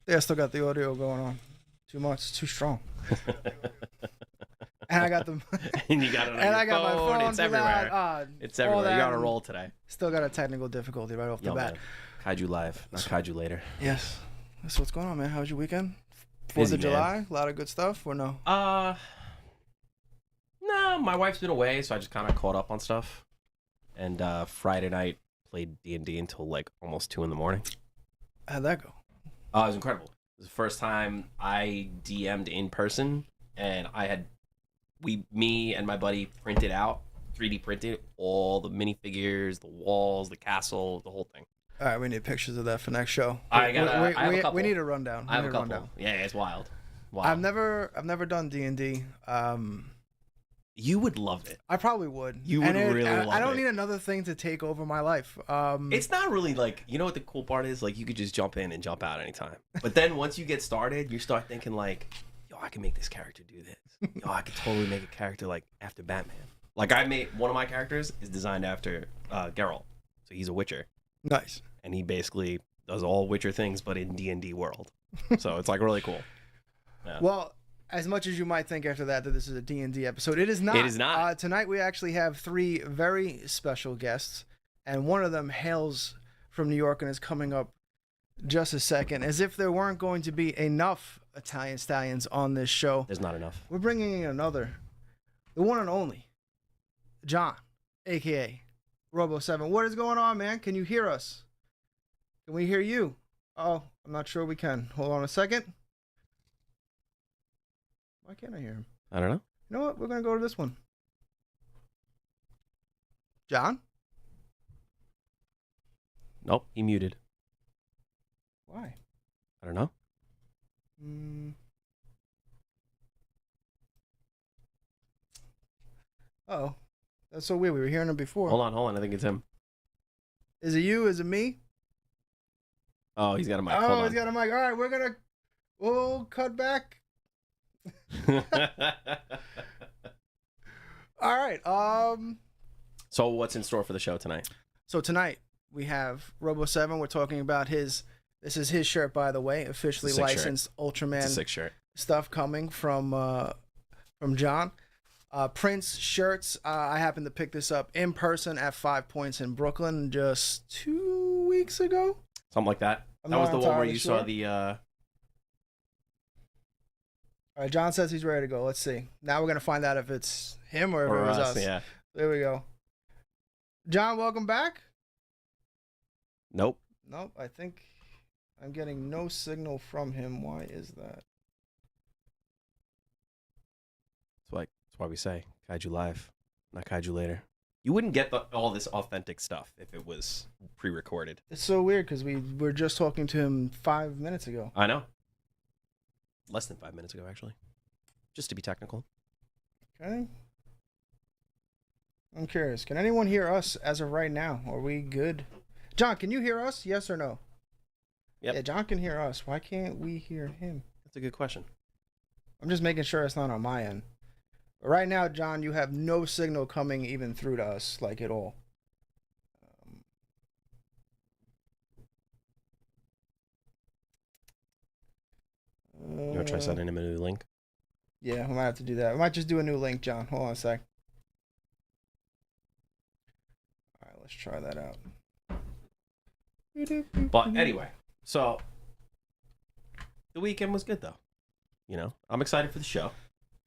Yeah, I still got the audio going on. Too much. It's too strong. And I got the And you got it on and your I got my phone It's everywhere. It's all everywhere. that, You're on a and roll today. Still got a technical difficulty right off the Yo, bat. man. Kaiju live, not Kaiju later. Yes. So what's going on, man? How was your weekend? 4th Busy, of July? A lot of good stuff, or no? No, my wife's been away, so I just kind of caught up on stuff. And Friday night played D&D until like almost 2 in the morning. How'd that go? It was incredible. It was the first time I DM'd in person, and me and my buddy printed out, 3D printed all the minifigures, the walls, the castle, the whole thing. All right, we need pictures of that for next show. I have a couple. We need a rundown. I have a couple. Yeah, it's wild. Wow. I've never done D&D. You would love it. I probably would. You would really love it. I don't need another thing to take over my life. It's not really like, you know what the cool part is? Like, you could just jump in and jump out anytime. But then once you get started, you start thinking like, yo, I can make this character do this. Yo, I could totally make a character like after Batman. Like, I made one of my characters is designed after Geralt. So he's a Witcher. Nice. And he basically does all Witcher things, but in D&D world. So it's like really cool. Yeah. Well, as much as you might think after that this is a D&D episode, it is not. It is not. Tonight we actually have 3 very special guests, and one of them hails from New York and is coming up just a second. As if there weren't going to be enough Italian Stallions on this show. There's not enough. We're bringing in another, the one and only, John, a.k.a. Robo7. What is going on, man? Can you hear us? Can we hear you? Oh, I'm not sure we can. Hold on a second. Why can't I hear him? I don't know. You know what? We're going to go to this one. John? Nope, he muted. Why? I don't know. Oh, that's so weird. We were hearing him before. Hold on. I think it's him. Is it you? Is it me? Oh, he's got a mic. Oh, he's got a mic. All right, we'll cut back. All right. So what's in store for the show tonight? So tonight we have Robo7. We're talking about this is his shirt, by the way, officially licensed Ultraman it's a sick shirt. Stuff coming from John. Prince shirts. I happened to pick this up in person at 5 Points in Brooklyn just 2 weeks ago. Something like that. That was the one where you saw the All right, John says he's ready to go. Let's see. Now we're going to find out if it's him or if it was us. Yeah. There we go. John, welcome back. Nope. I think I'm getting no signal from him. Why is that? That's why we say Kaiju live, not Kaiju later. You wouldn't get all this authentic stuff if it was pre-recorded. It's so weird because we were just talking to him 5 minutes ago. I know. Less than 5 minutes ago, actually. Just to be technical. Okay. I'm curious. Can anyone hear us as of right now? Are we good? John, can you hear us? Yes or no? Yep. Yeah, John can hear us. Why can't we hear him? That's a good question. I'm just making sure it's not on my end. But right now, John, you have no signal coming even through to us, like at all. You want to try sending him a new link? Yeah, we might have to do that. We might just do a new link, John. Hold on a sec. All right, let's try that out. But anyway, so the weekend was good, though. You know, I'm excited for the show.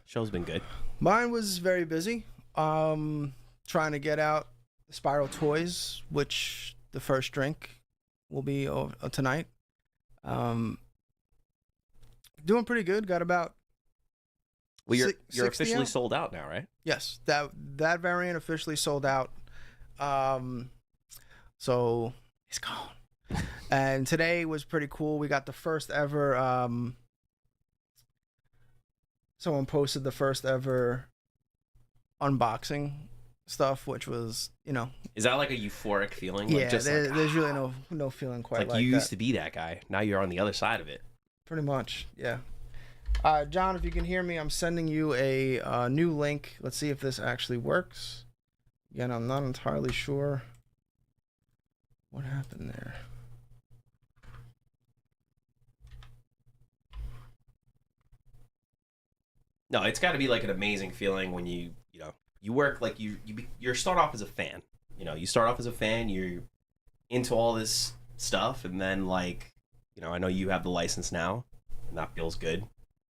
Show's been good. Mine was very busy. Trying to get out the Spiral Toys, which the first drink will be tonight. Doing pretty good. Got about. Well, you're 60 officially out? sold out now, right? Yes, that variant officially sold out. So it's gone. And today was pretty cool. We got the first ever. Someone posted the first ever unboxing stuff, which was, Is that like a euphoric feeling? Yeah, Like just there's really no feeling quite like like you that. used to be that guy. Now you're on the other side of it. Pretty much, yeah. John, if you can hear me, I'm sending you a new link. Let's see if this actually works. Again, I'm not entirely sure what happened there. No, it's got to be like an amazing feeling when you work like you start off as a fan. You start off as a fan. You're into all this stuff, and then like I know you have the license now, and that feels good.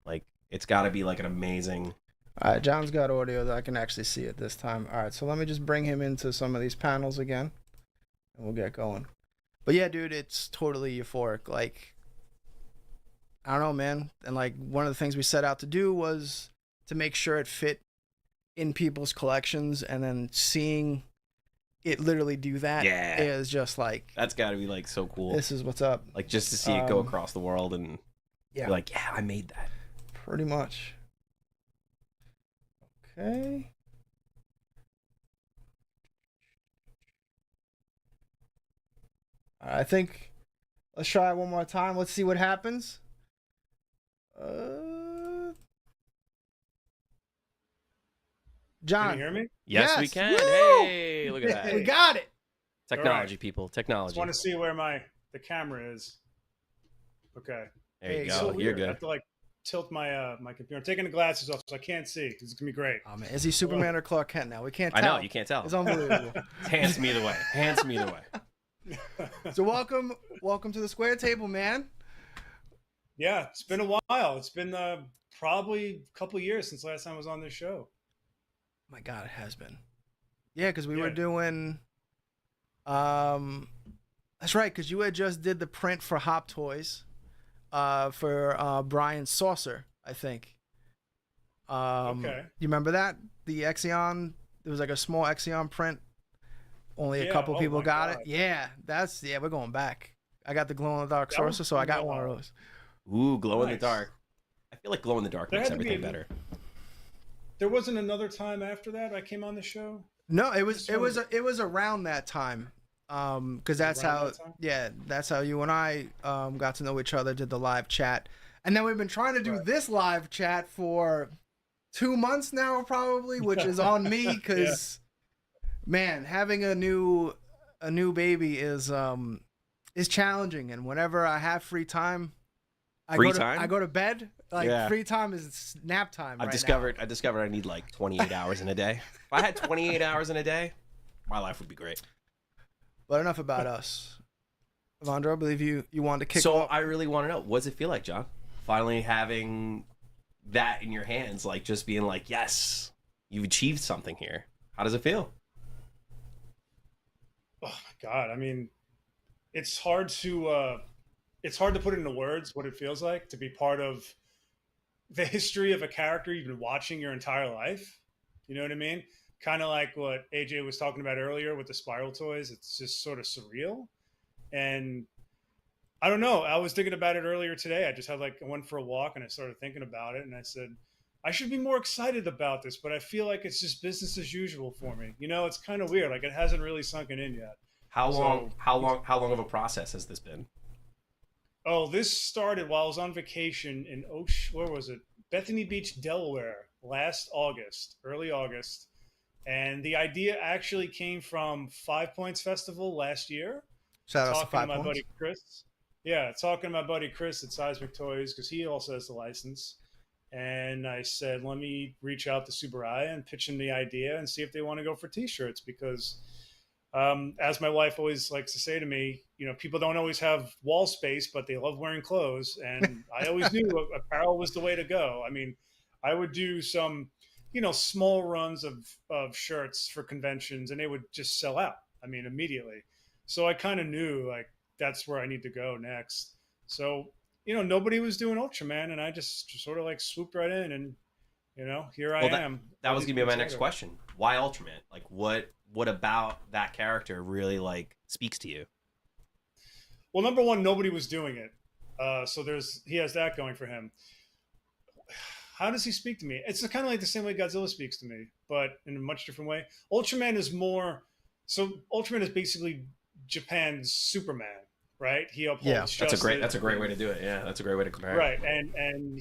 Like it's got to be like an amazing. All right, John's got audio that I can actually see it this time. All right, so let me just bring him into some of these panels again, and we'll get going. But yeah, dude, it's totally euphoric. Like, I don't know, man. And like one of the things we set out to do was to make sure it fit in people's collections, and then seeing it literally do that is just like, that's got to be like so cool. This is what's up. Like just to see it go across the world and be like, yeah, I made that. Pretty much. Okay. I think let's try it one more time. Let's see what happens. John. Can you hear me? Yes, we can. Woo! Hey, look at that. We got it. Technology, right. people. I Technology. just want to see where the camera is. Okay. There you So go. weird. You're I good. have to like tilt my my computer. I'm taking the glasses off so I can't see. This is gonna be great. Oh man, is he Superman or Clark Kent now? We can't tell. I know, you can't tell. It's unbelievable. It's handsome either way. Handsome either way. So welcome to the square table, man. Yeah, it's been a while. It's been probably a couple years since last time I was on this show. My God, it has been. Yeah, because we were Yeah. doing. That's right, because you had just did the print for Hop Toys, for Brian's Saucer, I think. Okay. You remember that? The Exion. There was like a small Exion print. Only a Yeah, couple oh people my got God. it. Yeah, we're going back. I got the glow in the dark That Saucer, was so I got pretty one of wild. those. Ooh, glow in the Nice. dark. I feel like glow in the dark There makes had to be everything a- better. There wasn't another time after that I came on the show. No, it was This one- it was around that time, because that's Around how that time? that's how you and I got to know each other, did the live chat, and then we've been trying to do Right. this live chat for 2 months now probably, which is on me because man, having a new baby is challenging, and whenever I have free time, I go to bed. Like Yeah. free time is nap time. I right discovered I need like 28 hours in a day. If I had 28 hours in a day, my life would be great. now. But enough about us. Evandro, I believe you wanted to kick So off. I really want to know, what does it feel like, John? Finally having that in your hands, like just being like, yes, you've achieved something here. How does it feel? Oh my God. I mean, it's hard to put into words what it feels like to be part of the history of a character you've been watching your entire life. You know what I mean? Kind of like what AJ was talking about earlier with the Spiral toys. It's just sort of surreal. And I don't know. I was thinking about it earlier today. I went for a walk and I started thinking about it, and I said, I should be more excited about this, but I feel like it's just business as usual for me. It's kind of weird. Like it hasn't really sunken in yet. How So- long of a process has this been? Oh, this started while I was on vacation in where was it? Bethany Beach, Delaware, early August. And the idea actually came from 5 Points Festival last year. Shout out to Talking to 5 my Points. buddy Chris. Yeah, talking to my buddy Chris at Seismic Toys because he also has the license. And I said, let me reach out to Subaraya and pitch them the idea and see if they want to go for T-shirts because as my wife always likes to say to me, people don't always have wall space, but they love wearing clothes. And I always knew apparel was the way to go. I mean, I would do some, small runs of shirts for conventions and they would just sell out. I mean, immediately. So I kind of knew like that's where I need to go next. So, nobody was doing Ultraman and I just sort of like swooped right in and, here I am. That was ready gonna be to my put next together. question. Why Ultraman? Like what about that character really like speaks to you? Well, number one, nobody was doing it. So he has that going for him. How does he speak to me? It's kind of like the same way Godzilla speaks to me, but in a much different way. Ultraman is basically Japan's Superman, right? He upholds justice. That's a great way to do it. Yeah, that's a great way to compare it. Right, and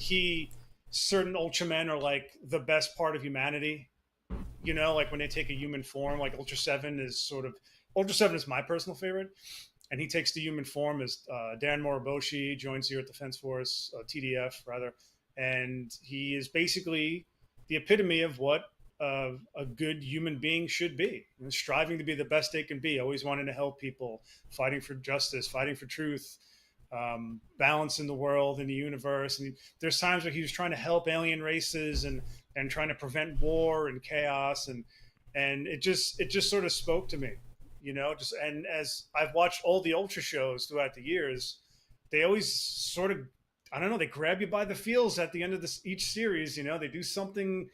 certain Ultramen are like the best part of humanity. Like when they take a human form, like Ultra 7 is my personal favorite. And he takes the human form as Dan Moriboshi joins here at Defense Force, TDF rather. And he is basically the epitome of what a good human being should be, striving to be the best they can be, always wanting to help people, fighting for justice, fighting for truth, balance in the world, in the universe. And there's times where he was trying to help alien races and trying to prevent war and chaos, and it just sort of spoke to me, and as I've watched all the Ultra shows throughout the years, they always sort of, I don't know, they grab you by the feels at the end of each series. They do something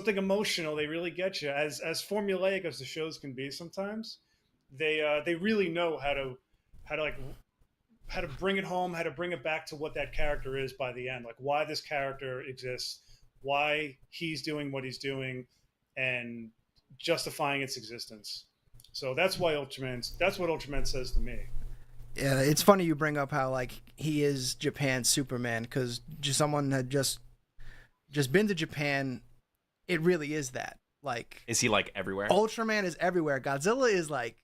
emotional. They really get you. As formulaic as the shows can be sometimes, they really know how to bring it home, how to bring it back to what that character is by the end, like why this character exists, why he's doing what he's doing, and justifying its existence. So that's what Ultraman says to me. Yeah, it's funny you bring up how like he is Japan's Superman, because someone had just been to Japan. It really is that. Like, is he like everywhere? Ultraman is everywhere. Godzilla is like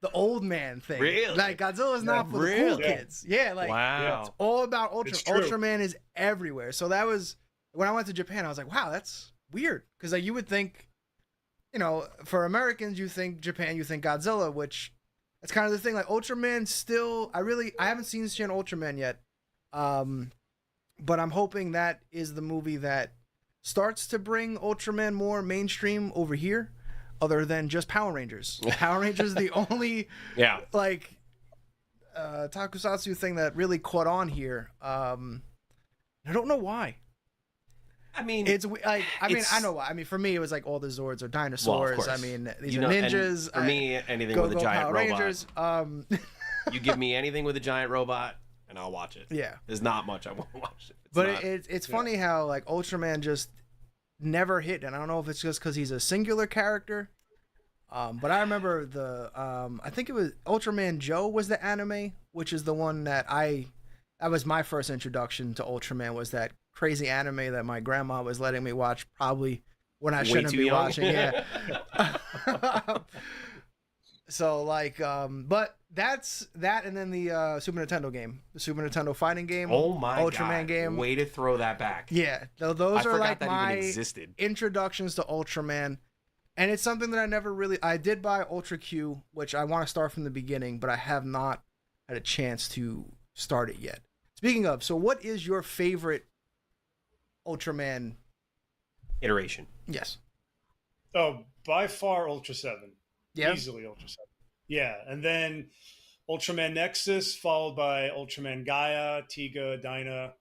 the old man thing. Really? Like Godzilla is not for the cool kids. Yeah, like wow. It's all about Ultraman is everywhere. So that was when I went to Japan. I was like, wow, that's weird, because like you would think, for Americans, you think Japan, you think Godzilla, which that's kind of the thing. Like Ultraman, still, I haven't seen Shin Ultraman yet, but I'm hoping that is the movie that starts to bring Ultraman more mainstream over here, other than just Power Rangers. Power Rangers is the only tokusatsu thing that really caught on here. I don't know why. I mean, it's like I know why. I mean, for me, it was like all the Zords are dinosaurs. Well, I mean, these are ninjas. For me, anything with a giant Power robot. Rangers. You give me anything with a giant robot, and I'll watch it. Yeah, there's not much I won't watch it. It's funny how like Ultraman just never hit, and I don't know if it's just because he's a singular character. But I remember I think it was Ultraman Joe was the anime, which is the one that was my first introduction to Ultraman, was that crazy anime that my grandma was letting me watch, probably when I shouldn't be watching. Yeah. So like, but that's that, and then the Super Nintendo game, the Super Nintendo fighting game. Oh my Ultraman God. game. Way to throw that back. Yeah, those are like my existed. Introductions to Ultraman. And it's something that I did buy Ultra Q, which I want to start from the beginning, but I have not had a chance to start it yet. Speaking of, so what is your favorite Ultraman iteration? Yes. Oh, by far Ultra 7. Yeah. Easily Ultra 7. Yeah. And then Ultraman Nexus, followed by Ultraman Gaia, Tiga, Dyna,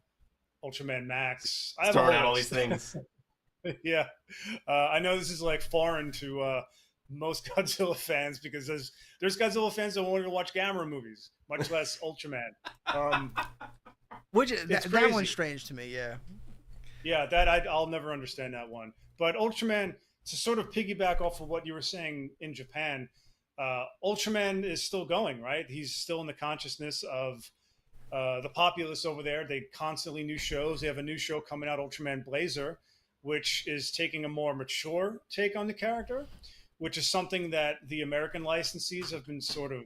Ultraman Max. I have all these things. Yeah. I know this is like foreign to most Godzilla fans, because there's Godzilla fans that won't even watch Gamera movies, much less Ultraman. That one's strange to me, yeah. Yeah, I'll never understand that one. But Ultraman, to sort of piggyback off of what you were saying in Japan, Ultraman is still going, right? He's still in the consciousness of the populace over there. They constantly new shows. They have a new show coming out, Ultraman Blazer, which is taking a more mature take on the character, which is something that the American licensees have been sort of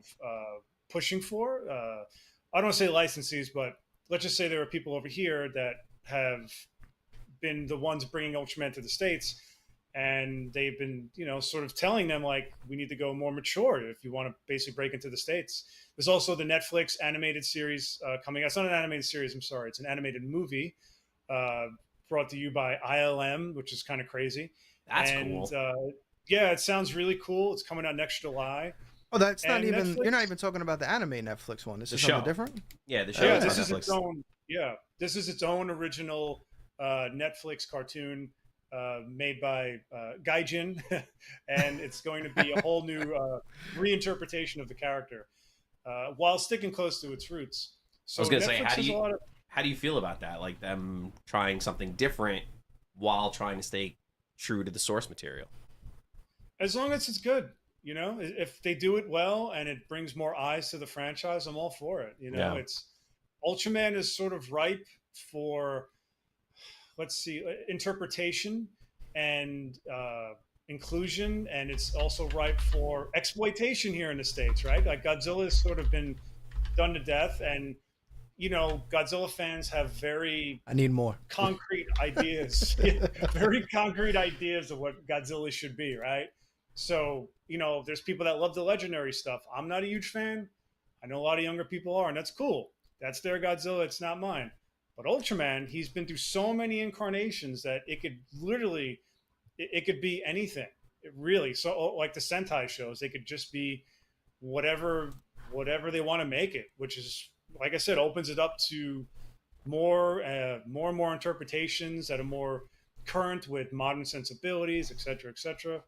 pushing for. I don't want to say licensees, but let's just say there are people over here that have been the ones bringing Ultraman to the States, and they've been, sort of telling them, like, we need to go more mature if you want to basically break into the States. There's also the Netflix animated series coming out. It's not an animated series, I'm sorry. It's an animated movie brought to you by ILM, which is kind of crazy. That's cool. Yeah, it sounds really cool. It's coming out next July. Oh, that's not even. Netflix, you're not even talking about the anime Netflix one. This is something different. Yeah, the show. Yeah, this is its own. Yeah, this is its own original Netflix cartoon made by Gaijin, and it's going to be a whole new reinterpretation of the character while sticking close to its roots. So I was going to say, how do you feel about that? Like them trying something different while trying to stay true to the source material? As long as it's good, if they do it well and it brings more eyes to the franchise, I'm all for it. It's Ultraman is sort of ripe for, interpretation and inclusion, and it's also ripe for exploitation here in the States, right? Like Godzilla has sort of been done to death, and Godzilla fans have very I need more. concrete ideas, very concrete ideas of what Godzilla should be, right? So, there's people that love the legendary stuff. I'm not a huge fan. I know a lot of younger people are, and that's cool. That's their Godzilla. It's not mine. But Ultraman, he's been through so many incarnations that it could literally, it could be anything. It really, so like the Sentai shows, they could just be whatever they want to make it, which is, like I said, opens it up to more and more interpretations that are more current with modern sensibilities, et cetera, et cetera.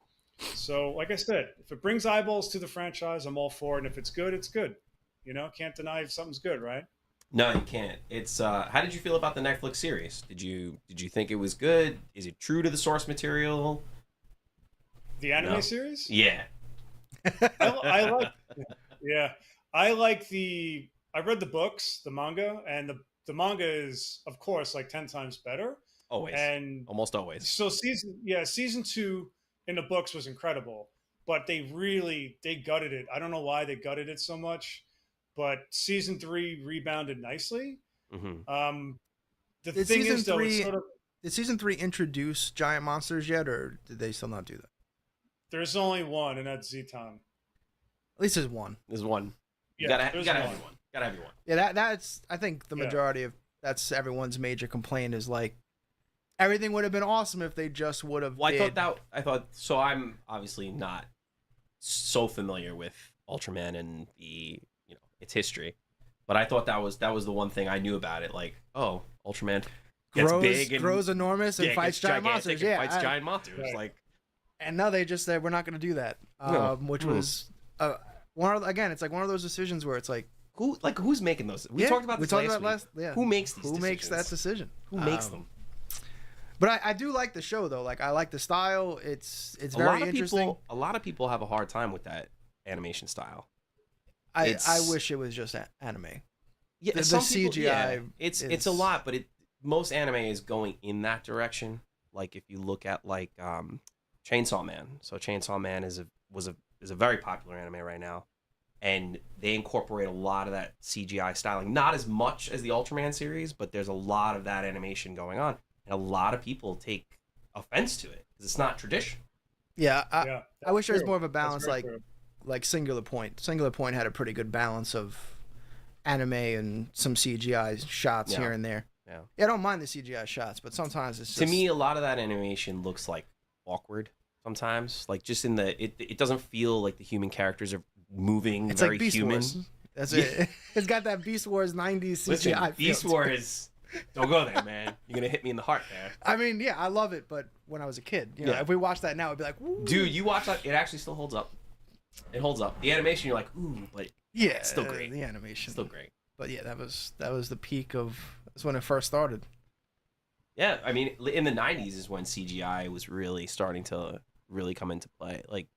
So, like I said, if it brings eyeballs to the franchise, I'm all for it. And if it's good, it's good. Can't deny if something's good, right? No, you can't. It's how did you feel about the Netflix series? Did you think it was good? Is it true to the source material? The anime series? Yeah. I like. Yeah, I like I read the books, the manga, and the manga is, of course, like 10 times better. Always. And almost always. So season 2 in the books was incredible, but they gutted it. I don't know why they gutted it so much, but season 3 rebounded nicely. Mm-hmm. The thing is, though, it's sort of, did season 3 introduce giant monsters yet, or did they still not do that? There's only one, and that's Zeton. At least there's one. There's one. You Yeah, gotta have one. your one. Gotta have your one. Yeah, that's I think the majority of that's everyone's major complaint is like everything would have been awesome if they just would have. Well, I thought so. I'm obviously not so familiar with Ultraman and its history, but I thought that was the one thing I knew about it. Like, oh, Ultraman gets big and grows enormous and fights giant monsters. Yeah, fights giant monsters. Right. Like, and now they just said we're not going to do that, which was again, it's like one of those decisions where it's like who's making those? We talked about this last week. Yeah. Who makes these? Who makes that decision? Who makes them? But I do like the show though. Like I like the style. It's very interesting. A lot of people have a hard time with that animation style. I wish it was just anime. Yeah, the CGI. It's a lot, but most anime is going in that direction. Like if you look at like Chainsaw Man. So Chainsaw Man is a very popular anime right now, and they incorporate a lot of that CGI styling. Not as much as the Ultraman series, but there's a lot of that animation going on, and a lot of people take offense to it because it's not traditional. Yeah, I wish there was more of a balance, like Singular Point. Singular Point had a pretty good balance of anime and some CGI shots here and there. Yeah, I don't mind the CGI shots, but sometimes it's just... To me, a lot of that animation looks like awkward sometimes. Like just in it doesn't feel like the human characters are moving very like Beast human. Wars. That's it. It's got that Beast Wars 90s CGI. Listen, Beast Wars... Don't go there, man. You're going to hit me in the heart there. I mean, yeah, I love it, but when I was a kid, if we watched that now, it'd be like, woo. Dude, you watch that, it actually still holds up. It holds up. The animation, you're like, ooh, but yeah, it's still great. The animation. Still great. But yeah, that was the peak of... That's when it first started. Yeah, I mean, in the 90s is when CGI was really starting to really come into play. Like,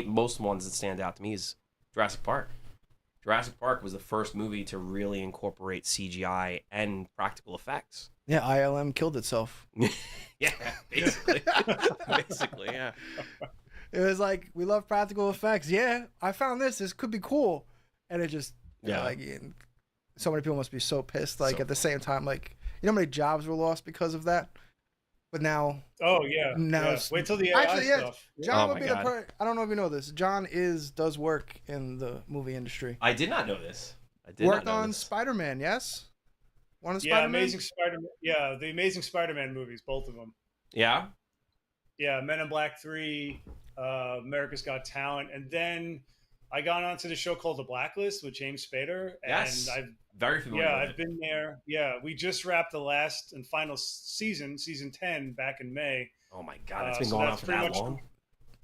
most ones that stand out to me is Jurassic Park. Jurassic Park was the first movie to really incorporate CGI and practical effects. Yeah, ILM killed itself. Yeah, basically. Basically, yeah. It was like, we love practical effects. Yeah, I found this. This could be cool. And it just, so many people must be so pissed. Like, at the same time, like, you know how many jobs were lost because of that? But now... Oh, yeah. Now wait till the AI stuff. John would be the person... I don't know if you know this. John does work in the movie industry. I did not know this. Worked on Spider-Man, yes? One of Spider-Man? Amazing Spider-Man. Yeah, the Amazing Spider-Man movies, both of them. Yeah? Yeah, Men in Black 3, America's Got Talent, and then I got onto the show called The Blacklist with James Spader. Yes, and very familiar with I've been there. Yeah, we just wrapped the last and final season 10, back in May. Oh my God, it's been going on for that long?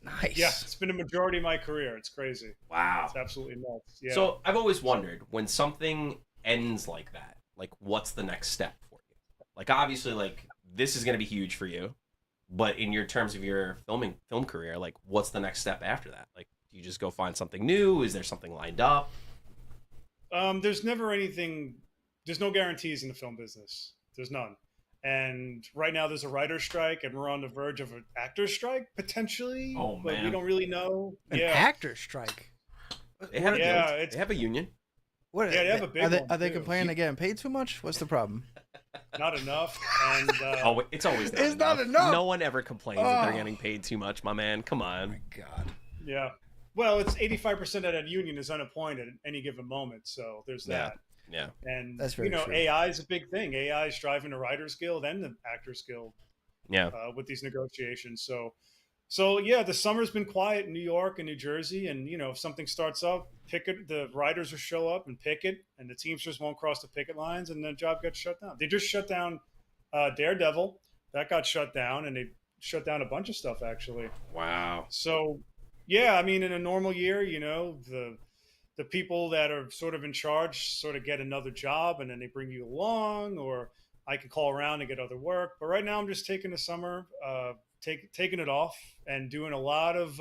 Nice. Yeah, it's been a majority of my career. It's crazy. Wow. It's absolutely nuts. Yeah. So I've always wondered, when something ends like that, like what's the next step for you? Like obviously, like this is going to be huge for you, but in your terms of your film career, like what's the next step after that? Like, do you just go find something new? Is there something lined up? There's never anything. There's no guarantees in the film business. There's none. And right now there's a writer's strike, and we're on the verge of an actor's strike potentially. Oh, but man. we don't really know. An actor's strike. They have a union. What? Yeah, they have a big one, Are they too. complaining they're getting paid too much? What's the problem? Not enough. And Oh, it's always not It's enough. not enough. No one ever complains that they're Oh. getting paid too much, my man. Come Oh on. my God. yeah. Well, it's 85% of that union is unappointed at any given moment. So there's that. Yeah. And That's very true. AI is a big thing. AI is driving the Writers Guild and the Actors Guild Yeah. with these negotiations. So yeah, the summer's been quiet in New York and New Jersey, and if something starts up, picket, the writers will show up and picket, and the Teamsters won't cross the picket lines, and the job gets shut down. They just shut down Daredevil, that got shut down, and they shut down a bunch of stuff actually. Wow. So yeah, I mean, in a normal year, the people that are sort of in charge sort of get another job, and then they bring you along, or I can call around and get other work. But right now, I'm just taking the summer. Taking it off and doing a lot of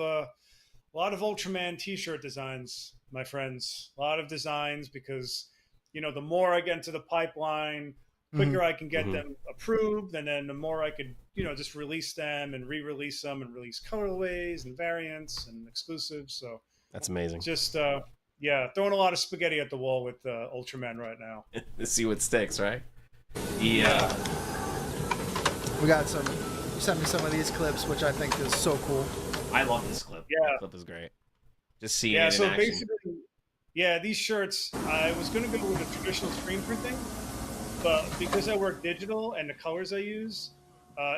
Ultraman T-shirt designs, my friends. A lot of designs because the more I get into the pipeline, quicker I can get them approved, and then the more I could just release them and re-release them and release colorways and variants and exclusives. So That's amazing. just throwing a lot of spaghetti at the wall with Ultraman right now. Let's see what sticks, right? Yeah. We got some. You sent me some of these clips, which I think is so cool. I love this clip. Yeah. The clip is great. Just seeing Yeah, it so in action. basically, these shirts, I was going to go with the traditional screen printing, but because I work digital and the colors I use,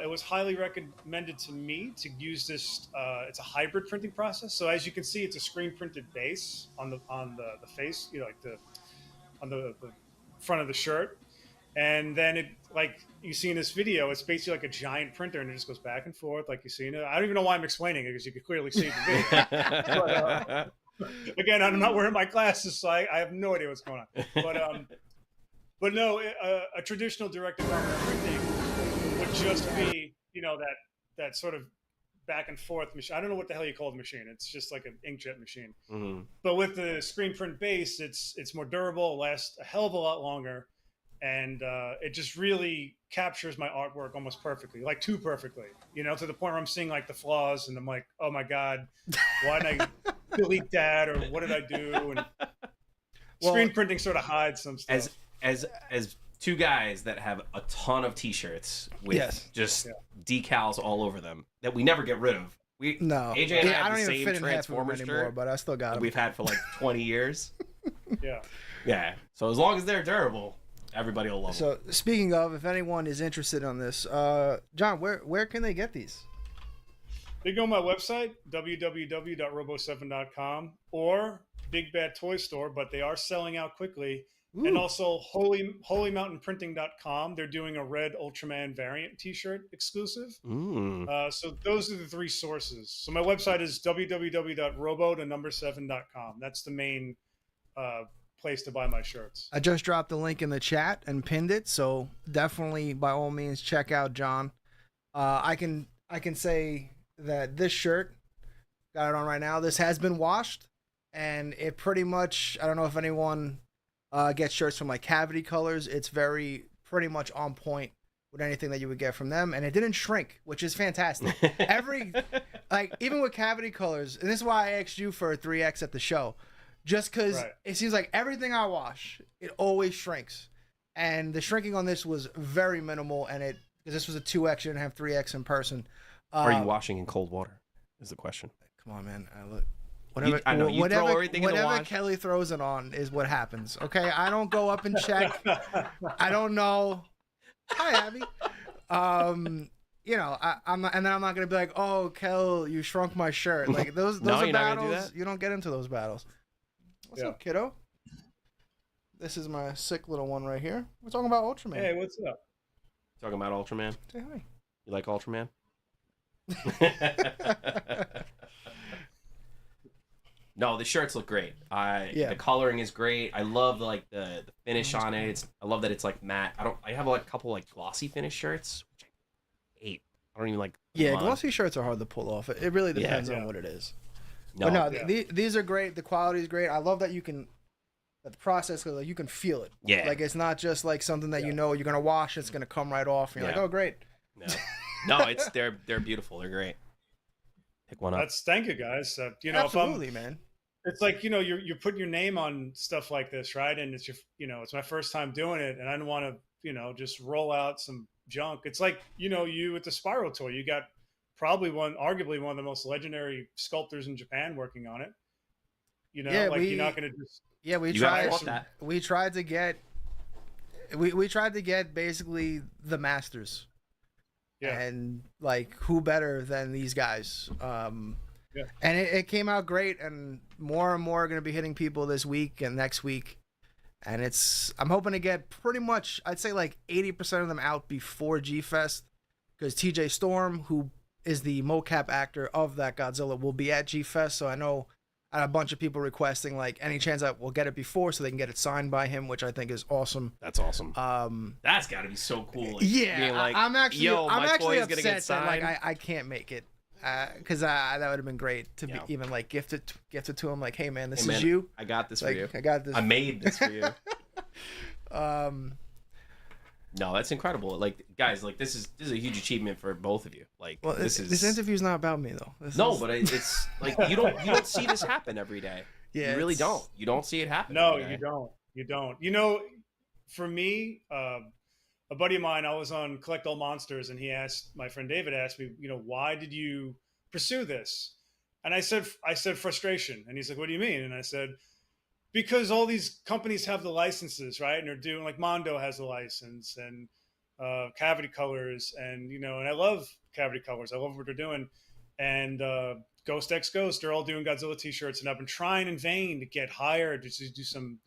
it was highly recommended to me to use this. It's a hybrid printing process. So as you can see, it's a screen printed base on the face, on the front of the shirt. And then it, like you see in this video, it's basically like a giant printer, and it just goes back and forth, like you see in it. I don't even know why I'm explaining it because you can clearly see the video. Again, I'm not wearing my glasses, so I have no idea what's going on. But no, a traditional direct-to-garment printing would just be, that sort of back and forth machine. I don't know what the hell you call the machine. It's just like an inkjet machine. Mm-hmm. But with the screen print base, it's more durable, lasts a hell of a lot longer. And it just really captures my artwork almost perfectly, like too perfectly, to the point where I'm seeing like the flaws, and I'm like, oh my God, why did I delete that, or what did I do? And screen printing sort of hides some stuff. As two guys that have a ton of T-shirts with just decals all over them that we never get rid of. No, AJ and I I have don't the even same fit in half of them Transformers anymore, shirt but I still got them. we've had for like 20 years. Yeah. Yeah. So as long as they're durable, everybody will love them. So speaking of, if anyone is interested on this, John, where can they get these? They go on my website, www.robo7.com, or Big Bad Toy Store, but they are selling out quickly. Ooh. And also holymountainprinting.com. They're doing a red Ultraman variant T-shirt exclusive. So those are the three sources. So my website is www.robo7.com. That's the main place to buy my shirts. I just dropped the link in the chat and pinned it, so definitely by all means check out John. I can say that this shirt, got it on right now, this has been washed, and it pretty much, I don't know if anyone gets shirts from like Cavity Colors, it's pretty much on point with anything that you would get from them, and it didn't shrink, which is fantastic. Even with Cavity Colors, and this is why I asked you for a 3X at the show, just because it seems like everything I wash, it always shrinks. And the shrinking on this was very minimal, and because this was a 2X, you didn't have 3X in person. Are you washing in cold water? Is the question. Come on, man. You throw everything in the wash. Kelly throws it on is what happens. Okay, I don't go up and check. I don't know. Hi, Abby. I'm not, and then I'm not gonna be like, oh, Kel, you shrunk my shirt. Like those No, are you're not gonna do battles. that? You don't get into those battles. What's up, kiddo? This is my sick little one right here. We're talking about Ultraman. Hey, what's up? Talking about Ultraman. Say hi. You like Ultraman? No, the shirts look great. The coloring is great. I love the finish on it. I love that it's like matte. I have like a couple like glossy finish shirts, which I hate. I don't even like. Yeah, glossy shirts are hard to pull off. It really depends on what it is. These are great. The quality is great. I love that the process, like you can feel it. Yeah. Like it's not just like something that you're gonna wash. It's gonna come right off. And you're like, oh, great. No, they're beautiful. They're great. Pick one up. Thank you guys. Absolutely, man. it's like, you're putting your name on stuff like this, right? And it's it's my first time doing it, and I don't want to, just roll out some junk. It's like, you with the Spiral toy, you got probably arguably one of the most legendary sculptors in Japan working on it. Yeah, like you're not going to just. Yeah, we You gotta tried. flaunt that. We tried to get. We tried to get basically the masters. Yeah. And like, who better than these guys? Yeah. And it came out great, and more are going to be hitting people this week and next week. And I'm hoping to get pretty much, I'd say like 80% of them out before G-Fest, because TJ Storm, who is the mocap actor of that Godzilla, will be at G-Fest. So I know I had a bunch of people requesting like any chance that we'll get it before so they can get it signed by him, which I think is awesome. That's awesome. That's got to be so cool. Like, yeah, being like, I'm actually gonna get upset signed. that like I can't make it, because that would have been great to be even like gifted to him, like, hey man, this is you. I got this like, for you. I got this. I made this for you. No, that's incredible. Like, guys, like this is a huge achievement for both of you. Like, well, this interview's not about me though. But it's like you don't see this happen every day. Yeah, you really don't. You don't see it happen. No, you don't. You don't. For me, a buddy of mine, I was on Collect All Monsters, and my friend David asked me, why did you pursue this? And I said frustration. And he's like, what do you mean? And I said, because all these companies have the licenses, right? And they're doing, like, Mondo has the license, and Cavity Colors, and and I love Cavity Colors. I love what they're doing, and Ghost X Ghost, they're all doing Godzilla t-shirts, and I've been trying in vain to get hired to do some,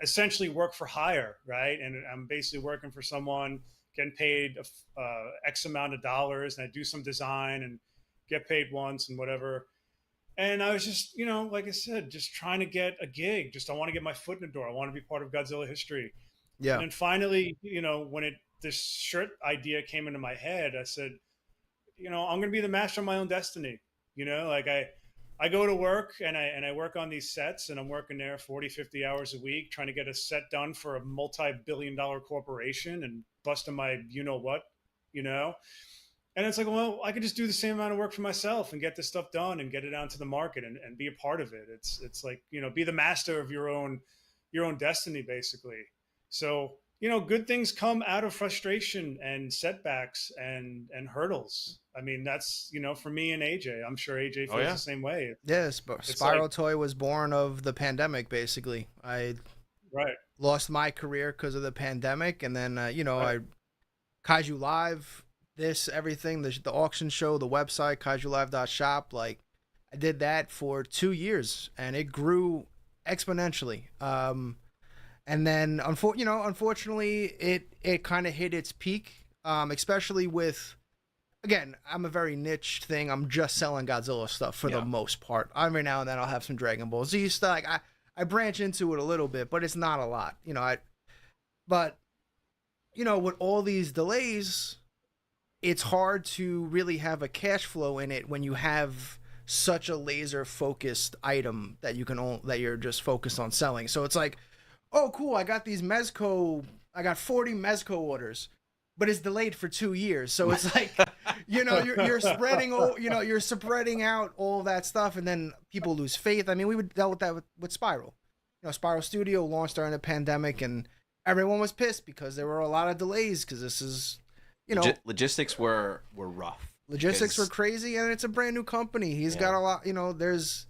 essentially work for hire, right? And I'm basically working for someone, getting paid X amount of dollars, and I do some design and get paid once and whatever. And I was just, like I said, just trying to get a gig. I want to get my foot in the door. I want to be part of Godzilla history. Yeah. And then finally, when this shirt idea came into my head, I said, I'm going to be the master of my own destiny. Like I go to work and I work on these sets, and I'm working there 40, 50 hours a week, trying to get a set done for a multi-billion-dollar corporation and busting my, And it's like, well, I could just do the same amount of work for myself and get this stuff done and get it out to the market and be a part of it. It's like, be the master of your own destiny, basically. So, good things come out of frustration and setbacks and hurdles. I mean, that's, for me and AJ, I'm sure AJ feels the same way. Yeah, Spiral Toy was born of the pandemic, basically. I lost my career because of the pandemic. And then, I Kaiju Live, everything, the auction show, the website, kaijulive.shop, like I did that for 2 years and it grew exponentially. And then unfortunately it kind of hit its peak, especially with, again, I'm a very niche thing. I'm just selling Godzilla stuff for the most part. Every now and then I'll have some Dragon Ball Z stuff. Like I branch into it a little bit, but it's not a lot, but with all these delays, it's hard to really have a cash flow in it when you have such a laser focused item that you're just focused on selling. So it's like, oh, cool, I got these I got 40 Mezco orders, but it's delayed for 2 years. So it's like, you're spreading out all that stuff, and then people lose faith. I mean, we dealt with that with Spiral. Spiral Studio launched during the pandemic, and everyone was pissed because there were a lot of delays because this is, logistics were rough. Logistics were crazy, and it's a brand new company. He's got a lot, there's,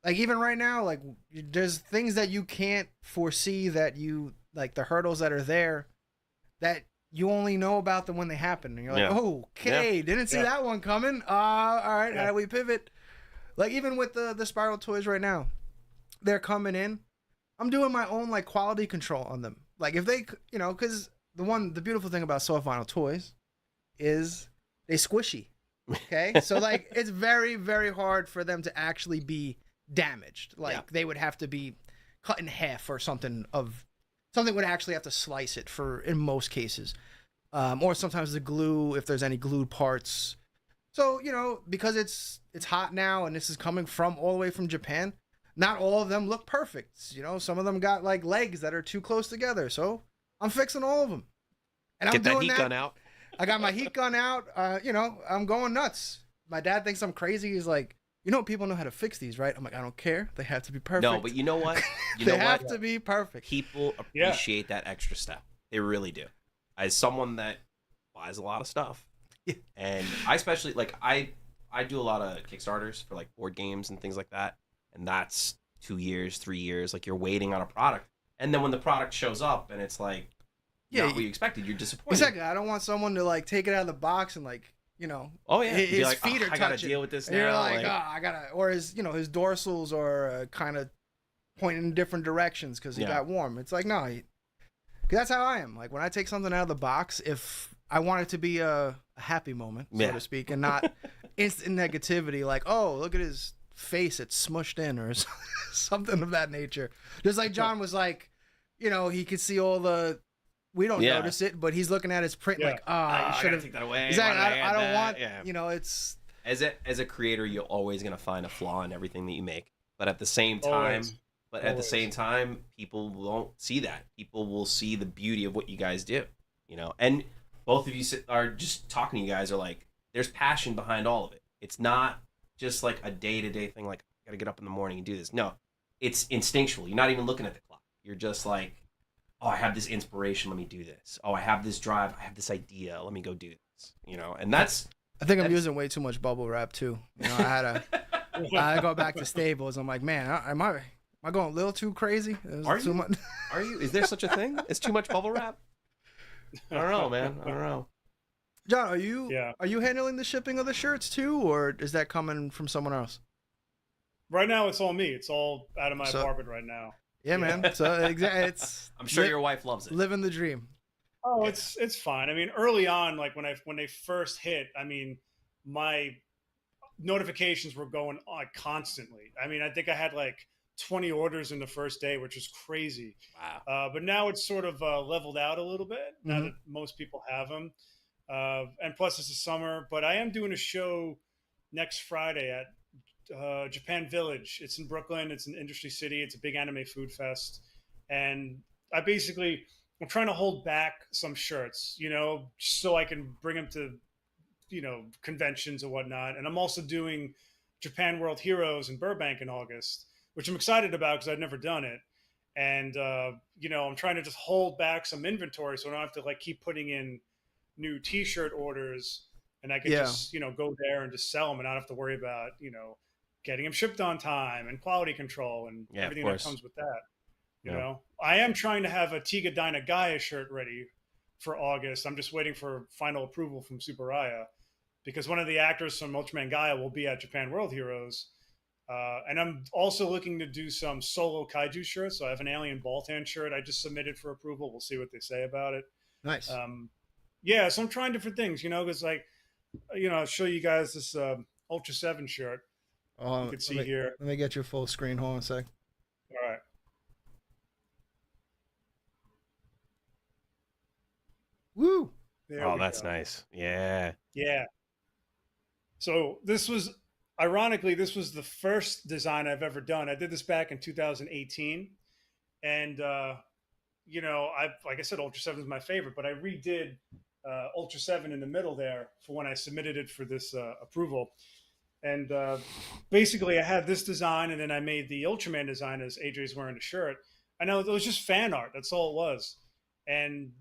like, even right now, like, there's things that you can't foresee that like the hurdles that are there that you only know about them when they happen. And you're like, okay, didn't see that one coming. All right, how do we pivot? Like, even with the Spiral toys right now, they're coming in. I'm doing my own, like, quality control on them. Like, if they, because the beautiful thing about soft vinyl toys is they squishy. Okay. So, like, it's very, very hard for them to actually be damaged. Like, they would have to be cut in half or something would actually have to slice it in most cases. Or sometimes the glue, if there's any glued parts. So, because it's hot now and this is coming all the way from Japan, not all of them look perfect. Some of them got, like, legs that are too close together. So I'm fixing all of them. And Get that heat gun out. I got my heat gun out. I'm going nuts. My dad thinks I'm crazy. He's like, you know, people know how to fix these, right? I'm like, I don't care. They have to be perfect. No, but you know what? You they know have what? to be perfect. People appreciate that extra step. They really do. As someone that buys a lot of stuff, and I especially like I do a lot of Kickstarters for like board games and things like that, and that's 2 years, 3 years. Like you're waiting on a product, and then when the product shows up and it's like not what you expected, you're disappointed. Exactly. I don't want someone to like take it out of the box and like, you know, his like, feet are I gotta touching. deal with this and now. You're like, I gotta, or his, you know, his dorsals are kind of pointing in different directions because he got warm. It's like, no, cause that's how I am. Like when I take something out of the box, if I want it to be a happy moment, so to speak, and not instant negativity, like, oh, look at his face, it's smushed in, or something of that nature. Just like John was like, you know, he could see all the. We don't notice it, but he's looking at his print like, you should have take that away. Exactly. I don't want. You know, it's as a creator, you're always gonna find a flaw in everything that you make. But at the same time, people won't see that. People will see the beauty of what you guys do. You know, and both of you are just talking to you guys are like, there's passion behind all of it. It's not just like a day-to-day thing. Like, I gotta get up in the morning and do this. No, it's instinctual. You're not even looking at the clock. You're just like, oh, I have this inspiration, let me do this. Oh, I have this drive, I have this idea, let me go do this. You know, and that's. I think I'm using way too much bubble wrap too. You know, I go back to Staples. I'm like, man, am I going a little too crazy? Are too you? Much? Are you? Is there such a thing? It's too much bubble wrap? I don't know, man. I don't know. John, are you handling the shipping of the shirts too, or is that coming from someone else? Right now, it's all me. It's all out of my apartment right now. Yeah, man. So it's. I'm sure your wife loves it. Living the dream. Oh, it's fine. I mean, early on, like when they first hit, I mean, my notifications were going on constantly. I mean, I think I had like 20 orders in the first day, which is crazy. Wow. But now it's sort of leveled out a little bit now that most people have them. And plus, it's the summer. But I am doing a show next Friday at Japan Village. It's in Brooklyn. It's an industry city. It's a big anime food fest. And I'm trying to hold back some shirts, you know, so I can bring them to, you know, conventions and whatnot. And I'm also doing Japan World Heroes in Burbank in August, which I'm excited about because I've never done it. And, you know, I'm trying to just hold back some inventory so I don't have to like keep putting in new t-shirt orders, and I can just, you know, go there and just sell them and not have to worry about, you know, getting them shipped on time and quality control and everything that comes with that. You know, I am trying to have a Tiga Dyna Gaia shirt ready for August. I'm just waiting for final approval from Tsuburaya because one of the actors from Ultraman Gaia will be at Japan World Heroes. And I'm also looking to do some solo kaiju shirts. So I have an Alien Baltan shirt I just submitted for approval. We'll see what they say about it. Nice. Yeah, so I'm trying different things, you know, because like, you know, I'll show you guys this Ultra 7 shirt. You can see here. Let me get your full screen. Hold on a sec. All right. Woo! That's nice. Yeah. Yeah. So this was, ironically, this was the first design I've ever done. I did this back in 2018. And, you know, like I said, Ultra 7 is my favorite, but I redid Ultra 7 in the middle there for when I submitted it for this approval. And basically, I had this design, and then I made the Ultraman design as AJ's wearing the shirt. I know it was just fan art. That's all it was. And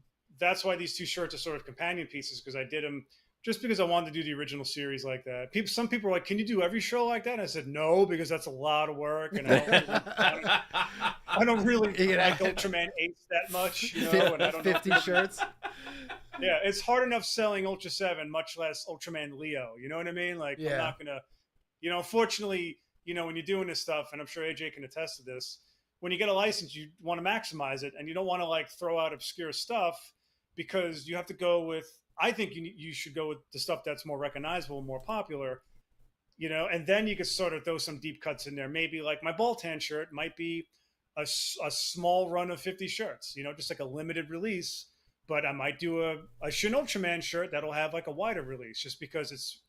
that's why these two shirts are sort of companion pieces, because I did them just because I wanted to do the original series like that. Some people were like, can you do every show like that? And I said, no, because that's a lot of work. And I don't really like Ultraman 8 that much. You know, and I don't 50 shirts. Yeah, it's hard enough selling Ultra 7, much less Ultraman Leo. You know what I mean? Like, I'm not going to, you know, fortunately, you know, when you're doing this stuff, and I'm sure AJ can attest to this, when you get a license, you want to maximize it, and you don't want to like throw out obscure stuff because you have to go with, I think you should go with the stuff that's more recognizable, more popular, you know, and then you can sort of throw some deep cuts in there. Maybe like my Baltan shirt might be a small run of 50 shirts, you know, just like a limited release. But I might do a Shin Ultraman shirt that'll have like a wider release just because it's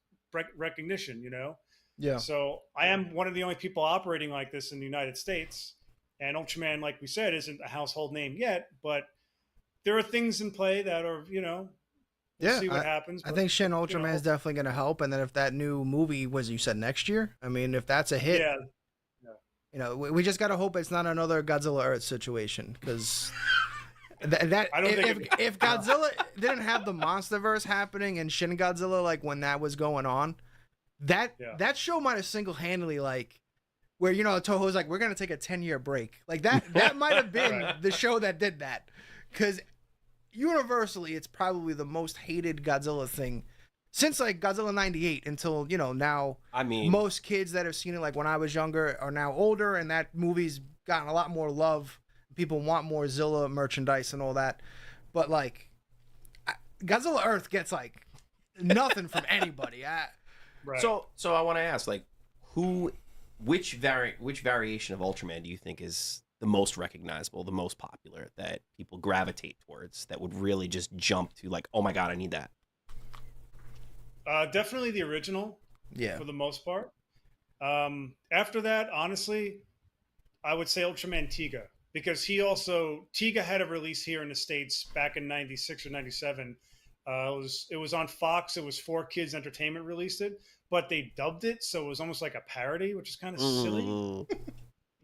recognition, you know? Yeah. So I am one of the only people operating like this in the United States. And Ultraman, like we said, isn't a household name yet, but there are things in play that are, you know, We'll see what happens. I think Shin Ultraman is definitely going to help. And then if that new movie was, you said next year, I mean, if that's a hit, you know, we just got to hope it's not another Godzilla Earth situation, because that I don't think if Godzilla didn't have the MonsterVerse happening and Shin Godzilla, like when that was going on, that show might have single-handedly, like, where, you know, Toho's like, we're going to take a 10-year break. Like that might have been the show that did that. Because universally, it's probably the most hated Godzilla thing since like Godzilla 98 until, you know, now. I mean, most kids that have seen it, like when I was younger, are now older, and that movie's gotten a lot more love. People want more Zilla merchandise and all that. But like, Godzilla Earth gets like nothing from anybody. Right. So I want to ask, like, which variation of Ultraman do you think is the most recognizable, the most popular, that people gravitate towards, that would really just jump to, like, oh my god, I need that? Definitely the original. Yeah. For the most part. After that, honestly, I would say Ultraman Tiga, because Tiga had a release here in the States back in 96 or 97. It was on Fox. It was 4Kids Entertainment released it, but they dubbed it, so it was almost like a parody, which is kind of silly.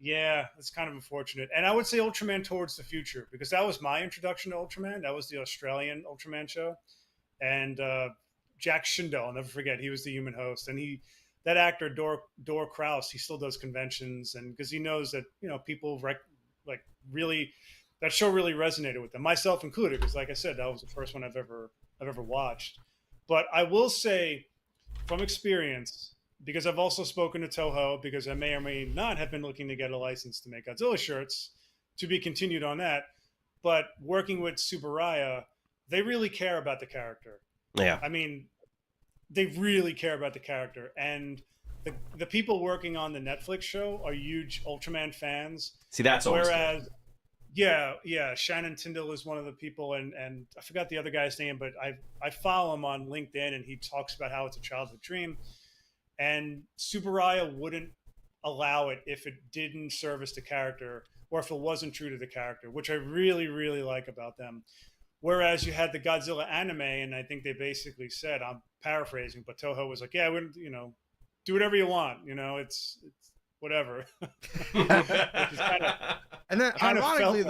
Yeah, it's kind of unfortunate. And I would say Ultraman Towards the Future, because that was my introduction to Ultraman. That was the Australian Ultraman show. And Jack Shindell, I'll never forget, he was the human host. And that actor, Dor Kraus, he still does conventions, and because he knows that, you know, people really, that show really resonated with them, myself included, because like I said, that was the first one I've ever watched. But I will say, from experience, because I've also spoken to Toho, because I may or may not have been looking to get a license to make Godzilla shirts, to be continued on that. But working with Tsuburaya, they really care about the character. Yeah. I mean, they really care about the character. And the people working on the Netflix show are huge Ultraman fans. See, that's always whereas, yeah, Shannon Tyndall is one of the people, and I forgot the other guy's name, but I follow him on LinkedIn, and he talks about how it's a childhood dream. And Tsuburaya wouldn't allow it if it didn't service the character, or if it wasn't true to the character, which I really, really like about them. Whereas you had the Godzilla anime, and I think they basically said, I'm paraphrasing, but Toho was like, yeah, you know, do whatever you want. You know, it's whatever. And then ironically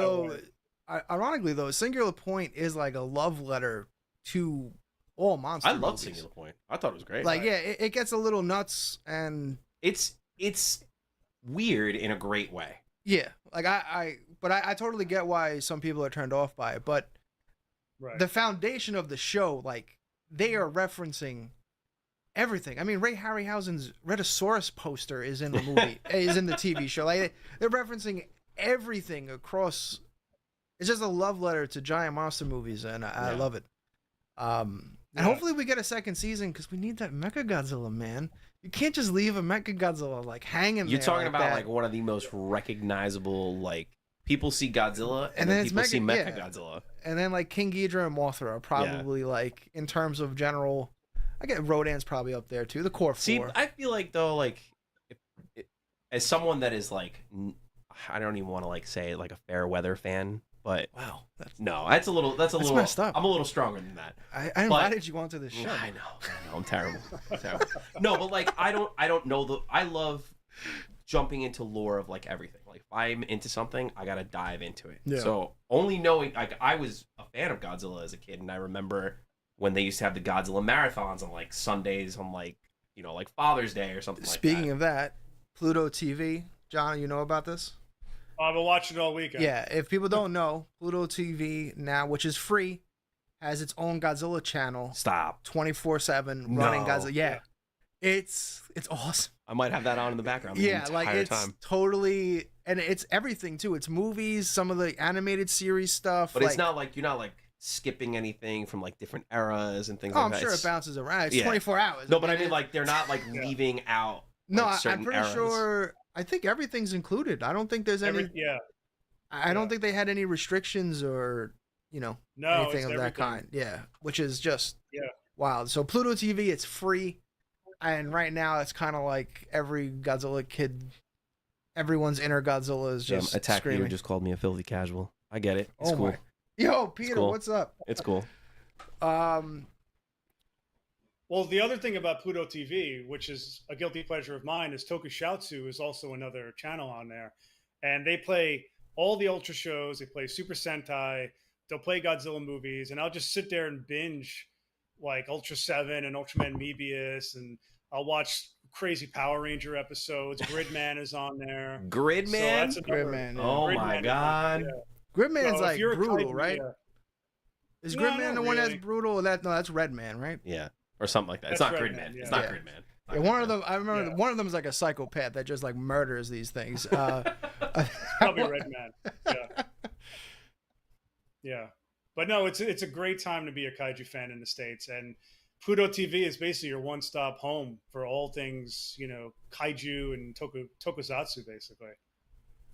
though, Singular Point is like a love letter to all monster I love movies. Singular Point. I thought it was great. Like, yeah, it gets a little nuts, and it's weird in a great way. Yeah, like I totally get why some people are turned off by it, but the foundation of the show, like, they are referencing everything. I mean, Ray Harryhausen's Rhedosaurus poster is in the movie, is in the TV show. Like, they're referencing everything across. It's just a love letter to giant monster movies, and I love it. And hopefully we get a second season, because we need that Mechagodzilla, man. You can't just leave a Mechagodzilla like hanging. You're there talking like about that. like one of the most recognizable, like, people see Godzilla and then people see Mechagodzilla. And then like King Ghidorah and Mothra are probably like, in terms of general. I get Rodan's probably up there too. The core four. See, I feel like though, like, as someone that is like, I don't even want to like say like a fair weather fan, but wow, that's a little messed up. I'm a little stronger than that. I invited you onto this show. I know, I'm terrible. No, but like I don't know I love jumping into lore of like everything. Like, if I'm into something, I gotta dive into it. Yeah. So only knowing, like, I was a fan of Godzilla as a kid, and I remember when they used to have the Godzilla marathons on like Sundays on, like, you know, like Father's Day or something like that. Speaking of that, Pluto TV, John, you know about this? I've been watching it all weekend. Yeah, if people don't know, Pluto TV now, which is free, has its own Godzilla channel. Stop. 24/7 running Godzilla. Yeah. It's awesome. I might have that on in the background the entire like it's time. totally, and it's everything too. It's movies, some of the animated series stuff. But it's not like, you're not like skipping anything from like different eras and things like that. I'm sure it bounces around. It's 24 hours. No, but I mean, like, they're not like leaving out. No, like, I'm pretty eras. sure. I think everything's included. I don't think there's any. I don't think they had any restrictions or, you know, anything of that kind. Yeah, which is just wild. So Pluto TV, it's free, and right now it's kind of like every Godzilla kid, everyone's inner Godzilla is just Attack screaming. Viewer just called me a filthy casual. I get it. It's cool. Yo, Peter, cool. what's up? It's cool. Well, the other thing about Pluto TV, which is a guilty pleasure of mine, is Tokusatsu is also another channel on there, and they play all the Ultra shows. They play Super Sentai. They'll play Godzilla movies, and I'll just sit there and binge like Ultra 7 and Ultraman Mebius, and I'll watch crazy Power Ranger episodes. Gridman is on there. Gridman? So that's another, Gridman, yeah. Oh Gridman my is god. on, yeah. Gridman's So if like you're a brutal, Kaiju, right? yeah. Is No, Gridman not the one that's really. brutal? That's Redman, right? Yeah, or something like that. It's That's not Gridman, Gridman. yeah. It's not Yeah. Gridman. Yeah, one of them. I remember Yeah. one of them is like a psychopath that just like murders these things. Probably Redman. Yeah. Yeah. But no, it's a great time to be a kaiju fan in the States, and Pluto TV is basically your one-stop home for all things, kaiju and tokusatsu, basically.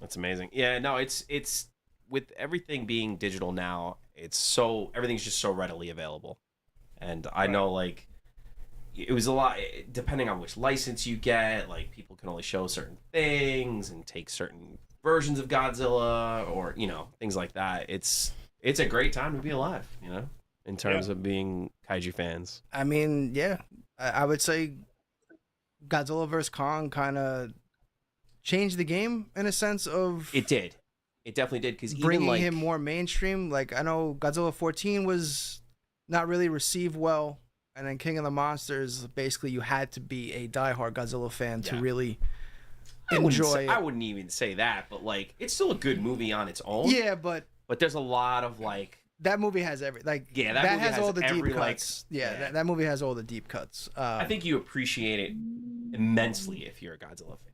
That's amazing. Yeah, no, it's with everything being digital now, everything's just so readily available. And I know like it was a lot depending on which license you get, like people can only show certain things and take certain versions of Godzilla or, things like that. It's a great time to be alive, in terms of being kaiju fans. I mean, yeah, I would say Godzilla vs Kong kind of changed the game in a sense of It did. It definitely did, because even bringing like him more mainstream. Like I know Godzilla 14 was not really received well, and then King of the Monsters, basically you had to be a diehard Godzilla fan to Yeah. really I wouldn't enjoy say- it. I wouldn't even say that, but like it's still a good movie on its own. Yeah, but But there's a lot of like that movie has that movie has has all the every, deep cuts. That movie has all the deep cuts. I think you appreciate it immensely if you're a Godzilla fan.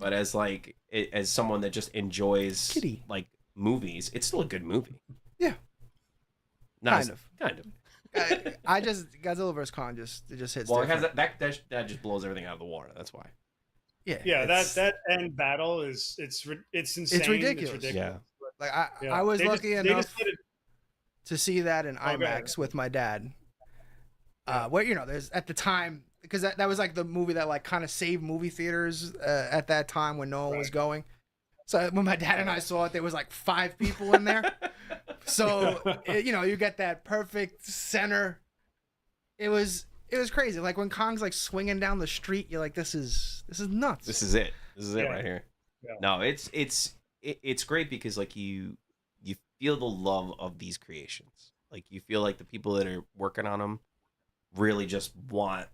But as like as someone that just enjoys Kitty. like movies, it's still a good movie. Yeah. Kind of. I just Godzilla vs Kong just hits. Well, it has different. that just blows everything out of the water. That's why. Yeah, Yeah, it's- that end battle it's insane. ridiculous. Yeah. like Yeah. I was They just- lucky they enough just did it- to see that in go ahead. IMAX with my dad. Where there's at the time, because that was like the movie that like kind of saved movie theaters at that time when no one was going. So when my dad and I saw it, there was like 5 people in there. So you get that perfect center. It was crazy. Like when Kong's like swinging down the street, you're like, this is nuts. This is it. This is it Yeah. right here. Yeah. No, it's great because like you feel the love of these creations. Like you feel like the people that are working on them really just want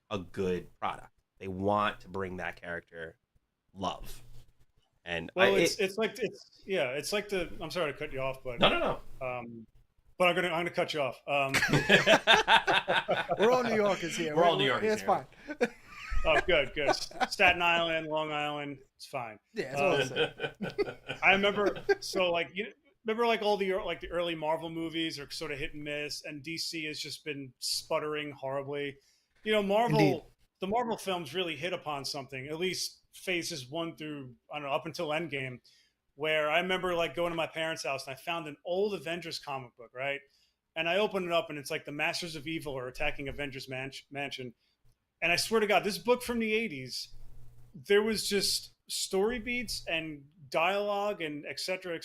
a good product. They want to bring that character love. And it's like the I'm sorry to cut you off, but no. but I'm gonna cut you off. We're all New Yorkers here. We're all New Yorkers It's here. fine. Oh, good. Staten Island, Long Island, it's fine. Yeah, it's all the same. I remember, so like remember like all the early Marvel movies are sort of hit and miss, and DC has just been sputtering horribly. Marvel, Indeed. the Marvel films really hit upon something. At least phases 1 through I don't know up until Endgame, where I remember like going to my parents' house and I found an old Avengers comic book, right? And I opened it up and it's like the Masters of Evil are attacking Avengers Mansion. And I swear to God, this book from the 80s, there was just story beats and dialogue and et cetera,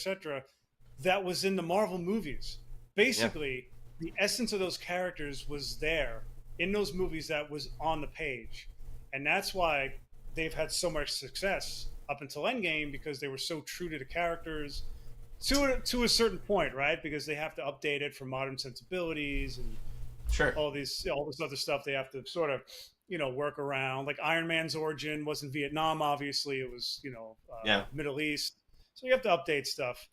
that was in the Marvel movies. Basically, the essence of those characters was there in those movies that was on the page. And that's why they've had so much success up until Endgame, because they were so true to the characters to a certain point, right? Because they have to update it for modern sensibilities and Sure. all this other stuff they have to sort of work around. Like Iron Man's origin wasn't Vietnam, obviously it was Middle East, so you have to update stuff.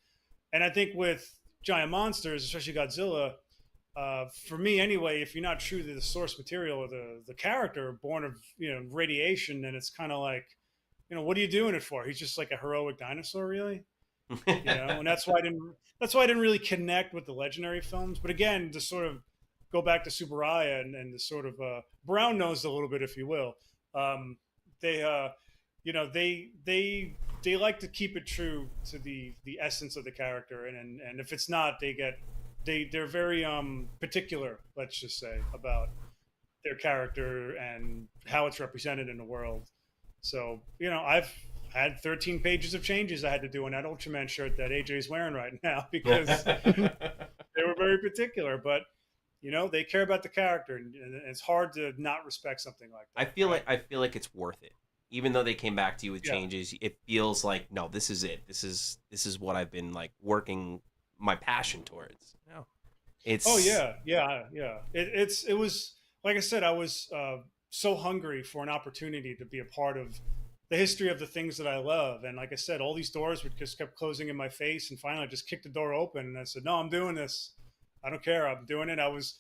And I think with giant monsters, especially Godzilla, for me anyway, if you're not true to the source material or the character born of radiation, then it's kind of like, what are you doing it for? He's just like a heroic dinosaur, really. And that's why I didn't really connect with the legendary films. But again, to sort of go back to Subaraya and the sort of brown nosed a little bit, if you will. They like to keep it true to the essence of the character, and if it's not, they're very particular, let's just say, about their character and how it's represented in the world. So I've had 13 pages of changes I had to do on that Ultraman shirt that AJ's wearing right now because they were very particular. But they care about the character, and it's hard to not respect something like that. I feel like it's worth it. Even though they came back to you with changes, it feels like, no, this is it. This is what I've been like working my passion towards. No. It's yeah. It was, like I said, I was so hungry for an opportunity to be a part of the history of the things that I love. And like I said, all these doors would just kept closing in my face, and finally I just kicked the door open and I said, no, I'm doing this. I don't care. I'm doing it. I was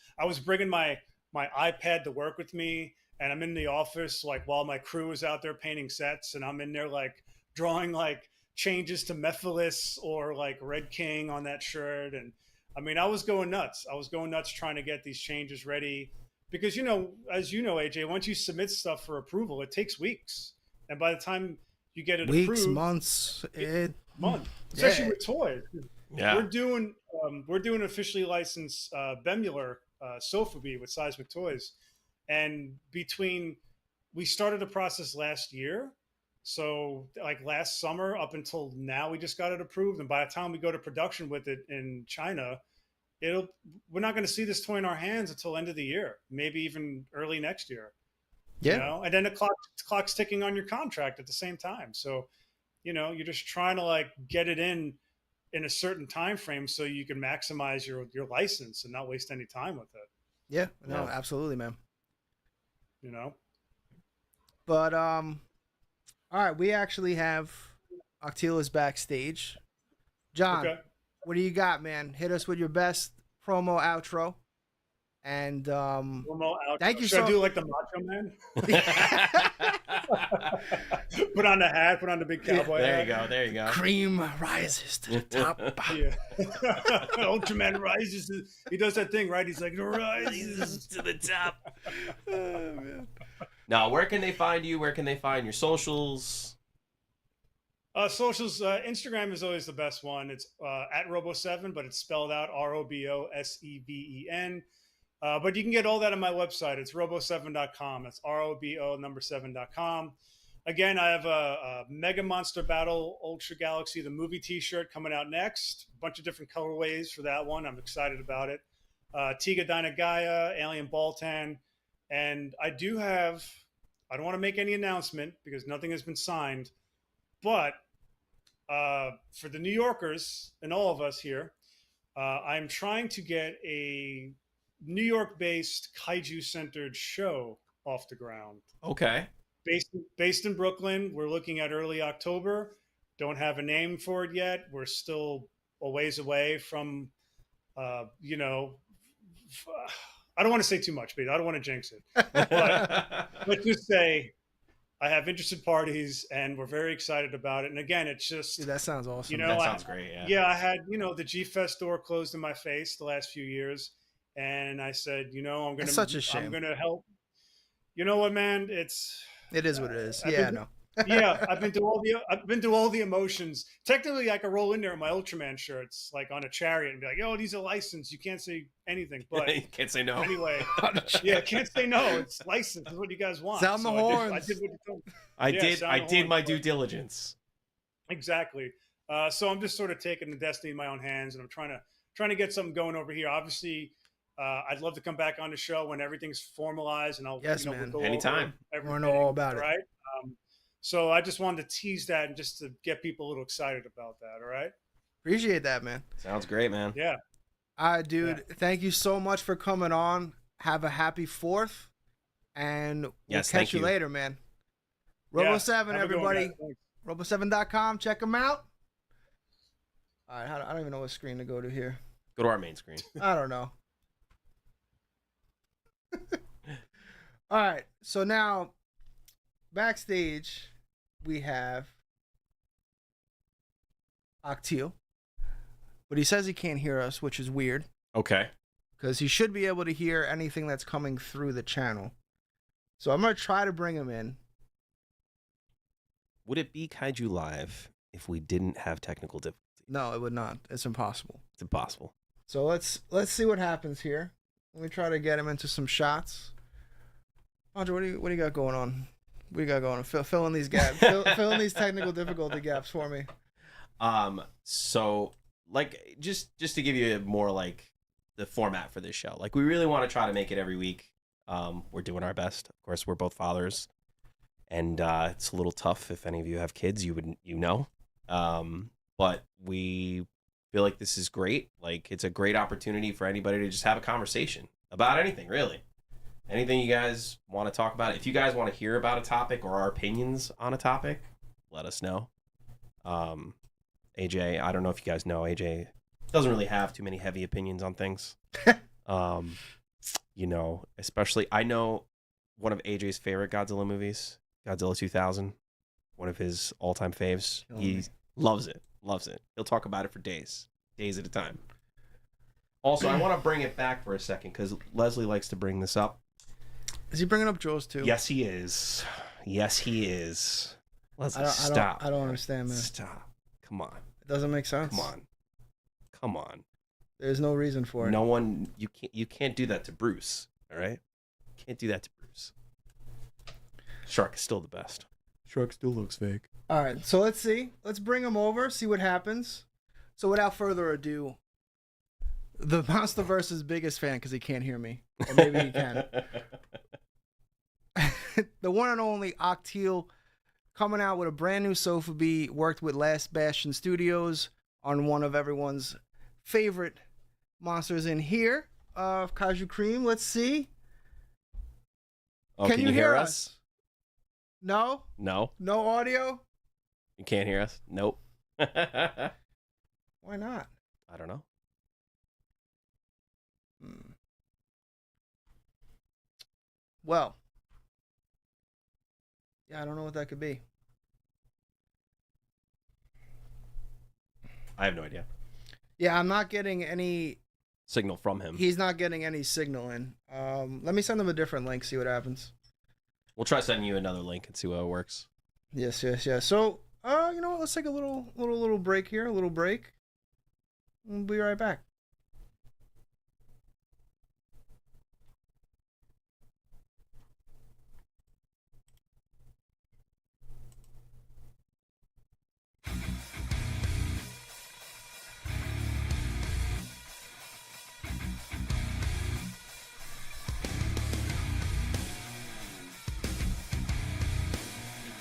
bringing my iPad to work with me, and I'm in the office like while my crew is out there painting sets, and I'm in there like drawing like changes to Mephiles or like Red King on that shirt. And I mean, I was going nuts. I was going nuts trying to get these changes ready because, as you know, AJ, once you submit stuff for approval, it takes weeks. And by the time you get it approved, months, especially with toys. Yeah. We're doing officially licensed Bemular Sofubi with Seismic Toys. And we started the process last year. So like last summer up until now, we just got it approved. And by the time we go to production with it in China, we're not going to see this toy in our hands until end of the year, maybe even early next year. Yeah. And then the clock's ticking on your contract at the same time. So, you're just trying to like get it in a certain time frame so you can maximize your license and not waste any time with it. Yeah. No, absolutely, man. But all right, we actually have Octeel is backstage. John, what do you got, man? Hit us with your best promo outro. And thank you. Should I do like the Macho Man? Put on the hat, put on the big cowboy hat. There you go. Cream rises to the top. Yeah. Ultraman rises. He does that thing, right? He's like, rises to the top. Oh, man. Now, where can they find you? Where can they find your socials? Socials, Instagram is always the best one. It's at Robo7, but it's spelled out ROBOSEVEN. But you can get all that on my website. It's robo7.com. That's ROBO7.com. Again, I have a Mega Monster Battle Ultra Galaxy, the movie t-shirt coming out next. A bunch of different colorways for that one. I'm excited about it. Tiga Dyna Gaia, Alien Baltan. And I don't want to make any announcement because nothing has been signed. But for the New Yorkers and all of us here, I'm trying to get a New York-based kaiju-centered show off the ground. Okay. Based in Brooklyn. We're looking at early October. Don't have a name for it yet. We're still a ways away from, I don't want to say too much, but I don't want to jinx it. But let's just say I have interested parties, and we're very excited about it. And again, it's just... Dude, that sounds awesome. That sounds great, yeah. Yeah, I had, the G-Fest door closed in my face the last few years. And I said, I'm going to... It's such a shame. I'm going to help. You know what, man? It is what it is. No. Yeah, I've been to all the emotions. Technically, I could roll in there in my Ultraman shirts, like on a chariot, and be like, "Yo, these are licensed. You can't say anything." But you can't say no. Anyway, can't say no. It's licensed. It's what you guys want. Sound the horns. I did what you told me. I did my due diligence. Exactly. So I'm just sort of taking the destiny in my own hands, and I'm trying to get something going over here. Obviously, I'd love to come back on the show when everything's formalized, and I'll man. We'll anytime. I want to know all about it. Right. So I just wanted to tease that and just to get people a little excited about that. All right. Appreciate that, man. Sounds great, man. Yeah. All right, dude. Yeah. Thank you so much for coming on. Have a happy 4th, and we'll catch you later, man. Robo7, everybody. Robo7.com. Check them out. All right. I don't even know what screen to go to here. Go to our main screen. I don't know. All right. So now, backstage, we have Octeel. But he says he can't hear us, which is weird. Okay. Because he should be able to hear anything that's coming through the channel. So I'm going to try to bring him in. Would it be Kaiju Live if we didn't have technical difficulties? No, it would not. It's impossible. It's impossible. So let's see what happens here. Let me try to get him into some shots. Andre, what do you got going on? What do you got going on? Fill in these gaps. fill in these technical difficulty gaps for me. So like just to give you a more like the format for this show. Like, we really want to try to make it every week. We're doing our best. Of course, we're both fathers, and it's a little tough. If any of you have kids, you know. But we feel like this is great. Like, it's a great opportunity for anybody to just have a conversation about anything, really. Anything you guys want to talk about. If you guys want to hear about a topic or our opinions on a topic, let us know. AJ, I don't know if you guys know, AJ doesn't really have too many heavy opinions on things. You know, especially, I know one of AJ's favorite Godzilla movies, Godzilla 2000, one of his all-time faves. He loves it. He'll talk about it for days at a time. Also, I want to bring it back for a second because Leslie likes to bring this up. Is he bringing up Jaws too? Yes, he is. Leslie, stop. I don't understand, man. Stop. Come on. It doesn't make sense. Come on. There's no reason for it. No one. You can't do that to Bruce. All right. You can't do that to Bruce. Shark is still the best. Shark still looks fake. All right. So let's see. Let's bring him over. See what happens. So without further ado, the Monsterverse's biggest fan, because he can't hear me, or maybe he can. The one and only Octeel, coming out with a brand new sofa bee. Worked with Last Bastion Studios on one of everyone's favorite monsters in here, Kaiju Cream. Let's see. Oh, can you hear us? No. No Audio. You can't hear us? Nope. Why not? I don't know. Well, yeah, I don't know what that could be. I have no idea. Yeah, I'm not getting any Signal from him. He's not getting any signal in. Let me send him a different link, see what happens. We'll try sending you another link and see how it works. Yes. So, you know what? Let's take a little break here. A little break. We'll be right back.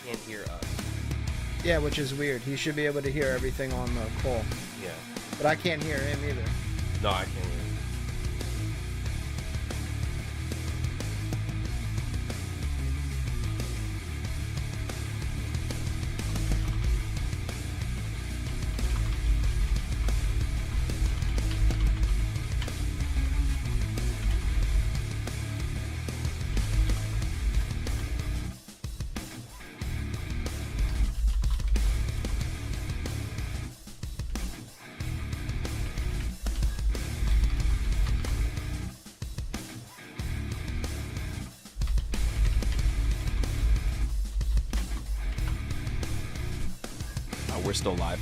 Can't hear us. Yeah, which is weird. He should be able to hear everything on the call. Yeah. But I can't hear him either. No, I can't hear. We're still live.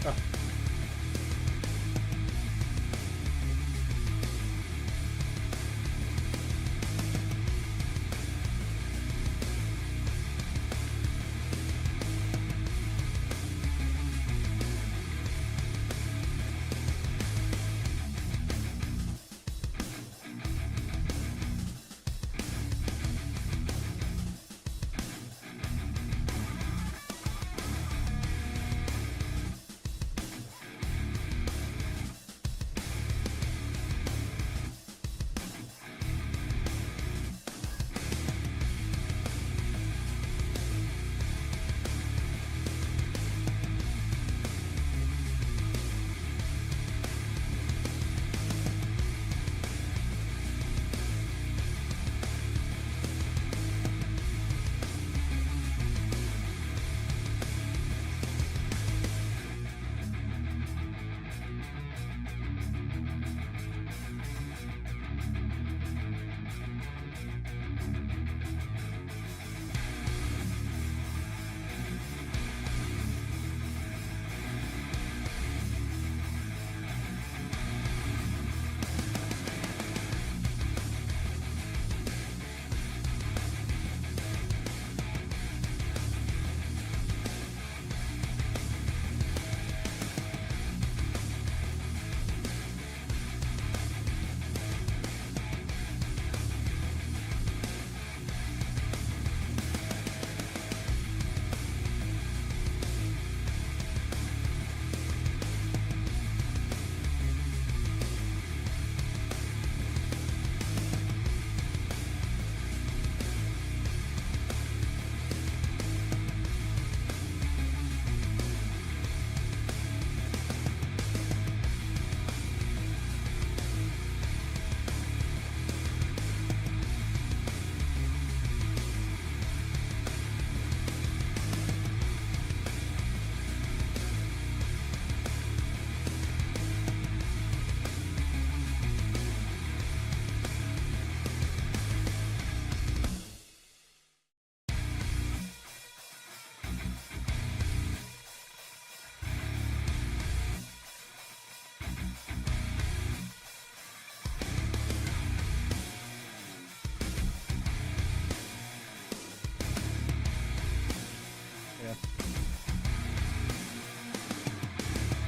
Oh.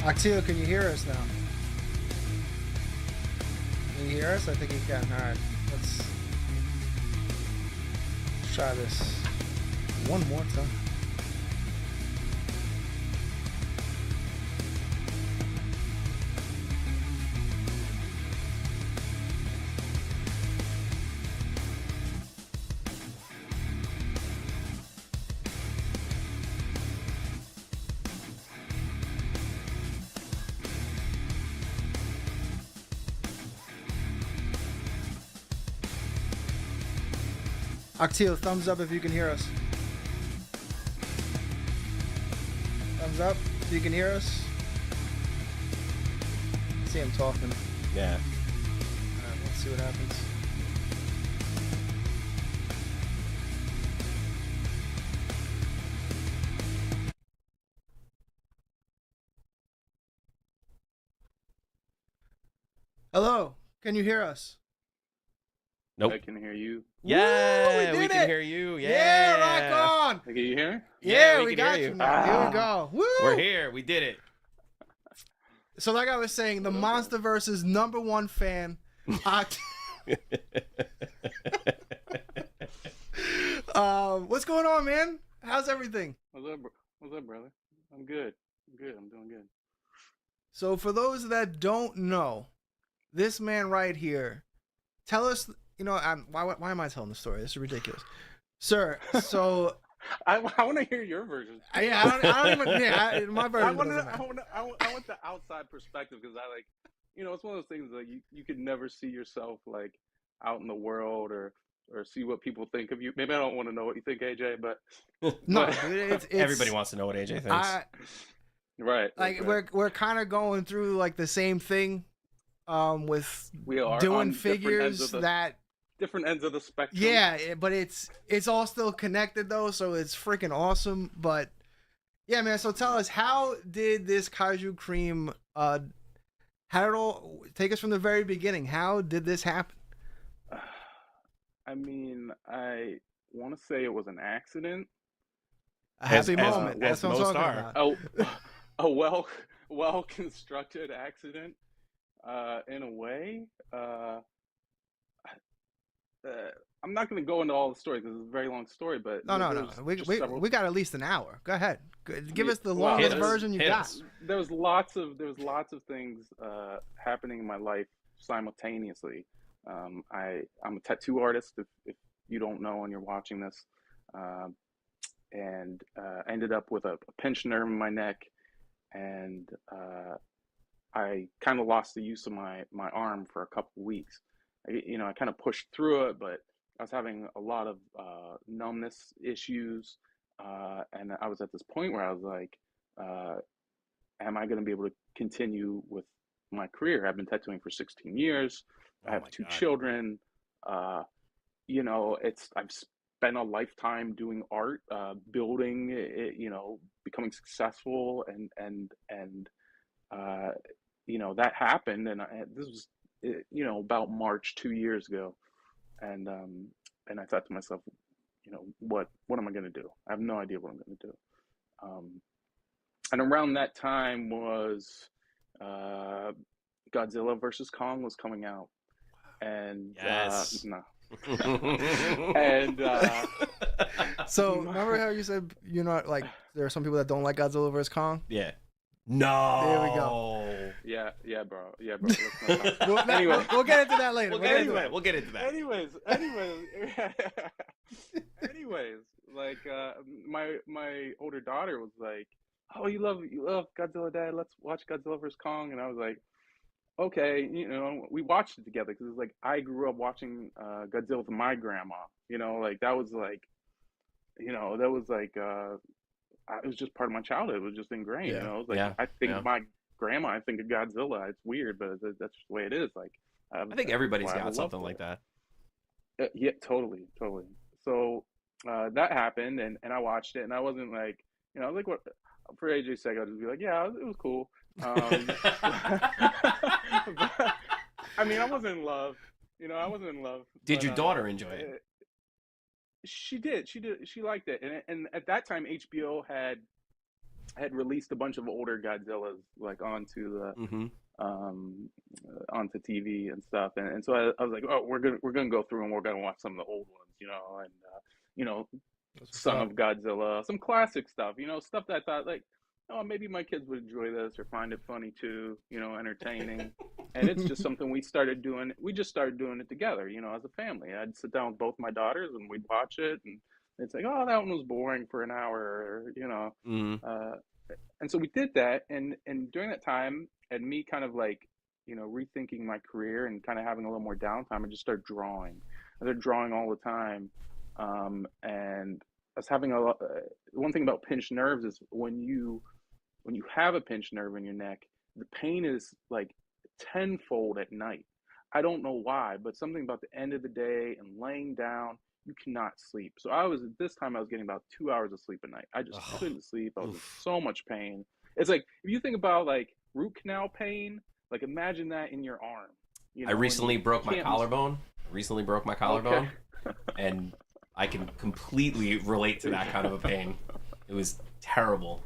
Octeel, can you hear us now? Can you hear us? I think you can. All right, let's try this one more time. Octeel, thumbs up if you can hear us. Thumbs up if you can hear us. I see him talking. Yeah. Alright, let's see what happens. Hello, can you hear us? Nope. I can hear you. Yeah, Woo, we did can it. hear you. Yeah, Yeah, rock on. Can you hear? Yeah, we we can got hear you you. now. Here we Ah. go. Woo! We're here. We did it. So like I was saying, the MonsterVerse's #1 fan, what's going on, man? How's everything? What's up, brother? I'm good. I'm doing good. So for those that don't know, this man right here, tell us, why am I telling the story? This is ridiculous. Sir, so I want to hear your version. I don't even, my version doesn't matter. I want the outside perspective because it's one of those things that you could never see yourself like out in the world or see what people think of you. Maybe I don't want to know what you think, AJ, but No, but- dude, it's Everybody wants to know what AJ thinks. right. Like right. we're kind of going through like the same thing, with We are doing on different ends figures of the- that. different ends of the spectrum. Yeah, but it's all still connected though, so it's freaking awesome. But yeah, man. So tell us, how did this Kaiju Cream? How did it all take us from the very beginning? How did this happen? I mean, I want to say it was an accident. A happy As moment. That's what I'm most talking are. about. A well constructed accident, in a way. I'm not going to go into all the story because it's a very long story, but No. there's just several- We got at least an hour. Go ahead. Give us the Well, longest hit us. version you Hit got. us. there was lots of things happening in my life simultaneously. I'm a tattoo artist. If you don't know and you're watching this, and ended up with a pinched nerve in my neck, and I kind of lost the use of my arm for a couple of weeks. I kind of pushed through it, but I was having a lot of numbness issues, and I was at this point where I was like, am I going to be able to continue with my career? I've been tattooing for 16 years. I have my 2 God. children. I've spent a lifetime doing art, building, becoming successful, and that happened, and this was about March 2 years ago, and I thought to myself, what am I going to do? I have no idea what I'm going to do. And around that time was Godzilla versus Kong was coming out, and Yes. no. And So remember how you said like there are some people that don't like Godzilla vs Kong? Yeah. No. There we go. yeah, bro. Let's not talk. Anyway, we'll get into that later. We'll get into that. Anyways, like my older daughter was like, "Oh, you love Godzilla, Dad? Let's watch Godzilla vs Kong." And I was like, "Okay." We watched it together because it's like I grew up watching Godzilla with my grandma. Like that was like, it was just part of my childhood. It was just ingrained. Yeah. It was like Yeah. I think Yeah. of my grandma, I think of Godzilla. It's weird, but that's just the way it is. Like I think everybody's that's why I have got a love something for like it. that. Yeah, totally. So that happened, and I watched it, and I wasn't like, like what for AJ's sake, I'll just be like, yeah, it was cool. But, I mean, I wasn't in love. I wasn't in love. Did but, your daughter enjoy it? She did. She liked it, and at that time HBO had had released a bunch of older Godzillas like onto the onto TV and stuff, and so I was like, oh, we're gonna go through and we're gonna watch some of the old ones, you know, and you know, Son of Godzilla, some classic stuff, you know, stuff that I thought like, oh, maybe my kids would enjoy this or find it funny too, you know, entertaining. And it's just something we started doing. We just started doing it together, you know, as a family. I'd sit down with both my daughters and we'd watch it, and it's like, oh, that one was boring for an hour, or, you know. And so we did that, and during that time, and me kind of like, you know, rethinking my career and kind of having a little more downtime, I just started drawing. I started drawing all the time, and I was having one thing about pinched nerves is when you have a pinched nerve in your neck, the pain is like tenfold at night. I don't know why, but something about the end of the day and laying down, you cannot sleep. So I was getting about 2 hours of sleep a night. I just couldn't sleep. I was in so much pain. It's like, if you think about like root canal pain, like imagine that in your arm. You know, I recently broke my collarbone. Okay. And I can completely relate to that kind of a pain. It was terrible.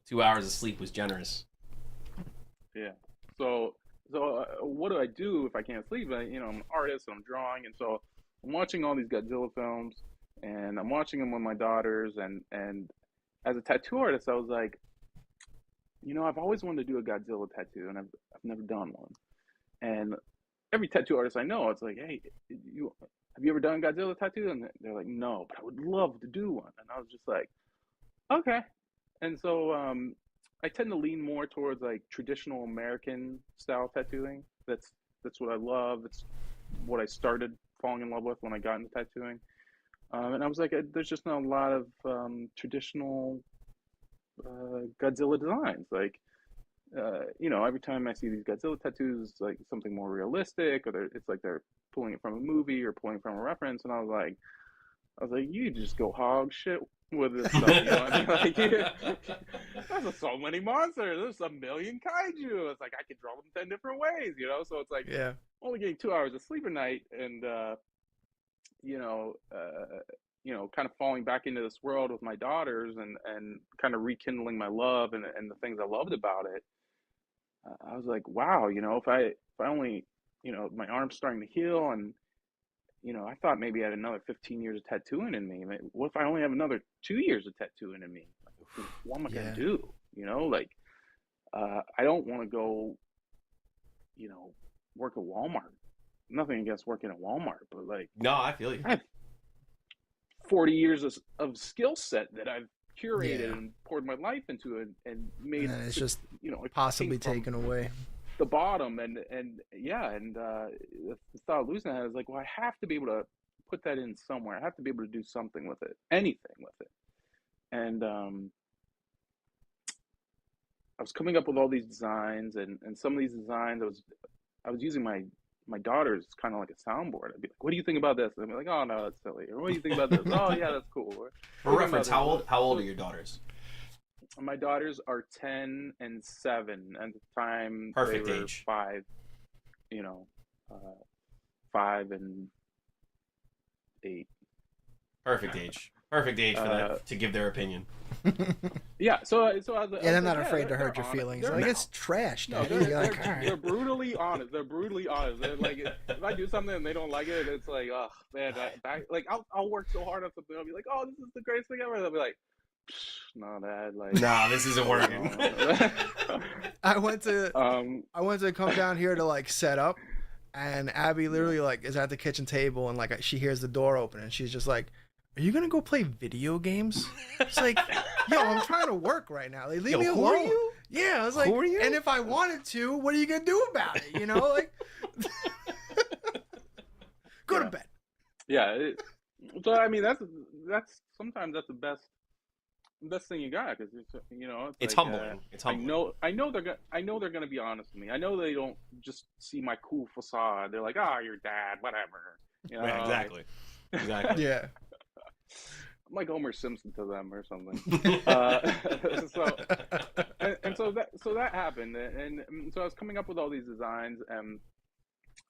2 hours of sleep was generous. Yeah. So what do I do if I can't sleep? You know, I'm an artist and I'm drawing, and so I'm watching all these Godzilla films, and I'm watching them with my daughters, and as a tattoo artist, I was like, you know, I've always wanted to do a Godzilla tattoo, and I've never done one. And every tattoo artist I know, it's like, hey, have you ever done a Godzilla tattoo? And they're like, no, but I would love to do one. And I was just like, okay. And so I tend to lean more towards like traditional American style tattooing. That's what I love. It's what I started falling in love with when I got into tattooing. And I was like, there's just not a lot of traditional Godzilla designs. Like, you know, every time I see these Godzilla tattoos, it's like something more realistic, or it's like they're pulling it from a movie or pulling from a reference. And I was like, you just go hog shit with this stuff. You know what I mean? Like, there's so many monsters. There's a million kaiju. It's like I could draw them 10 different ways, you know? So it's like, only getting 2 hours of sleep a night, and, you know, kind of falling back into this world with my daughters, and kind of rekindling my love and the things I loved about it. I was like, wow, you know, if I only, you know, my arm's starting to heal, and, you know, I thought maybe I had another 15 years of tattooing in me. What if I only have another 2 years of tattooing in me? Like, what am I going to do? You know, like, I don't want to go, you know, work at Walmart. Nothing against working at Walmart, but like, no, I feel you. I have 40 years of skill set that I've curated and poured my life into it, and made, and it's just, you know, possibly taken away. The bottom, and the thought of losing that is like, well, I have to be able to put that in somewhere. I have to be able to do something with it, anything with it. And I was coming up with all these designs, and some of these designs I was using my daughter's kind of like a soundboard. I'd be like, what do you think about this? And I'd be like, oh no, that's silly. Or what do you think about this? Oh yeah, that's cool. For reference, how old are your daughters? My daughters are 10 and 7 at the time. Perfect they were age. 5, you know, 5 and 8. Perfect age for that to give their opinion. Yeah, so I was they're not afraid to hurt your feelings. Like, it's trash, dude. They're brutally honest. They're like, if I do something and they don't like it, it's like, oh man, like I'll work so hard on something. I'll be like, oh, this is the greatest thing ever. They'll be like, no, Dad, like, nah, this isn't working. I went to come down here to like set up, and Abby literally like is at the kitchen table, and like she hears the door open, and she's just like, are you gonna go play video games? It's like, yo, I'm trying to work right now. Like, leave me alone. Who are you? Yeah, I was like, who are you? And if I wanted to, what are you gonna do about it? You know, like, go to bed. Yeah. So I mean, that's sometimes that's the best thing you got, because you know it's like, humbling. It's humbling. I know they're gonna be honest with me. I know they don't just see my cool facade. They're like, oh, your dad, whatever. You know, yeah, exactly. Yeah. I'm like Homer Simpson to them or something. So that happened, and so I was coming up with all these designs, and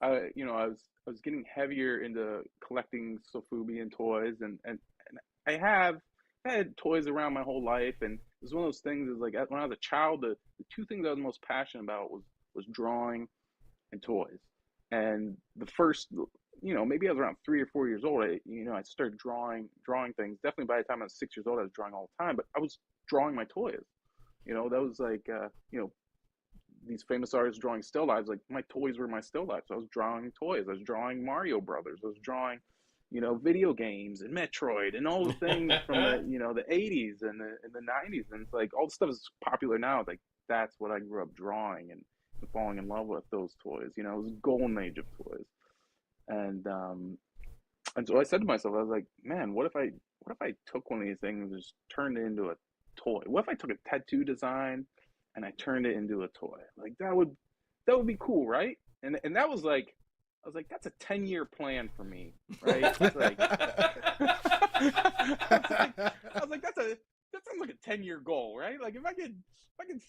I was getting heavier into collecting Sofubi and toys, and I had toys around my whole life, and was one of those things. Is like when I was a child, the two things I was most passionate about was drawing and toys. And the first, maybe I was around 3 or 4 years old. I started drawing things. Definitely by the time I was 6 years old, I was drawing all the time. But I was drawing my toys. That was like, these famous artists drawing still lives. Like my toys were my still lives. I was drawing toys. I was drawing Mario Brothers. I was drawing, video games and Metroid and all the things from the 80s and the 90s. And it's like all the stuff is popular now. It's like that's what I grew up drawing and falling in love with those toys. It was a golden age of toys. And so I said to myself, I was like, man, what if I took one of these things and just turned it into a toy? What if I took a tattoo design and I turned it into a toy? Like that would be cool, right? And that was like, I was like, that's a 10-year plan for me, right? It's like, I was like, that sounds like a 10-year goal, right? Like if I could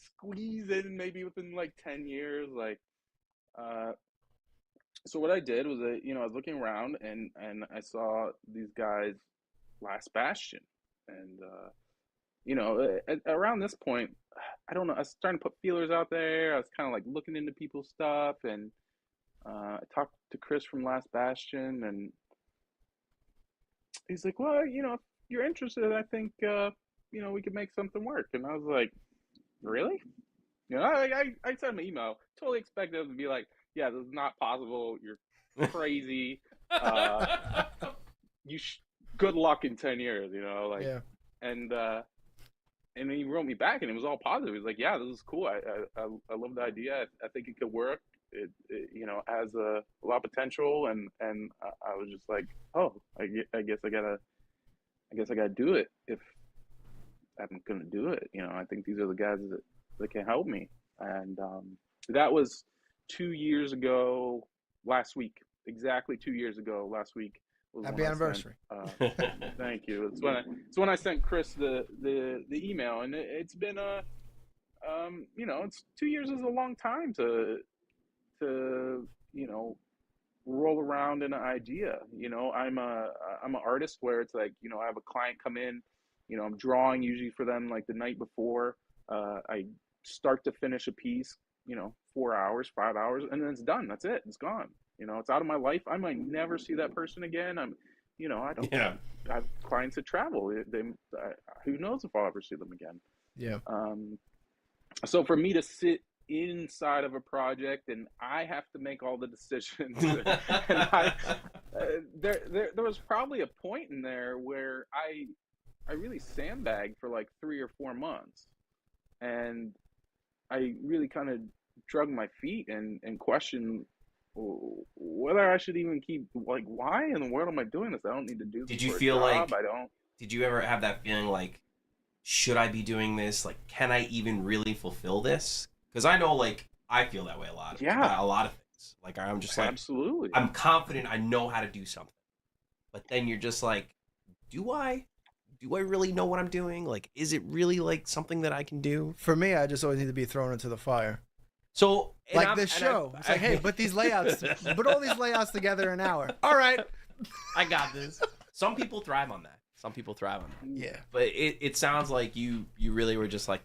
squeeze in maybe within like 10 years, like, so what I did was I was looking around and I saw these guys, Last Bastion, and around this point, I don't know, I was starting to put feelers out there. I was kind of like looking into people's stuff, and I talked to Chris from Last Bastion, and he's like, well, if you're interested, I think we could make something work. And I was like, really? I sent him an email, totally expected him to be like, yeah, this is not possible. You're crazy. Good luck in 10 years, like, yeah. And he wrote me back, and it was all positive. He was like, yeah, this is cool. I love the idea. I think it could work. It has a lot of potential. And I was just like, oh, I guess I gotta do it if I'm going to do it. I think these are the guys that can help me. And that was 2 years ago last week. Exactly 2 years ago last week. Happy anniversary. Thank you. It's when I sent Chris the email, and it's been it's 2 years is a long time to roll around an idea. I'm an artist where it's like, I have a client come in, I'm drawing usually for them like the night before. I start to finish a piece, 4 hours, 5 hours, and then it's done. That's it. It's gone. It's out of my life. I might never see that person again. I don't. Yeah. I have clients that travel. Who knows if I'll ever see them again? Yeah. So for me to sit inside of a project and I have to make all the decisions, and there was probably a point in there where I really sandbagged for like 3 or 4 months, and I really kind of drug my feet and questioned whether I should even keep, like, why in the world am I doing this? I don't need to do this. Did you feel like, did you ever have that feeling like, should I be doing this? Like, can I even really fulfill this? Because I know, like, I feel that way a lot. Yeah. About a lot of things. Like, I'm just like, absolutely. I'm confident I know how to do something. But then you're just like, do I really know what I'm doing? Like, is it really like something that I can do? For me, I just always need to be thrown into the fire. So like this show, it's like, hey, put all these layouts together in an hour. All right, I got this. Some people thrive on that. Yeah, but it sounds like you really were just like,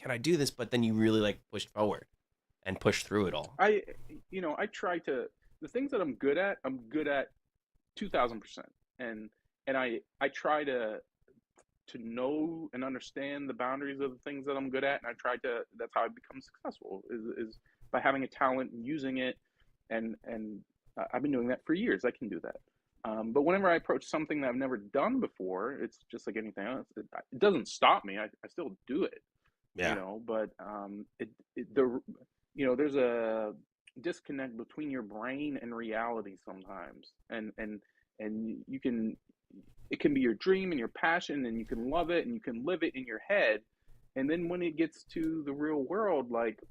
can I do this? But then you really like pushed forward and pushed through it all. I try to, the things that I'm good at 2,000%, and I try to know and understand the boundaries of the things that I'm good at, and I try to. That's how I become successful is by having a talent and using it, and I've been doing that for years. I can do that. But whenever I approach something that I've never done before, it's just like anything else. It doesn't stop me. I still do it. Yeah. But there's a disconnect between your brain and reality sometimes, and you can. It can be your dream and your passion, and you can love it and you can live it in your head. And then when it gets to the real world, like,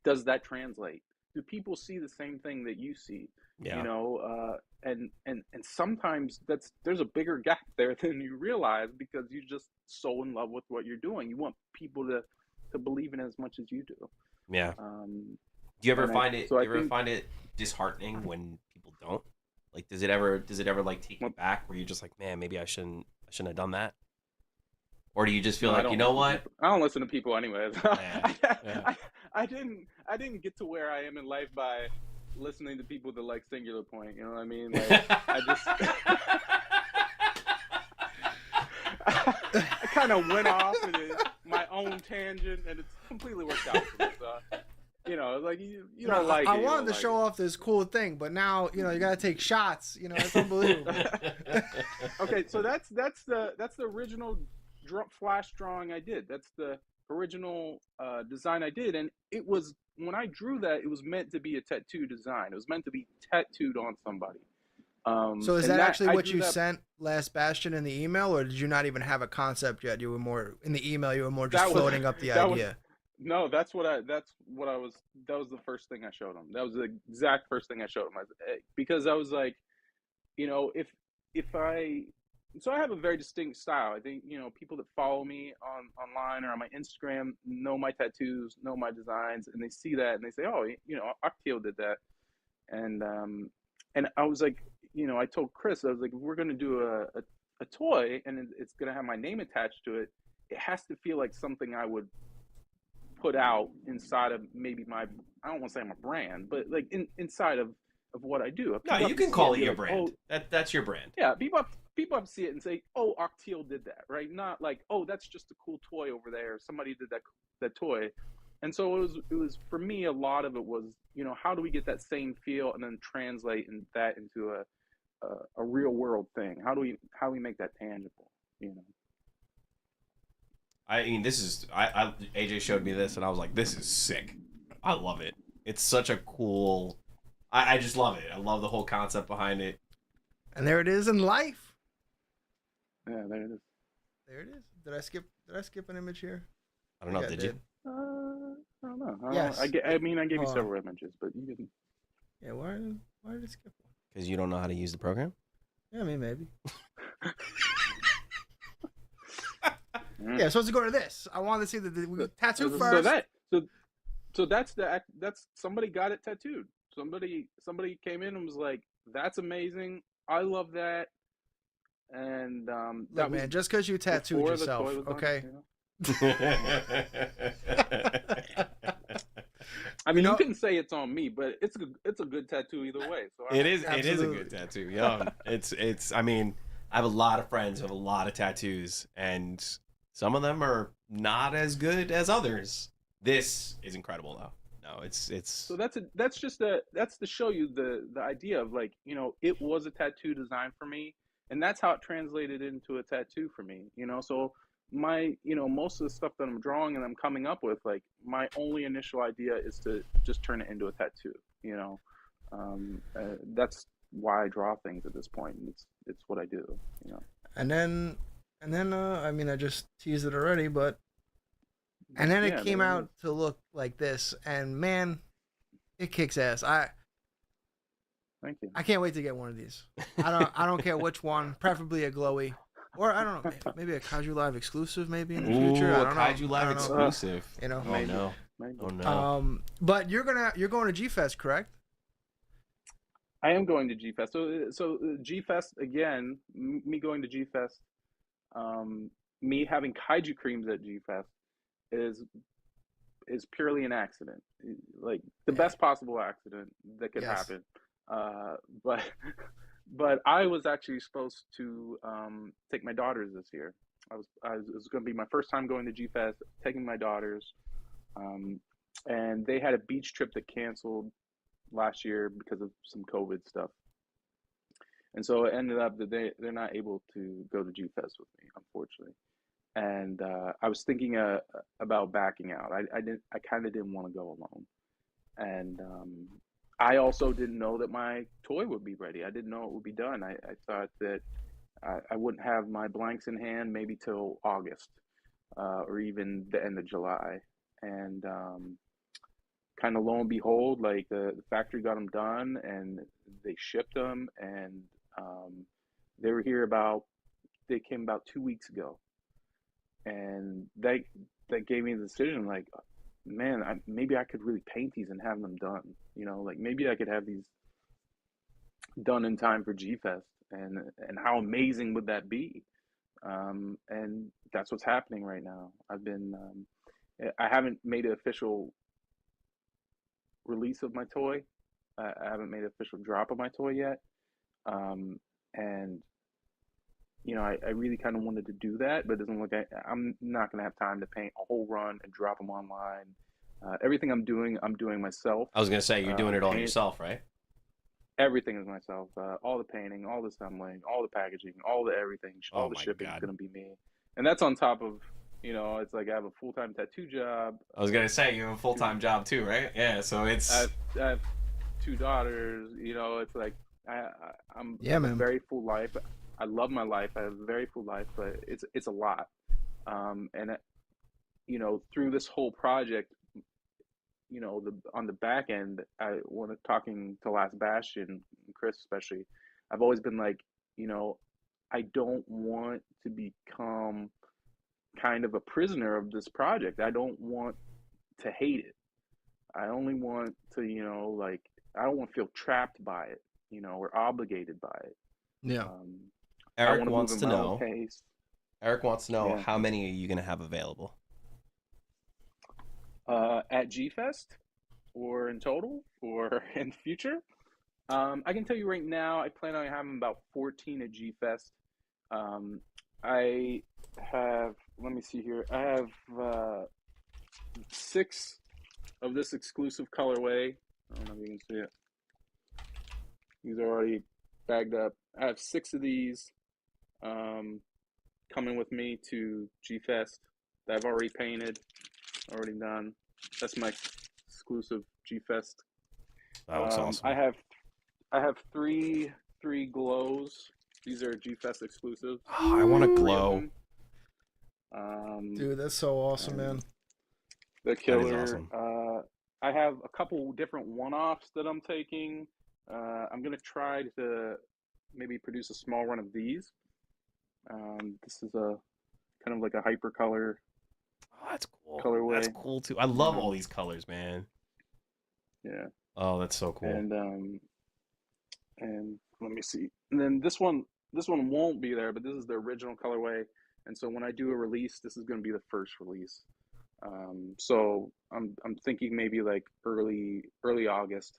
does that translate? Do people see the same thing that you see? Yeah. And sometimes there's a bigger gap there than you realize, because you're just so in love with what you're doing. You want people to believe in it as much as you do. Yeah. Do you ever find it disheartening when people don't? Like, does it ever like take you back where you're just like, man, maybe I shouldn't have done that? or do you just feel No, I like, don't you know listen to what? people. I don't listen to people anyways. Yeah, yeah. I didn't get to where I am in life by listening to people that like Singular Point. You know what I mean? Like I just I kind of went off into my own tangent, and it's completely worked out for me. So, you know, like you don't like it. I you wanted don't to like show it. off this cool thing, but now you got to take shots. It's unbelievable. Okay, so that's the original flash drawing I did. That's the original design I did, and it was when I drew that, it was meant to be a tattoo design. It was meant to be tattooed on somebody. So is And that actually I what drew you that. sent Last Bastion in the email, or did you not even have a concept yet? You were more in the email. You were more just That was floating up the that was idea. no. That was the first thing I showed him. That was the exact first thing I showed him. Because I was like, if I so I have a very distinct style. I think people that follow me online or on my Instagram know my tattoos, know my designs, and they see that and they say, oh, Octeel did that, and I was like, I told Chris, I was like, if we're gonna do a toy and it's gonna have my name attached to it, it has to feel like something I would put out inside of maybe I don't want to say I'm a brand, but like inside of what I do. No, you can call it your brand. That's your brand. Yeah, people have to see it and say, "Oh, Octeel did that," right? Not like, "Oh, that's just a cool toy over there. Somebody did that toy." And so it was for me. A lot of it was, how do we get that same feel and then translate that into a real world thing? How do we make that tangible? I mean, this is AJ showed me this and I was like, this is sick. I love it. It's such a cool. I just love it. I love the whole concept behind it. And there it is in life. Yeah, there it is. There it is. Did I skip an image here? I don't know. I Did you? I don't know. Yes. I mean, I gave you several images, but you didn't. Yeah. Why did it skip one? Because you don't know how to use the program. Yeah, I mean maybe. Yeah, so let's go to this. I wanted to see the tattoo first. So that's somebody got it tattooed. Somebody came in and was like, "That's amazing. I love that." And Look, man, just because you tattooed yourself, okay? I mean, you can say it's on me, but it's a good tattoo either way. So it is a good tattoo. Yeah, it's. I mean, I have a lot of friends who have a lot of tattoos, and some of them are not as good as others. This is incredible, though. No, it's. So that's to show you the idea of, like, it was a tattoo design for me, and that's how it translated into a tattoo for me. So my most of the stuff that I'm drawing and I'm coming up with, like, my only initial idea is to just turn it into a tattoo. That's why I draw things at this point. It's what I do. And then I mean, I just teased it already, but and then it came out to look like this, and man, it kicks ass. Thank you. I can't wait to get one of these. I don't care which one, preferably a glowy, or I don't know, maybe a Kaiju Live exclusive, maybe in the future. I don't know. Kaiju Live exclusive. Oh maybe. No. Maybe. Oh no. But you're going to G Fest, correct? I am going to G Fest. So G Fest again. Me going to G Fest. Me having Kaiju Creams at G Fest is purely an accident, like the best possible accident that could happen. But I was actually supposed to take my daughters this year. It was going to be my first time going to G Fest, taking my daughters, and they had a beach trip that canceled last year because of some COVID stuff. And so it ended up that they're not able to go to G Fest with me, unfortunately. And I was thinking about backing out. I kind of didn't want to go alone. And I also didn't know that my toy would be ready. I didn't know it would be done. I thought that I wouldn't have my blanks in hand maybe till August or even the end of July. And kind of lo and behold, like the factory got them done and they shipped them, and they came about 2 weeks ago, and that gave me the decision, like, man, maybe I could really paint these and have them done. Like maybe I could have these done in time for G Fest, and how amazing would that be? And that's what's happening right now. I haven't made an official release of my toy. I haven't made an official drop of my toy yet. And I really kind of wanted to do that, but it doesn't look like I'm not going to have time to paint a whole run and drop them online. Everything I'm doing myself. I was gonna say you're doing it all yourself, right? Everything is myself. All the painting, all the assembling, all the packaging, all the everything, all the shipping is going to be me. And that's on top of, it's like I have a full-time tattoo job. I was gonna say you have a full-time job too, right? Yeah. So it's. I have 2 daughters. It's like I'm a very full life. I love my life. I have a very full life, but it's a lot. And through this whole project, on the back end, talking to Last Bastion, and Chris especially, I've always been like, I don't want to become kind of a prisoner of this project. I don't want to hate it. I only want to, I don't want to feel trapped by it, or obligated by it. Yeah. Eric wants to know. Eric wants to know how many are you going to have available? At G-Fest, or in total, or in the future. I can tell you right now, I plan on having about 14 at G-Fest. I have, let me see here, I have 6 of this exclusive colorway. I don't know if you can see it. These are already bagged up. I have 6 of these coming with me to G-Fest that I've already painted, already done. That's my exclusive G-Fest. That looks awesome. I have three glows. These are G-Fest exclusives. Oh, I want a glow. Dude, that's so awesome, man. The killer. That is awesome. I have a couple different one-offs that I'm taking. I'm gonna try to maybe produce a small run of these. This is a kind of like a hyper color. Oh, that's cool. Colorway. That's cool too. I love all these colors, man. Yeah. Oh, that's so cool. And let me see. And then this one won't be there, but this is the original colorway. And so when I do a release, this is going to be the first release. So I'm thinking maybe like early August.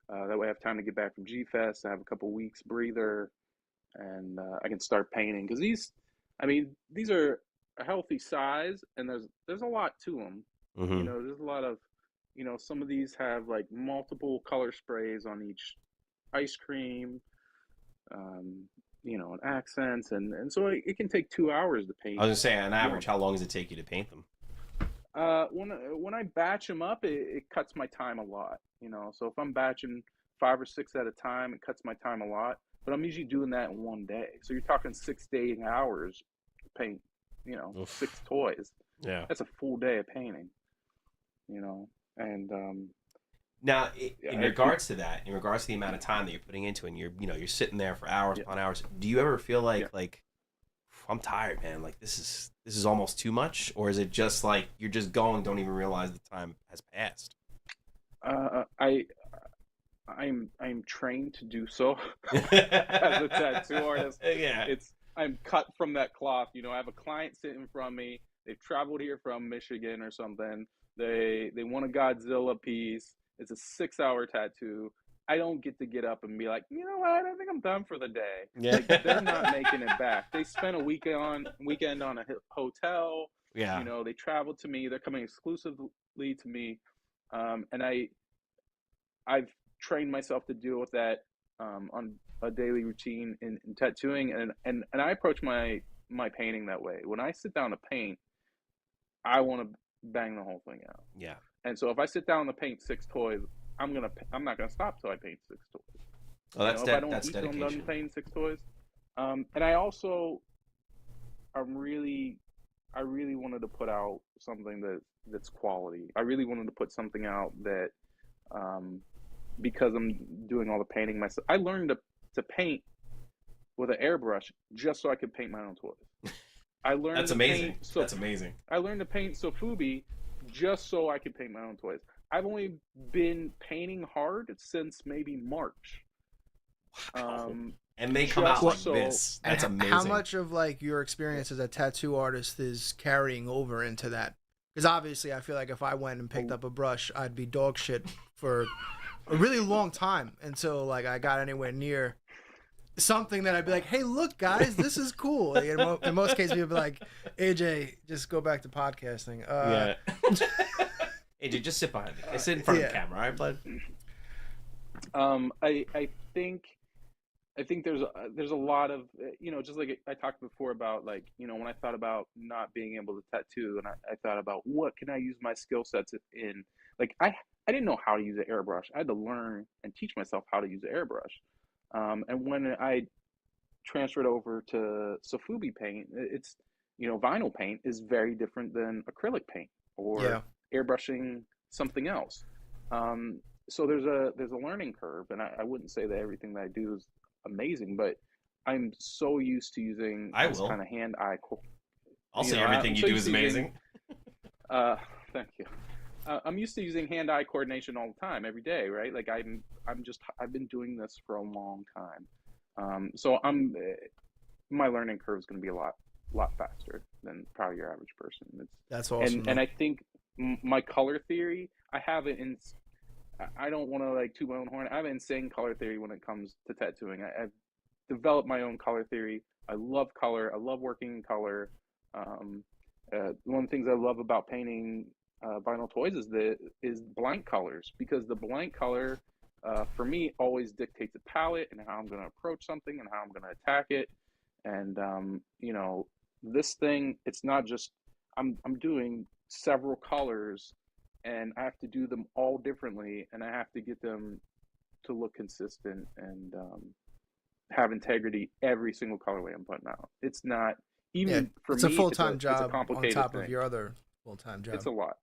That way I have time to get back from G-Fest. I have a couple weeks breather, and I can start painting, because these are a healthy size, and there's a lot to them. Mm-hmm. There's a lot of, some of these have like multiple color sprays on each ice cream, and accents, and so it can take 2 hours to paint. I was gonna say, on average, how long does it take you to paint them? When I batch them up, it cuts my time a lot. So if I'm batching 5 or 6 at a time, it cuts my time a lot. But I'm usually doing that in one day. So you're talking 6 to 8 hours to paint, Oof. 6 toys. Yeah. That's a full day of painting. And now, in regards to that, in regards to the amount of time that you're putting into it, and you're sitting there for hours upon hours, do you ever feel like I'm tired, man, like this is almost too much? Or is it just like you're just going, don't even realize the time has passed? I'm trained to do so as a tattoo artist. Yeah. I'm cut from that cloth. I have a client sitting in front of me. They've traveled here from Michigan or something. They want a Godzilla piece. It's a 6-hour tattoo. I don't get up and be like, you know what? I think I'm done for the day. Yeah. Like, they're not making it back. They spent a weekend on a hotel. Yeah. They traveled to me. They're coming exclusively to me, and I've trained myself to deal with that on a daily routine in tattooing, and I approach my painting that way. When I sit down to paint, I want to bang the whole thing out. Yeah. And so if I sit down to paint 6 toys, I'm not gonna stop till I paint 6 toys. Oh, that's if I don't that's eat till I'm dedication. done painting 6 toys. And I also, I really wanted to put out something that's quality. I really wanted to put something out that, because I'm doing all the painting myself, I learned to paint with an airbrush just so I could paint my own toys. I learned That's amazing. That's amazing. I learned to paint Sofubi just so I could paint my own toys. I've only been painting hard since maybe March. Wow. And they come out like So- this. That's And amazing. How much of like your experience as a tattoo artist is carrying over into that? Because obviously, I feel like if I went and picked up a brush, I'd be dog shit for a really long time until like I got anywhere near something that I'd be like, "Hey, look, guys, this is cool." Like, in most cases, you'd be like, "AJ, just go back to podcasting." Yeah. AJ, just sit behind me. Sit in front of yeah. the camera, all right, bud? I think there's a lot of just like I talked before about, like, when I thought about not being able to tattoo, and I thought about what can I use my skill sets in. Like I didn't know how to use an airbrush. I had to learn and teach myself how to use an airbrush. And when I transferred over to Sofubi paint, it's vinyl paint is very different than acrylic paint or airbrushing something else. So there's a learning curve, and I wouldn't say that everything that I do is amazing, but I'm so used to using this kind of hand-eye. I'll say everything you do is amazing. Thank you. I'm used to using hand-eye coordination all the time, every day, right? Like I've been doing this for a long time, so my learning curve is going to be a lot faster than probably your average person. That's awesome. And I think my color theory, I have it in. I don't want to like toot my own horn. I have an insane color theory when it comes to tattooing. I've developed my own color theory. I love color. I love working in color. One of the things I love about painting vinyl toys is blank colors, because the blank color for me always dictates a palette and how I'm going to approach something and how I'm going to attack it. And this thing, it's not just I'm doing several colors, and I have to do them all differently, and I have to get them to look consistent and have integrity every single colorway I'm putting out. It's not even for it's me. A full-time job it's a complicated on top thing. of your other full-time job. It's a lot.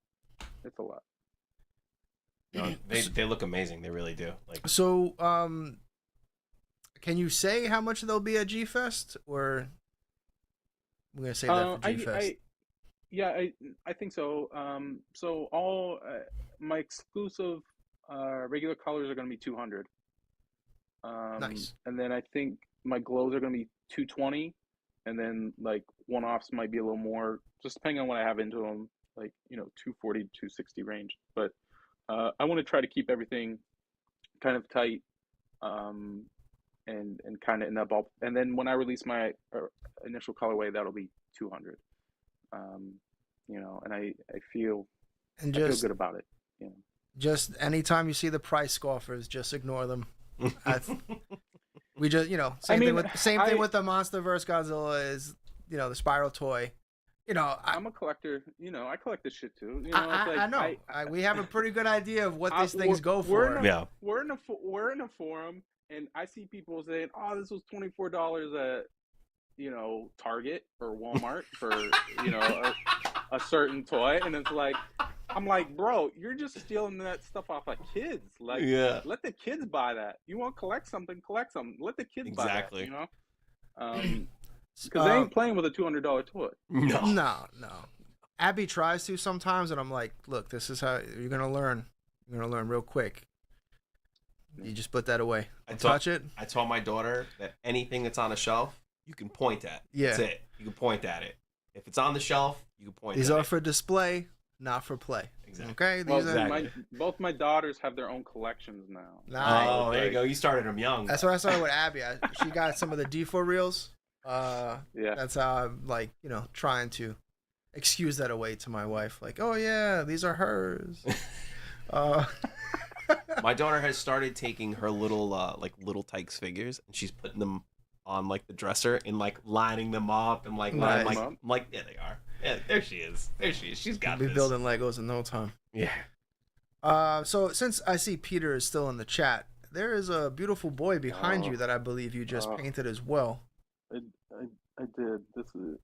No, they look amazing. They really do. Like, so, can you say how much they'll be at G Fest, or we're gonna save that for G Fest? I think so. So all my exclusive regular colors are going to be 200. Nice. And then I think my glows are going to be 220, and then like one-offs might be a little more, just depending on what I have into them, like 240 to 260 range. But I want to try to keep everything kind of tight, and kind of in that ball. And then when I release my initial colorway, that'll be 200. And I feel good about it. Just anytime you see the price scoffers, just ignore them. We just same thing with the MonsterVerse Godzilla is the Spiral toy. I'm a collector. I collect this shit too. I know. We have a pretty good idea of what these things go for. We're in a forum, and I see people saying, "Oh, this was $24 at Target or Walmart for a certain toy," and it's like, I'm like, bro, you're just stealing that stuff off of kids. Like, let the kids buy that. You want to collect something, collect something. Let the kids buy that. Because they ain't playing with a $200 toy. No. Abby tries to sometimes, and I'm like, look, this is how you're gonna learn. You're gonna learn real quick. You just put that away. Touch it. I taught my daughter that anything that's on a shelf, you can point at. Yeah. That's it. You can point at it. If it's on the shelf, you can point These at are it. for display, not for play. Exactly. Okay? Both my daughters have their own collections now. Nice. Oh, there you go. You started them young. That's what I started with Abby. She got some of the D4 reels. That's how I'm trying to excuse that away to my wife. Like, oh yeah, these are hers. My daughter has started taking her little little Tykes figures, and she's putting them on like the dresser and like lining them up and like Nice. I'm like yeah, they are. Yeah, there she is. She's got We'll this. be building Legos in no time. Yeah. So since I see Peter is still in the chat, there is a beautiful boy behind you that I believe you just painted as well. I did. This is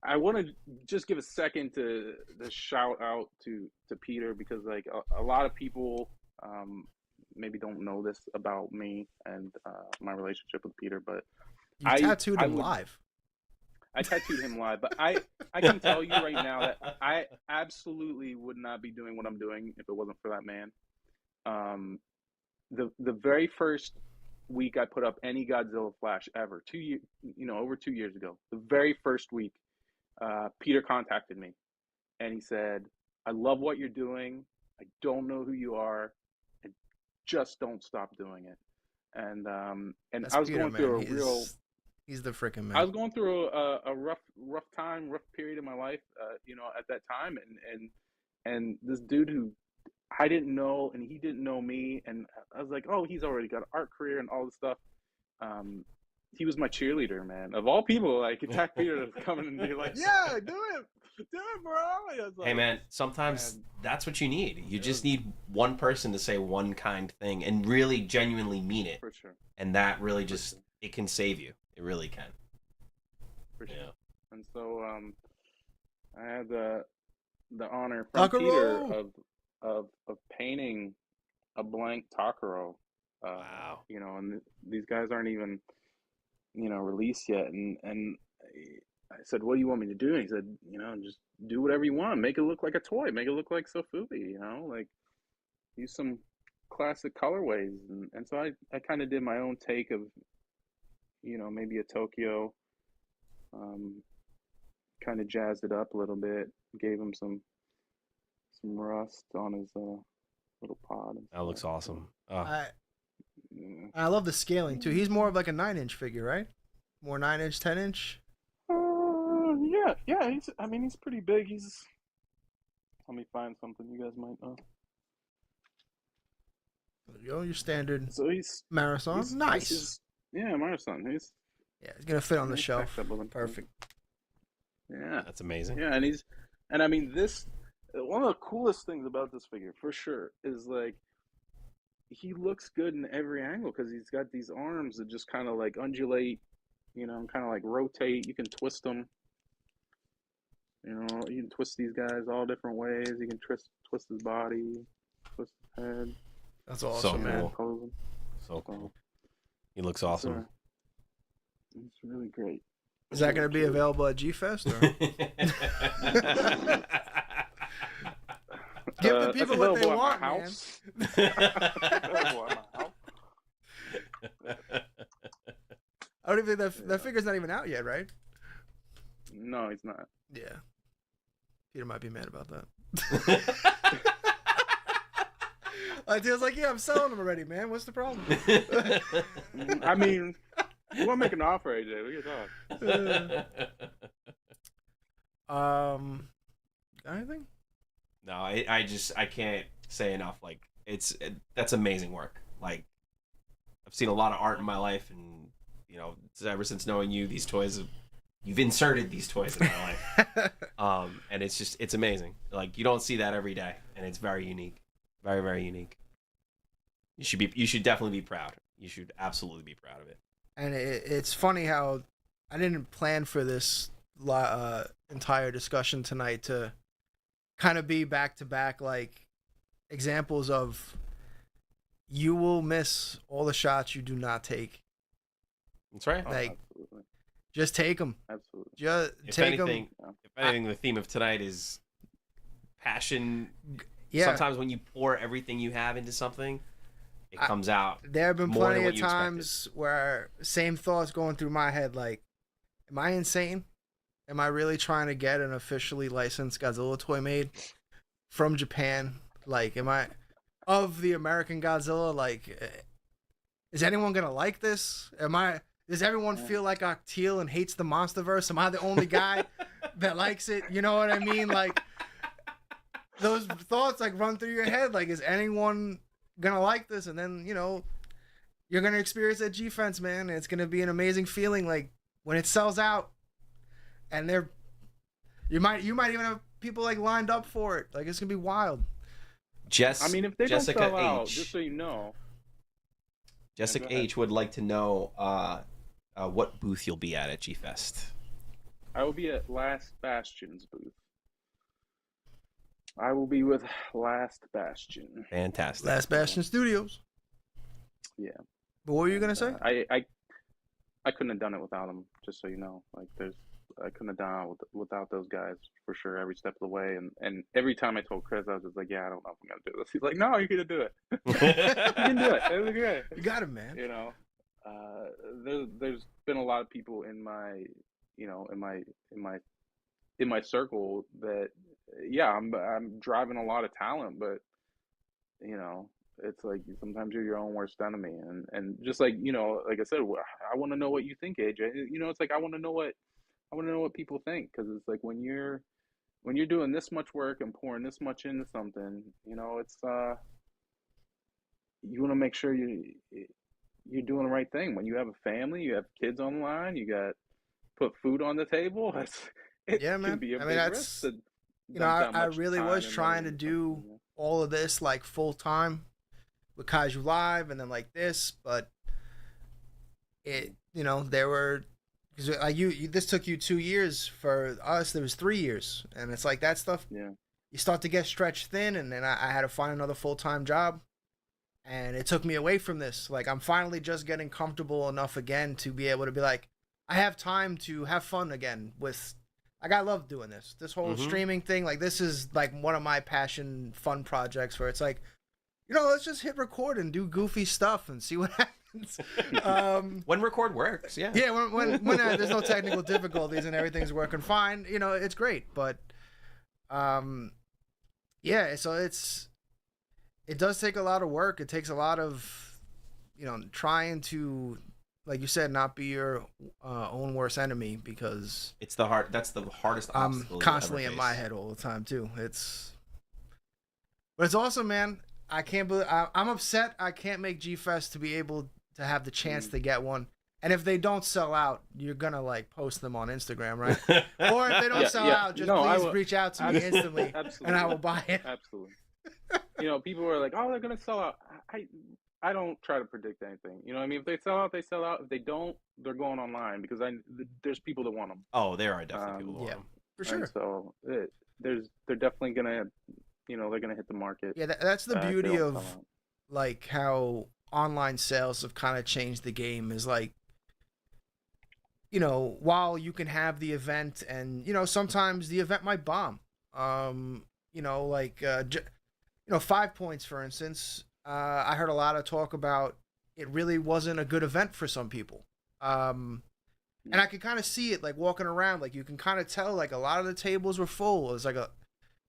I want to just give a second to shout out to Peter, because like a lot of people maybe don't know this about me and my relationship with Peter, but You tattooed him live. I tattooed him live, but I can tell you right now that I absolutely would not be doing what I'm doing if it wasn't for that man. the very first week I put up any Godzilla Flash ever, over 2 years ago, the very first week, Peter contacted me and he said, "I love what you're doing. I don't know who you are, and just don't stop doing it." And That's I was Peter, going through man. a real. He's the freaking man. I was going through a rough time, rough period in my life, at that time, and this dude who I didn't know and he didn't know me, and I was like, oh, he's already got an art career and all this stuff. He was my cheerleader, man. Of all people, like attack Peter to come in and be like, yeah, do it, bro. I was like, Hey man, sometimes that's what you need. You just need one person to say one kind thing and really genuinely mean it. for sure, And that really just it can save you. It really can. for sure. Yeah. And so I had the honor from Peter of painting a blank Takaro. Wow. And these guys aren't even released yet, and I said, what do you want me to do? And he said, just do whatever you want, make it look like a toy, make it look like Sofubi, like use some classic colorways, and so I kind of did my own take of maybe a Tokyo, kind of jazzed it up a little bit, gave him some rust on his little pod. That looks awesome. I love the scaling too. He's more of like a 9-inch figure, right? More 9-inch, 10-inch. Yeah. He's pretty big. Let me find something you guys might know. Your standard. So he's Marathon. Nice. Marathon. He's gonna fit on the shelf. Perfect. Yeah, that's amazing. Yeah, and I mean this. One of the coolest things about this figure, for sure, is like he looks good in every angle because he's got these arms that just kind of like undulate, and kind of like rotate. You can twist them. You can twist these guys all different ways. You can twist his body, twist his head. That's awesome, man. So cool. He looks awesome. It's really great. Is that going to be available at G-Fest? Or? Give the people what they want, man. I don't even think that figure's not even out yet, right? No, he's not. Yeah. Peter might be mad about that. Teal's like, yeah, I'm selling them already, man. What's the problem? I mean, you want to make an offer, AJ? We can talk. Anything? No, I can't say enough. Like that's amazing work. Like I've seen a lot of art in my life, and ever since knowing you, you've inserted these toys in my life. And it's amazing. Like you don't see that every day, and it's very unique, very very unique. You should definitely be proud. You should absolutely be proud of it. And it's funny how I didn't plan for this entire discussion tonight to kind of be back to back, like examples of you will miss all the shots you do not take. That's right. Like, absolutely. Just take them. Absolutely. Just if take anything, them. If anything, the theme of tonight is passion. Yeah. Sometimes when you pour everything you have into something, it comes out. There have been more plenty than of what you times where same thoughts going through my head, like, am I insane? Am I really trying to get an officially licensed Godzilla toy made from Japan? Like, am I of the American Godzilla? Like, is anyone gonna like this? Does everyone feel like Octeel and hates the MonsterVerse? Am I the only guy that likes it? You know what I mean? Like, those thoughts like run through your head. Like, is anyone gonna like this? And then you're gonna experience that G-Fence, man. And it's gonna be an amazing feeling. Like when it sells out, and you might even have people like lined up for it. Like it's gonna be wild. If they Jessica don't sell out, H. just so you know. Jessica H would like to know what booth you'll be at G-Fest. I will be at Last Bastion's booth. I will be with Last Bastion. Fantastic. Last Bastion Studios. Yeah. But what were you gonna say? I couldn't have done it without them. Just so you know, like there's I couldn't have done it without those guys for sure every step of the way. And every time I told Chris, I was just like, yeah, I don't know if I'm gonna do this. He's like, no, you're gonna do it. You can do it. It'll be great. You got it, man. You know, there's been a lot of people in my, you know, in my circle that, yeah, I'm driving a lot of talent, but you know, it's like sometimes you're your own worst enemy, and just like, you know, like I said, I want to know what you think, AJ. You know, it's like I want to know what people think, because it's like when you're doing this much work and pouring this much into something, you know, it's you want to make sure you're doing the right thing. When you have a family, you have kids online, you got put food on the table. It Yeah, man. can be a I mean, big that's, risk to you know, dump that I much really time was and trying money to into do something, you know? all of this like full time with Kaiju Live and then like this, but it, you know, there were, because this took you 2 years. For us, there was 3 years, and it's like that stuff. Yeah. You start to get stretched thin, and then I had to find another full time job, and it took me away from this. Like I'm finally just getting comfortable enough again to be able to be like, I have time to have fun again with. Like I love doing this. This whole streaming thing, like this is like one of my passion fun projects where it's like, you know, let's just hit record and do goofy stuff and see what happens. When record works, yeah. Yeah, when there's no technical difficulties and everything's working fine, you know, it's great. But yeah, so it does take a lot of work. It takes a lot of, you know, trying to, like you said, not be your own worst enemy, because that's the hardest I'm obstacle constantly you'll in ever my face. head all the time too. But it's awesome, man. I can't believe I'm upset I can't make G-Fest to be able to have the chance to get one. And if they don't sell out, you're gonna like post them on Instagram, right? Or if they don't sell out, just please reach out to me instantly, and I will buy it. Absolutely. You know, people are like, oh, they're gonna sell out. I don't try to predict anything. You know what I mean? If they sell out, they sell out. If they don't, they're going online, because there's people that want them. Oh, there are definitely people who want Yeah, them. for sure. And so they're definitely gonna, you know, they're gonna hit the market. Yeah, that's the if they beauty don't of sell out. like how online sales have kind of changed the game. Is like, you know, while you can have the event, and you know, sometimes the event might bomb. You know, like you know, 5 Points, for instance. I heard a lot of talk about it really wasn't a good event for some people. And I could kind of see it, like walking around, like you can kind of tell, like a lot of the tables were full. It was like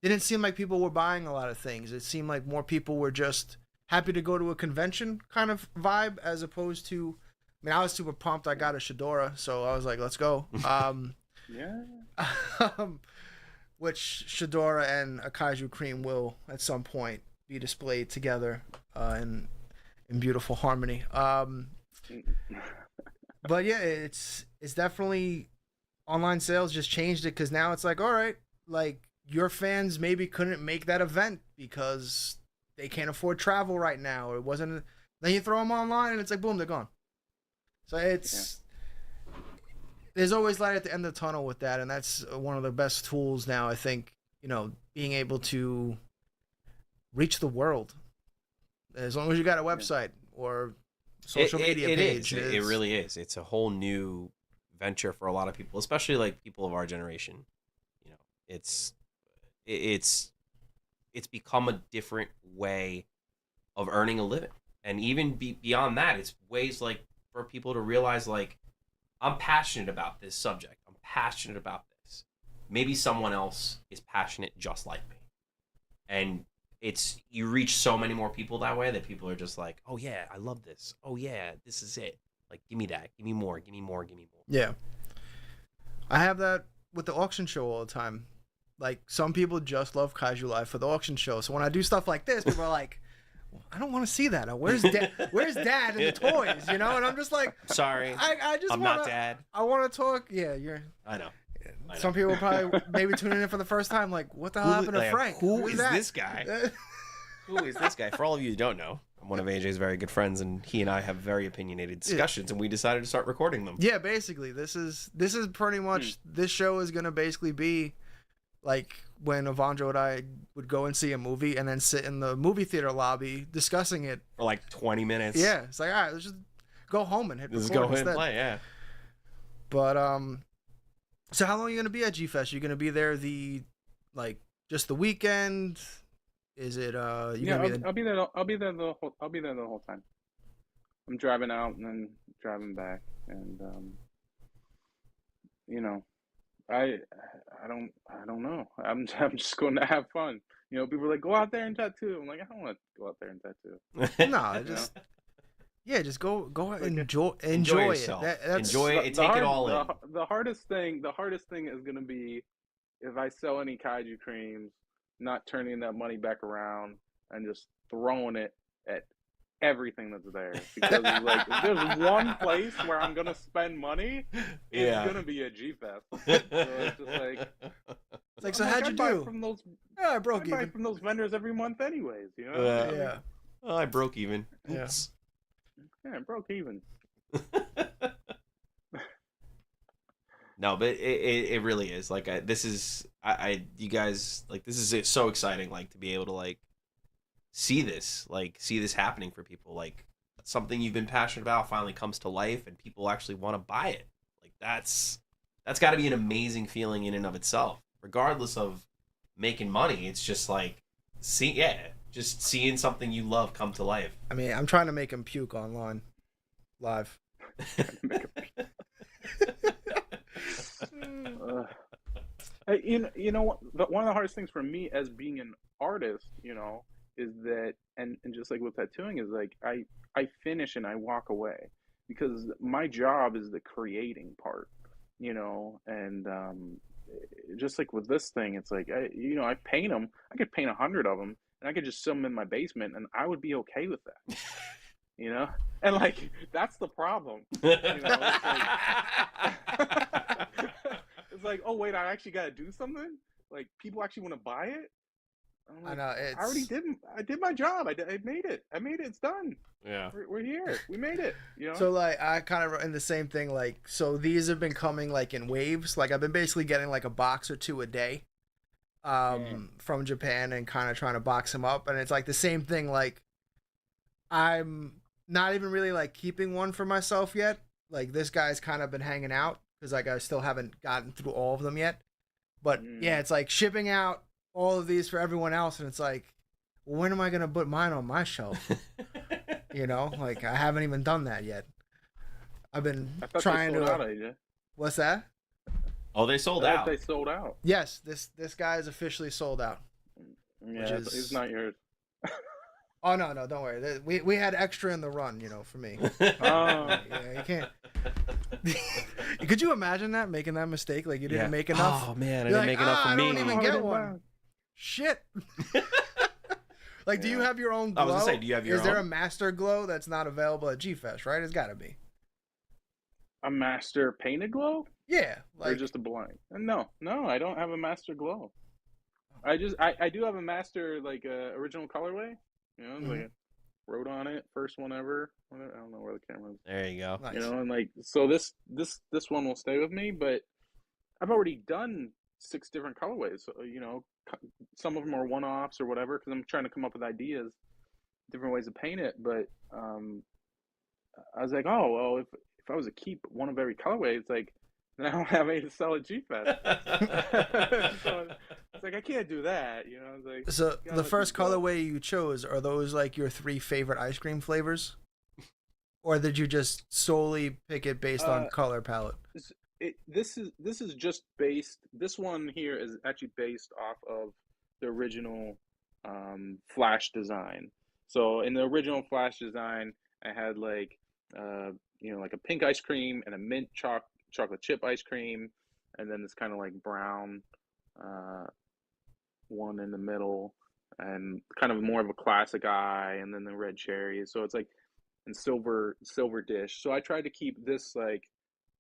didn't seem like people were buying a lot of things. It seemed like more people were just happy to go to a convention kind of vibe, as opposed to, I mean, I was super pumped. I got a Shadora, so I was like, let's go. Yeah. Which Shadora and a Kaiju Cream will at some point be displayed together in beautiful harmony. But yeah, it's definitely, online sales just changed it, because now it's like, all right, like your fans maybe couldn't make that event because they can't afford travel right now, or it wasn't. Then you throw them online and it's like, boom, they're gone. So there's always light at the end of the tunnel with that, and that's one of the best tools now, I think, you know, being able to reach the world, as long as you got a website or social media page. It really is. It's a whole new venture for a lot of people, especially like people of our generation. You know, it's become a different way of earning a living, and even beyond that, it's ways like for people to realize, like, I'm passionate about this subject. I'm passionate about this. Maybe someone else is passionate just like me, and you reach so many more people that way, that people are just like, oh yeah, I love this. Oh yeah, this is it. Like, give me that. Give me more. Give me more. Give me more. Yeah. I have that with the auction show all the time. Like, some people just love Kaiju Live for the auction show. So when I do stuff like this, people are like, I don't want to see that. Where's Dad and the toys? You know? And I'm just like, sorry, I just I'm not Dad. I want to talk. Yeah, I know. Some people probably maybe tuning in for the first time, like, what the hell happened to Frank? Who is this guy? Who is this guy? For all of you who don't know, I'm one of AJ's very good friends, and he and I have very opinionated discussions, and we decided to start recording them. Yeah, basically, this is pretty much, this show is going to basically be like when Evandro and I would go and see a movie and then sit in the movie theater lobby discussing it for like 20 minutes. Yeah, it's like, all right, let's just go home and hit record instead. And play, yeah. But So how long are you gonna be at G Fest? You gonna be there just the weekend? Is it you Yeah, gonna be I'll be there. I'll be there the whole time. I'm driving out and then driving back, and you know, I I don't know. I'm just going to have fun. You know, people are like, go out there and tattoo. I'm like, I don't want to go out there and tattoo. no? You know, Just go like enjoy it. yourself. That's Enjoy it. Take it all in. the hardest thing is gonna be if I sell any Kaiju creams, not turning that money back around and just throwing it at everything that's there. Because like, if there's one place where I'm gonna spend money, it's gonna be at G Fest. So it's just like, It's like, so how'd you do? From those, I broke I buy even. from those vendors every month, anyways. You know? Yeah. Oh, I broke even. Yeah. Oops. Yeah, broke even. No, but it really is like this is you guys like this is so exciting like to be able to like see this happening for people, like something you've been passionate about finally comes to life and people actually want to buy it. Like that's got to be an amazing feeling in and of itself, regardless of making money. It's just like just seeing something you love come to life. I mean, I'm trying to make him puke online, live. You know what? One of the hardest things for me as being an artist, you know, is that, and just like with tattooing, is like I finish and I walk away because my job is the creating part, you know, and just like with this thing, it's like I paint them. I could paint 100 of them, and I could just sit them in my basement, and I would be okay with that. You know, and like that's the problem. You know, it's like, it's like, oh wait, I actually got to do something. Like people actually want to buy it. I'm like, I know. I already did. I did my job. I made it. It's done. Yeah, we're here. We made it. You know. So like I kind of in the same thing. Like so these have been coming like in waves. Like I've been basically getting like a box or two a day, from Japan and kind of trying to box them up. And it's like the same thing. Like I'm not even really like keeping one for myself yet. Like this guy's kind of been hanging out because like I still haven't gotten through all of them yet. But yeah, it's like shipping out all of these for everyone else, and it's like, well, when am I gonna put mine on my shelf? You know, like I haven't even done that yet. I've been trying to. AJ. What's that? Oh, they sold out. They sold out. Yes, this guy is officially sold out. Yeah, it's not yours. Oh no, don't worry. We had extra in the run, you know, for me. Oh. Yeah, you can't. Could you imagine that, making that mistake? Like you didn't make enough. Oh man, I You're didn't like, make enough for I me. don't even get one. Shit. Like, do you have your own glow? I was gonna say, do you have your own? Is there a master glow that's not available at G Fest? Right? It's got to be. A master painted glow? Yeah, like or just a blank? No, I don't have a master glow. I do have a master like original colorway. You know, like wrote on it, first one ever. I don't know where the camera is. There you go. Nice. You know, and like so this one will stay with me, but I've already done 6 different colorways. So, you know, some of them are one-offs or whatever because I'm trying to come up with ideas, different ways to paint it. But I was like, oh well, if I was to keep one of every colorway, it's like then I don't have any to sell at G Fest. So it's like I can't do that, you know. It's like, so the first colorway you chose, are those like your 3 favorite ice cream flavors, or did you just solely pick it based on color palette? This is just based. This one here is actually based off of the original Flash design. So in the original Flash design, I had like like a pink ice cream and a mint chocolate chip ice cream, and then this kind of like brown one in the middle, and kind of more of a classic eye, and then the red cherries. So it's like in silver dish. So I tried to keep this like,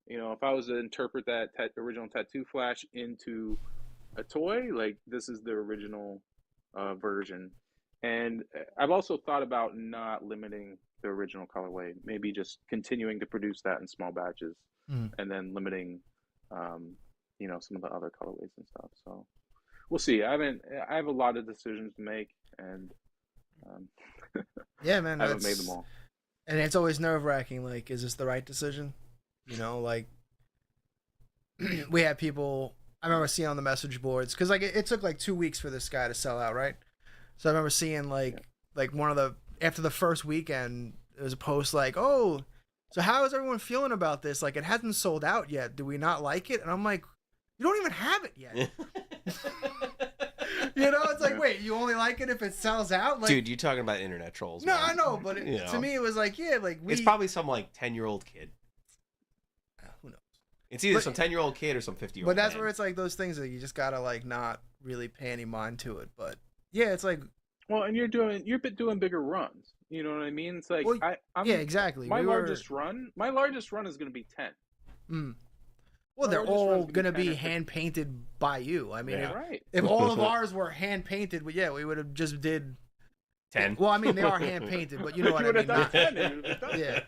you know, if I was to interpret that original Tattoo Flash into a toy, like this is the original version. And I've also thought about not limiting the original colorway, maybe just continuing to produce that in small batches, and then limiting, some of the other colorways and stuff. So we'll see. I have a lot of decisions to make, and yeah, man, I haven't made them all. And it's always nerve-wracking. Like, is this the right decision? You know, like we had people. I remember seeing on the message boards because like it took like 2 weeks for this guy to sell out, right? So I remember seeing like one of the after the first weekend, there was a post like, "Oh, so how is everyone feeling about this? Like it hasn't sold out yet. Do we not like it?" And I'm like, "You don't even have it yet." You know, it's like, wait, you only like it if it sells out? Like, dude, you're talking about internet trolls. No, man. I know, but to me, it was like, yeah, like it's probably some like 10-year-old kid. Who knows? It's either some 10-year-old kid or some 50-year-old. But that's where it's like those things that you just gotta like not really pay any mind to it. But yeah, it's like, well, and you're doing bigger runs. You know what I mean? It's like I'm yeah, exactly. My largest run is going to be 10. Mm. Well, they're all going to be hand painted by you. I mean, if all of ours were hand painted, well, yeah, we would have just did 10. Well, I mean, they are hand painted, but you know what I mean. Not, 10, yeah.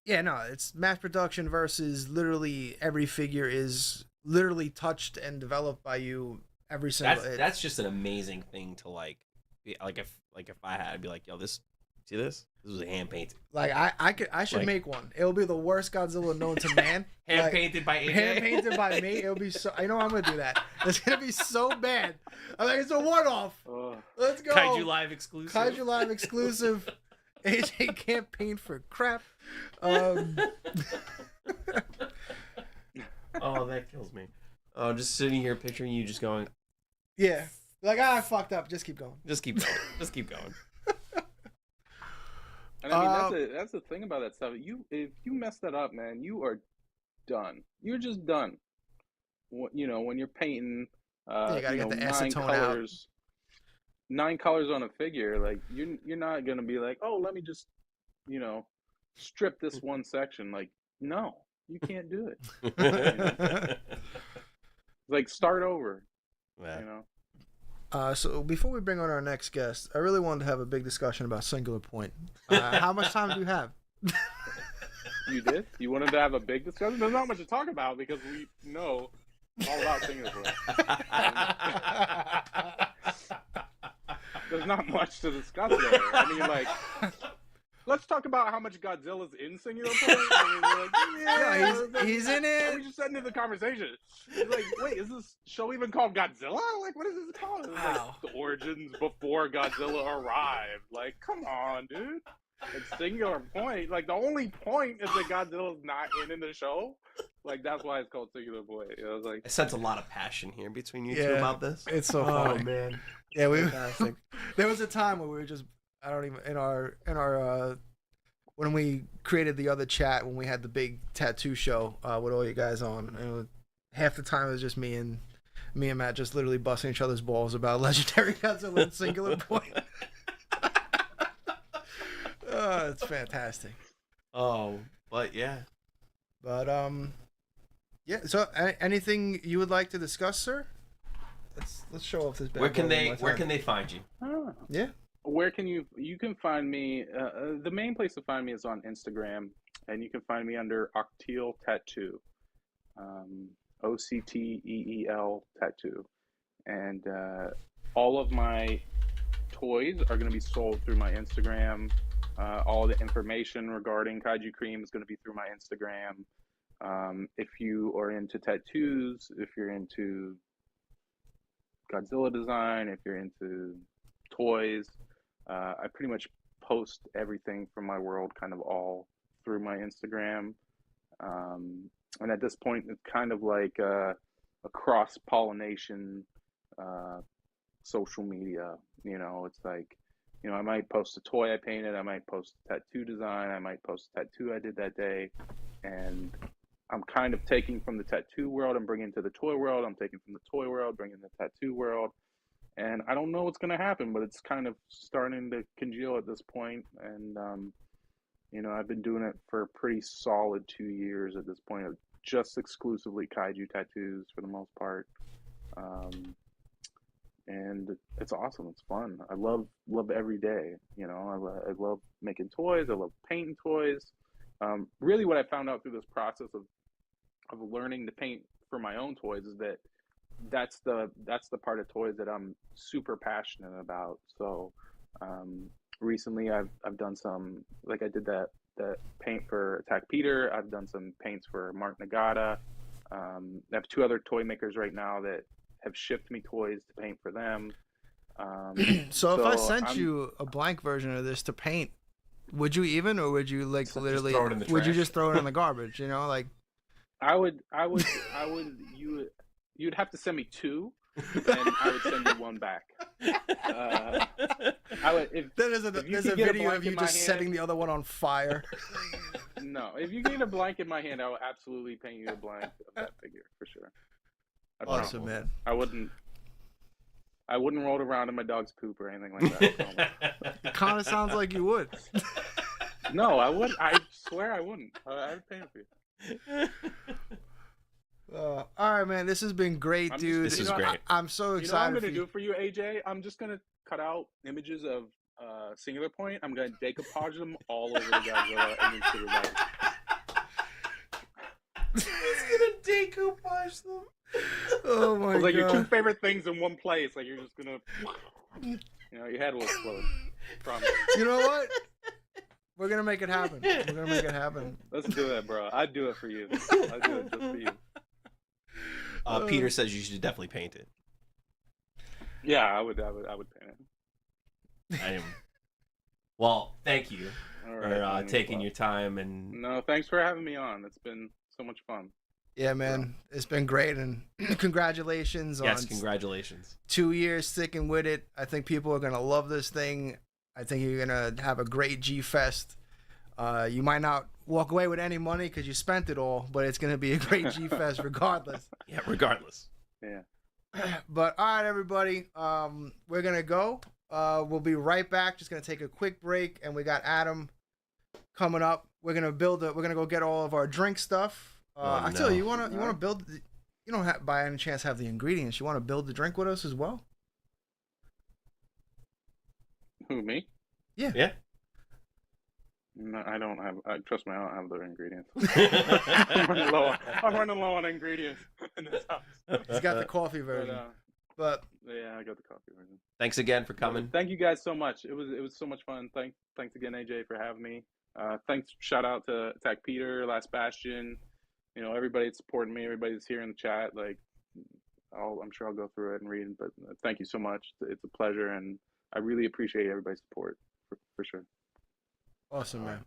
Yeah, no, it's mass production versus literally every figure is literally touched and developed by you every single. That's just an amazing thing to like if I had, I'd be like, yo, see this? This was hand painted. Like I should make one. It'll be the worst Godzilla known to man. Hand painted by AJ. Hand painted by me. It'll be so. I know I'm gonna do that. It's gonna be so bad. I'm like, it's a one-off. Let's go. Kaiju Live exclusive. Kaiju Live exclusive. AJ can't paint for crap. Oh, that kills me. Oh, just sitting here picturing you just going. Yeah. Like, I fucked up. Just keep going. Just keep going. Just keep going. And I mean, that's the thing about that stuff. If you mess that up, man, you are done. You're just done. You know, when you're painting, you gotta get the 9 acetone colors, 9 colors on a figure, like you're not gonna be like, oh, let me just, strip this one section. Like, no, you can't do it. Like, start over. Yeah. So before we bring on our next guest, I really wanted to have a big discussion about Singular Point. How much time do you have? You did? You wanted to have a big discussion? There's not much to talk about because we know all about Singular Point. There's not much to discuss there. I mean, like, let's talk about how much Godzilla's in Singular Point. He's in it. We just ended the conversation. He's like, wait, is this show even called Godzilla? Like, what is this called? It's like the origins before Godzilla arrived. Like, come on, dude. It's Singular Point. Like, the only point is that Godzilla's not in the show. Like, that's why it's called Singular Point. I was like, I sense a lot of passion here between you two about this. It's so funny. Oh man. Yeah, fantastic. There was a time where we were just in our when we created the other chat when we had the big tattoo show with all you guys on, and half the time it was just me and Matt just literally busting each other's balls about Legendary Godzilla and Singular Point. Oh, it's fantastic. Oh, but yeah. But yeah. So anything you would like to discuss, sir? Let's show off this. Where can they find you? Yeah. Where can you can find me? The main place to find me is on Instagram, and you can find me under Octeel Tattoo, OCTEEL Tattoo, and all of my toys are going to be sold through my Instagram. All the information regarding Kaiju Cream is going to be through my Instagram. If you are into tattoos, if you're into Godzilla design, if you're into toys, I pretty much post everything from my world kind of all through my Instagram. And at this point, it's kind of like a cross-pollination social media. It's like, I might post a toy I painted, I might post a tattoo design, I might post a tattoo I did that day, and I'm kind of taking from the tattoo world and bringing to the toy world. I'm taking from the toy world, bringing the tattoo world. And I don't know what's going to happen, but it's kind of starting to congeal at this point. And, I've been doing it for a pretty solid 2 years at this point of just exclusively kaiju tattoos for the most part. And it's awesome. It's fun. I love every day. I love making toys. I love painting toys. Really what I found out through this process of learning to paint for my own toys is that that's the part of toys that I'm super passionate about. So recently I've done some, like I did that that paint for Attack Peter. I've done some paints for Mark Nagata. I have 2 other toy makers right now that have shipped me toys to paint for them. So if I sent you a blank version of this to paint, would you even, or would you like So literally, just throw it in the would you trash? just throw it in the garbage? You know, like I would. You'd have to send me 2, and I would send you 1 back. I would. there's a if you there's could a get a video of blank you in my just setting hand- the other one on fire. No, if you get a blank in my hand, I will absolutely paint you a blank of that figure for sure. I promise. Awesome, man. I wouldn't roll it around in my dog's poop or anything like that. It kind of sounds like you would. No, I wouldn't. I swear I wouldn't. I'd paint it for you. All right, man. This has been great, I'm just- dude. This is great. I'm so You know what I'm excited gonna for do you. for you, AJ? I'm just gonna cut out images of Singular Point. I'm gonna decoupage them all over the Godzilla and then put it out. He's gonna decoupage them. Oh my It's like your 2 god. favorite things in one place. Like you're just gonna, your head will explode. Promise. You know what? We're gonna make it happen. We're gonna make it happen. Let's do it, bro. I'd do it for you. I'd do it just for you. Peter says you should definitely paint it. Yeah, I would paint it. I am. Well, thank you All for man. taking your time and No, thanks for having me on. It's been so much fun. Yeah, man. It's been great, and congratulations yes, on congratulations. 2 years sticking with it. I think people are gonna love this thing. I think you're gonna have a great G Fest. You might not walk away with any money because you spent it all, but it's gonna be a great G Fest regardless. Yeah, regardless. Yeah. But all right, everybody, we're gonna go. We'll be right back. Just gonna take a quick break, and we got Adam coming up. We're gonna We're gonna go get all of our drink stuff. I tell you, you wanna build. You don't have, by any chance, have the ingredients. You want to build the drink with us as well? Who, me? Yeah. Yeah. No, I don't have. Trust me, I don't have the ingredients. I'm running low on ingredients in this house. He's got the coffee But, version. But yeah, I got the coffee version. Thanks again for coming. Thank you guys so much. It was so much fun. Thanks again, AJ, for having me. Thanks. Shout out to Attack Peter, Last Bastion. You know, everybody that's supporting me, everybody that's here in the chat. Like, I'm sure I'll go through it and read. But thank you so much. It's a pleasure, and I really appreciate everybody's support for sure. awesome, man.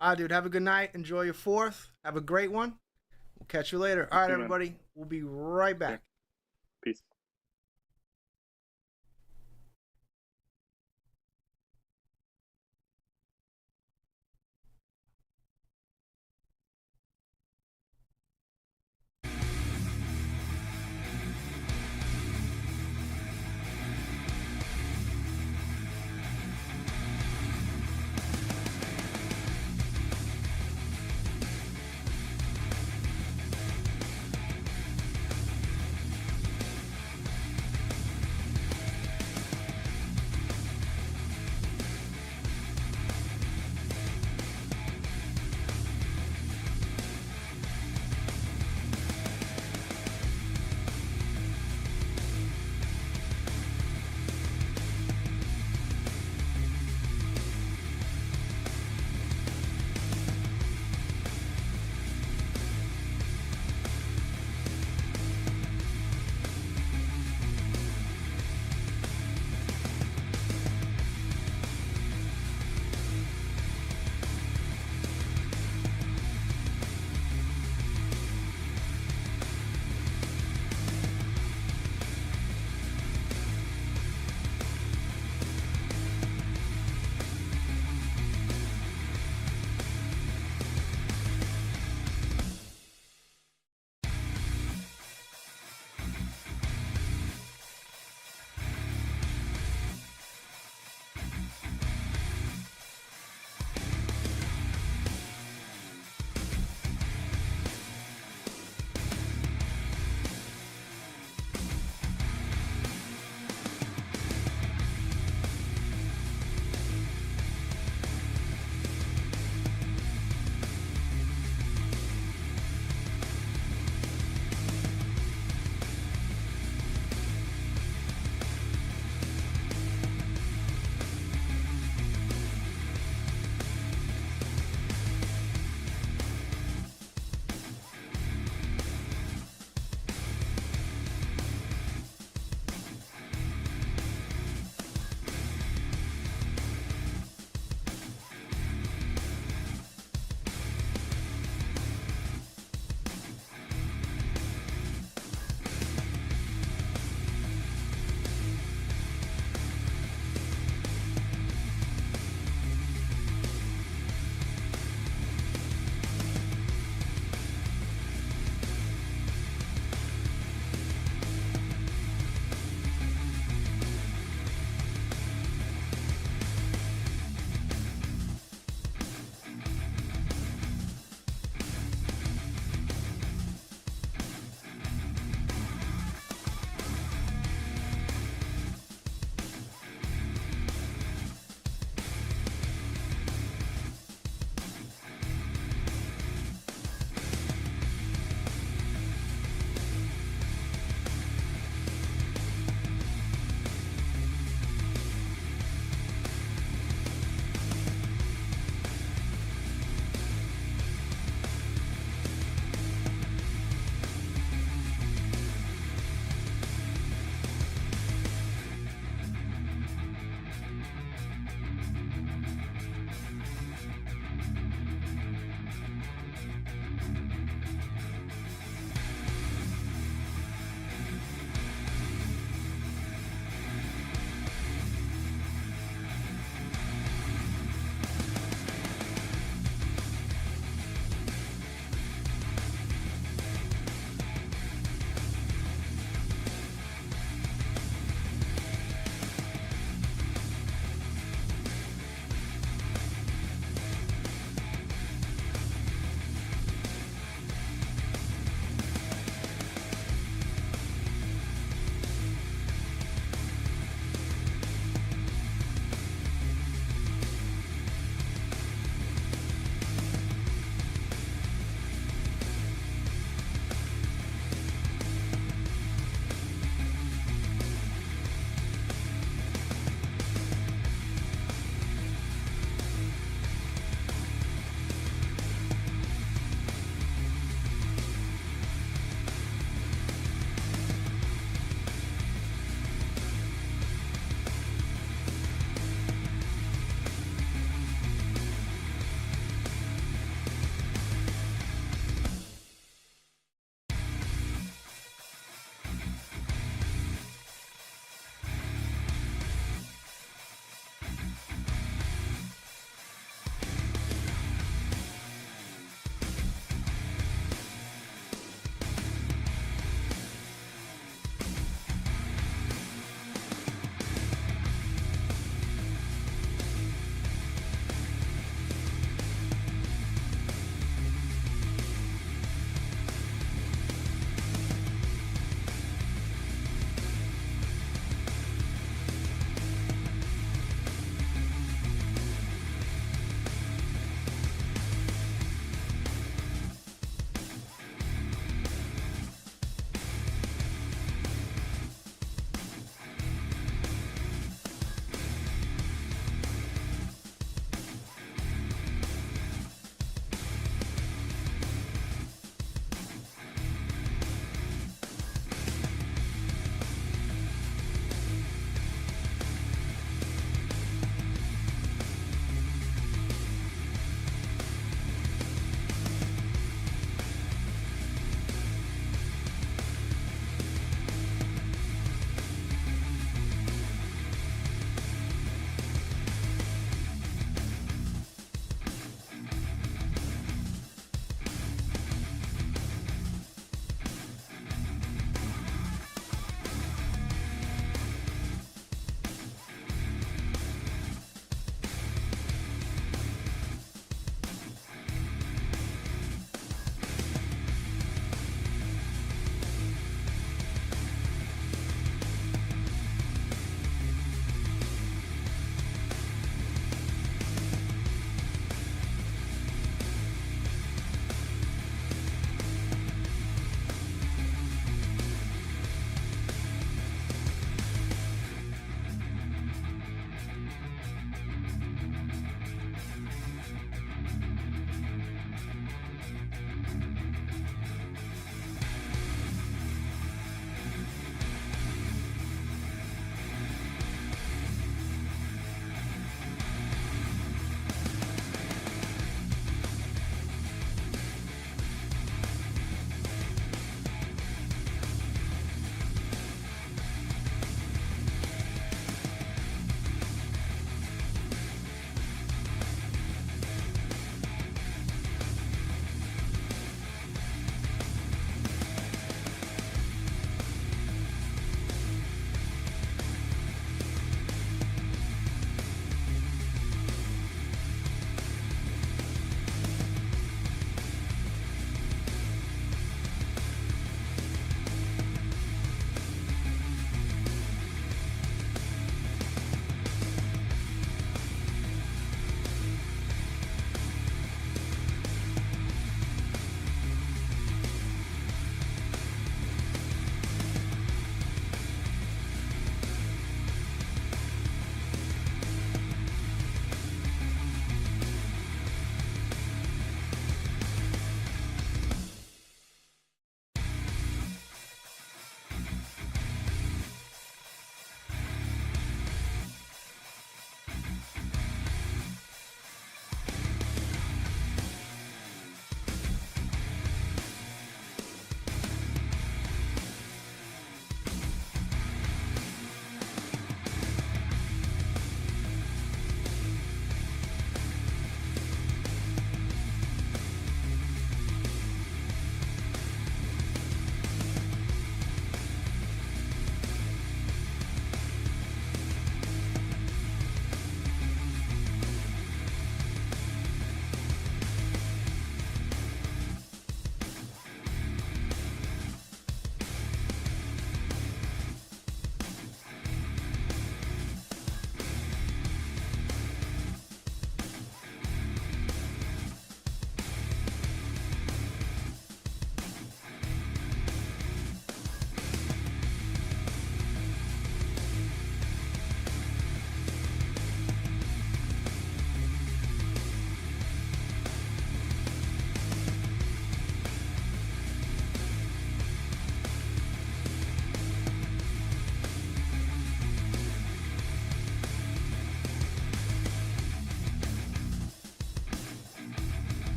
All right, dude. Have a good night. Enjoy your 4th. Have a great one. We'll catch you later. All right, too, man. everybody. We'll be right back. Peace.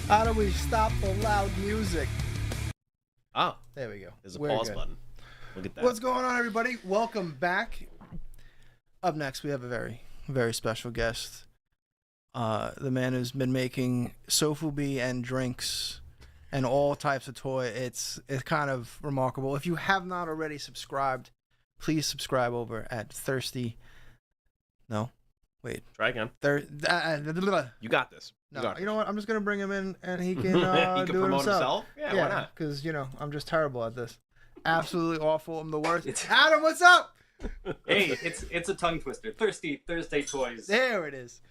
How do we stop the loud music? Oh, There we go. there's a We're pause good. button. Look at that. What's going on, everybody? Welcome back. Up next, we have a very, very special guest. The man who's been making sofubi and drinks and all types of toy. It's kind of remarkable. If you have not already subscribed, please subscribe over at Thirsty. No, wait. Try again. No, You got this. You got you know what? I'm just gonna bring him in and he can he can do it promote himself. himself? Yeah, why not? Because I'm just terrible at this. Absolutely awful. I'm the worst. Adam, what's up? Hey, it's a tongue twister. Thirsty Thursday Toys. There it is.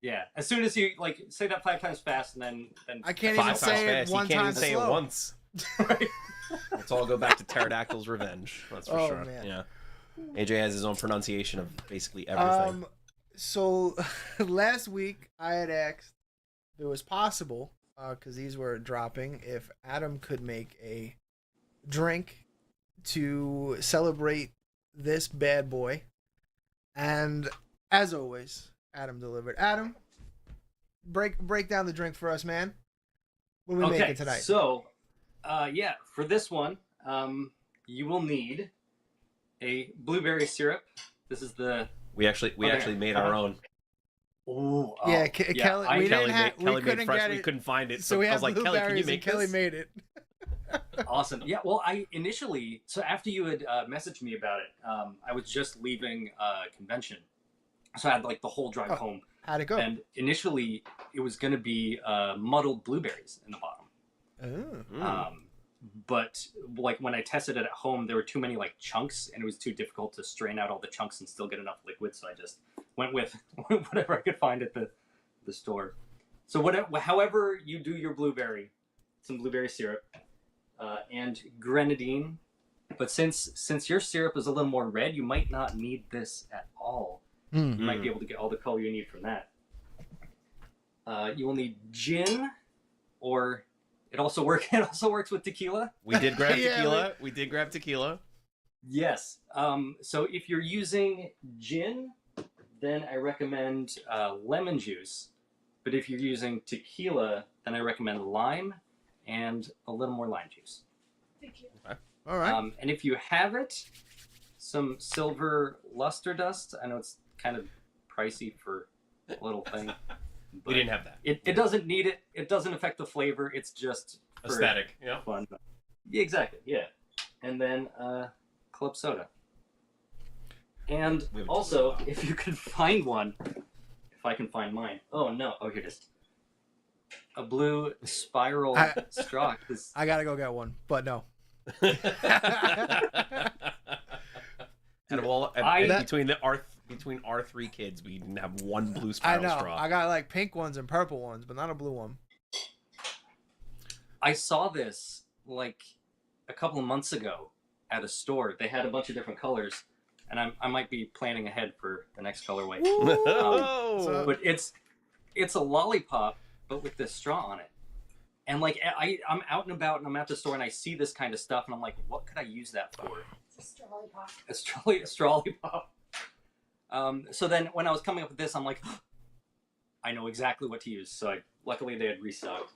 Yeah. As soon as you say that 5 times fast, and then I can't Five even times say it fast. one He can't time even say slow. it once. right. Let's all go back to Pterodactyl's Revenge. That's for Oh, sure. man. Yeah. AJ has his own pronunciation of basically everything. So last week I had asked if it was possible, because these were dropping, if Adam could make a drink to celebrate this bad boy. And as always, Adam delivered. Adam, break down the drink for us, man. What are we making tonight? So, for this one, you will need a blueberry syrup. This is the. We actually made our own. Ooh, Yeah, Kelly. I- We Kelly didn't have. made, Kelly We made couldn't fresh. get We it. couldn't find it, So so we I have was like, Kelly, can you blueberries, and make Kelly this? made it. Awesome. Yeah. Well, I initially, so after you had messaged me about it, I was just leaving a convention, so I had like the whole drive home. How'd it go? And initially, it was going to be muddled blueberries in the bottom. Oh. But like when I tested it at home, there were too many like chunks, and it was too difficult to strain out all the chunks and still get enough liquid. So I just went with whatever I could find at the store. So however you do your blueberry, some blueberry syrup, and grenadine. But since your syrup is a little more red, you might not need this at all. You might be able to get all the color you need from that. You will need gin, or it also works with tequila. We did grab Yeah, tequila. We did grab tequila. Yes. So if you're using gin, then I recommend lemon juice. But if you're using tequila, then I recommend lime and a little more lime juice. Thank you. All right. And if you have it, some silver luster dust. I know it's kind of pricey for a little thing. We but didn't have that. It doesn't need it. It doesn't affect the flavor. It's just for Aesthetic. Yeah. fun. Yeah, exactly. Yeah. And then club soda. And We have a also, tequila. if you can find one, if I can find mine. Oh no! Oh, here it is. A blue spiral straw. I gotta go get one, but no. Out of all, between our 3 kids, we didn't have one blue I spiral know. straw. I got like pink ones and purple ones, but not a blue one. I saw this like a couple of months ago at a store. They had a bunch of different colors, and I might be planning ahead for the next colorway. Oh. But it's a lollipop, but with this straw on it. And like I'm out and about, and I'm at the store, and I see this kind of stuff, and I'm like, what could I use that for? It's a straw lollipop. A straw lollipop. So then when I was coming up with this, I'm like, I know exactly what to use. So luckily they had restocked.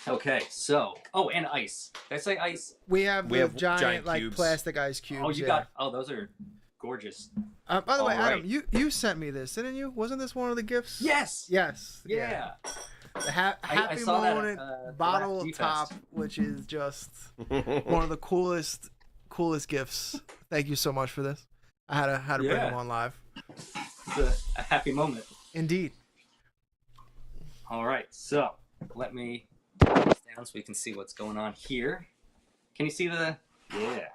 Okay, so and ice. Did I say ice? We have giant like cubes. plastic ice cubes. Oh, you got. Oh, those are gorgeous. By the way, All Adam, right. you sent me this, didn't you? Wasn't this one of the gifts? Yes. Yes. Yeah. The I Happy saw that, Moment the bottle last top, G-Fest. which is just one of the coolest gifts. Thank you so much for this. I had to bring Yeah. them on live. It's a happy moment. Indeed. All right, so let me put this down so we can see what's going on here. Can you see the? Yeah.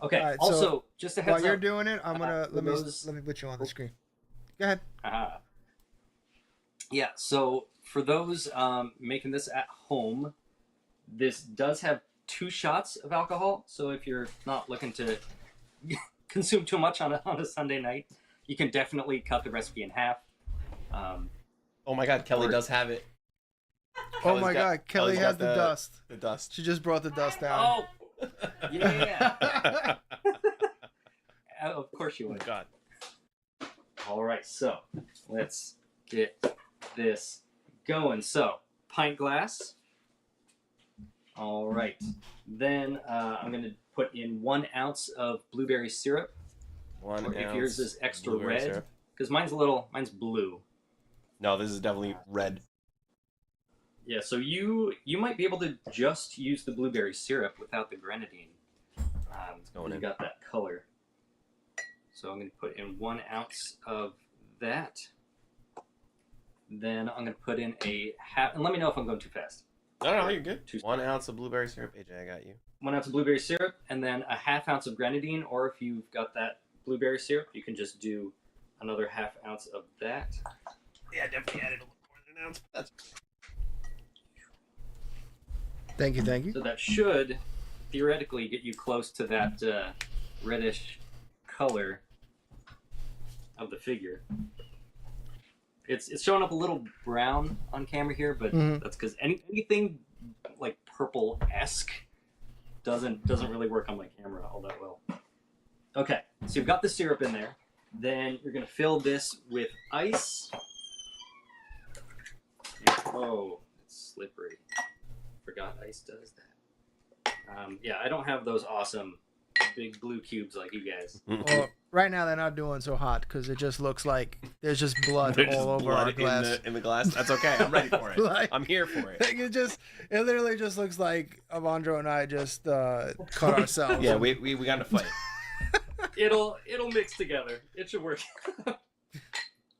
Okay. All right, so also, just a heads While you're up. doing it, I'm gonna let those- me put you on the screen. Go ahead. Yeah. So for those making this at home, this does have 2 shots of alcohol. So if you're not looking to consume too much on a Sunday night, you can definitely cut the recipe in half. Oh my God, Kelly does have it. Oh my God, Kelly Kelly's has got the dust. The dust. She just brought the dust down. Oh, yeah. Of course you Oh my would. God. All right, so let's get this going. So pint glass. All right. Then I'm going to put in 1 ounce of blueberry syrup. 1 Or if ounce yours is extra blueberry red, syrup. because mine's blue. No, this is definitely red. Yeah, so you might be able to just use the blueberry syrup without the grenadine. Going you in. got that color. So I'm going to put in 1 ounce of that. Then I'm going to put in a half, and let me know if I'm going too fast. No, you're good. 1 ounce of blueberry syrup. AJ, I got you. 1 ounce of blueberry syrup, and then a half ounce of grenadine, or if you've got that blueberry syrup, you can just do another half ounce of that. Yeah, I definitely added a little more than an ounce. But that's Thank you, thank you. So that should theoretically get you close to that reddish color of the figure. It's showing up a little brown on camera here, but that's because anything like purple-esque doesn't really work on my camera all that well. Okay, so you've got the syrup in there. Then you're gonna fill this with ice. Oh, it's slippery. Forgot ice does that. Yeah, I don't have those awesome big blue cubes like you guys. Well, right now they're not doing so hot because it just looks like there's just blood There's all just over our blood glass. in the glass. That's okay. I'm ready for it. Like- I'm here for it. Like, it literally just looks like Avandro and I just cut ourselves. Yeah, we got in a fight. It'll mix together. It should work.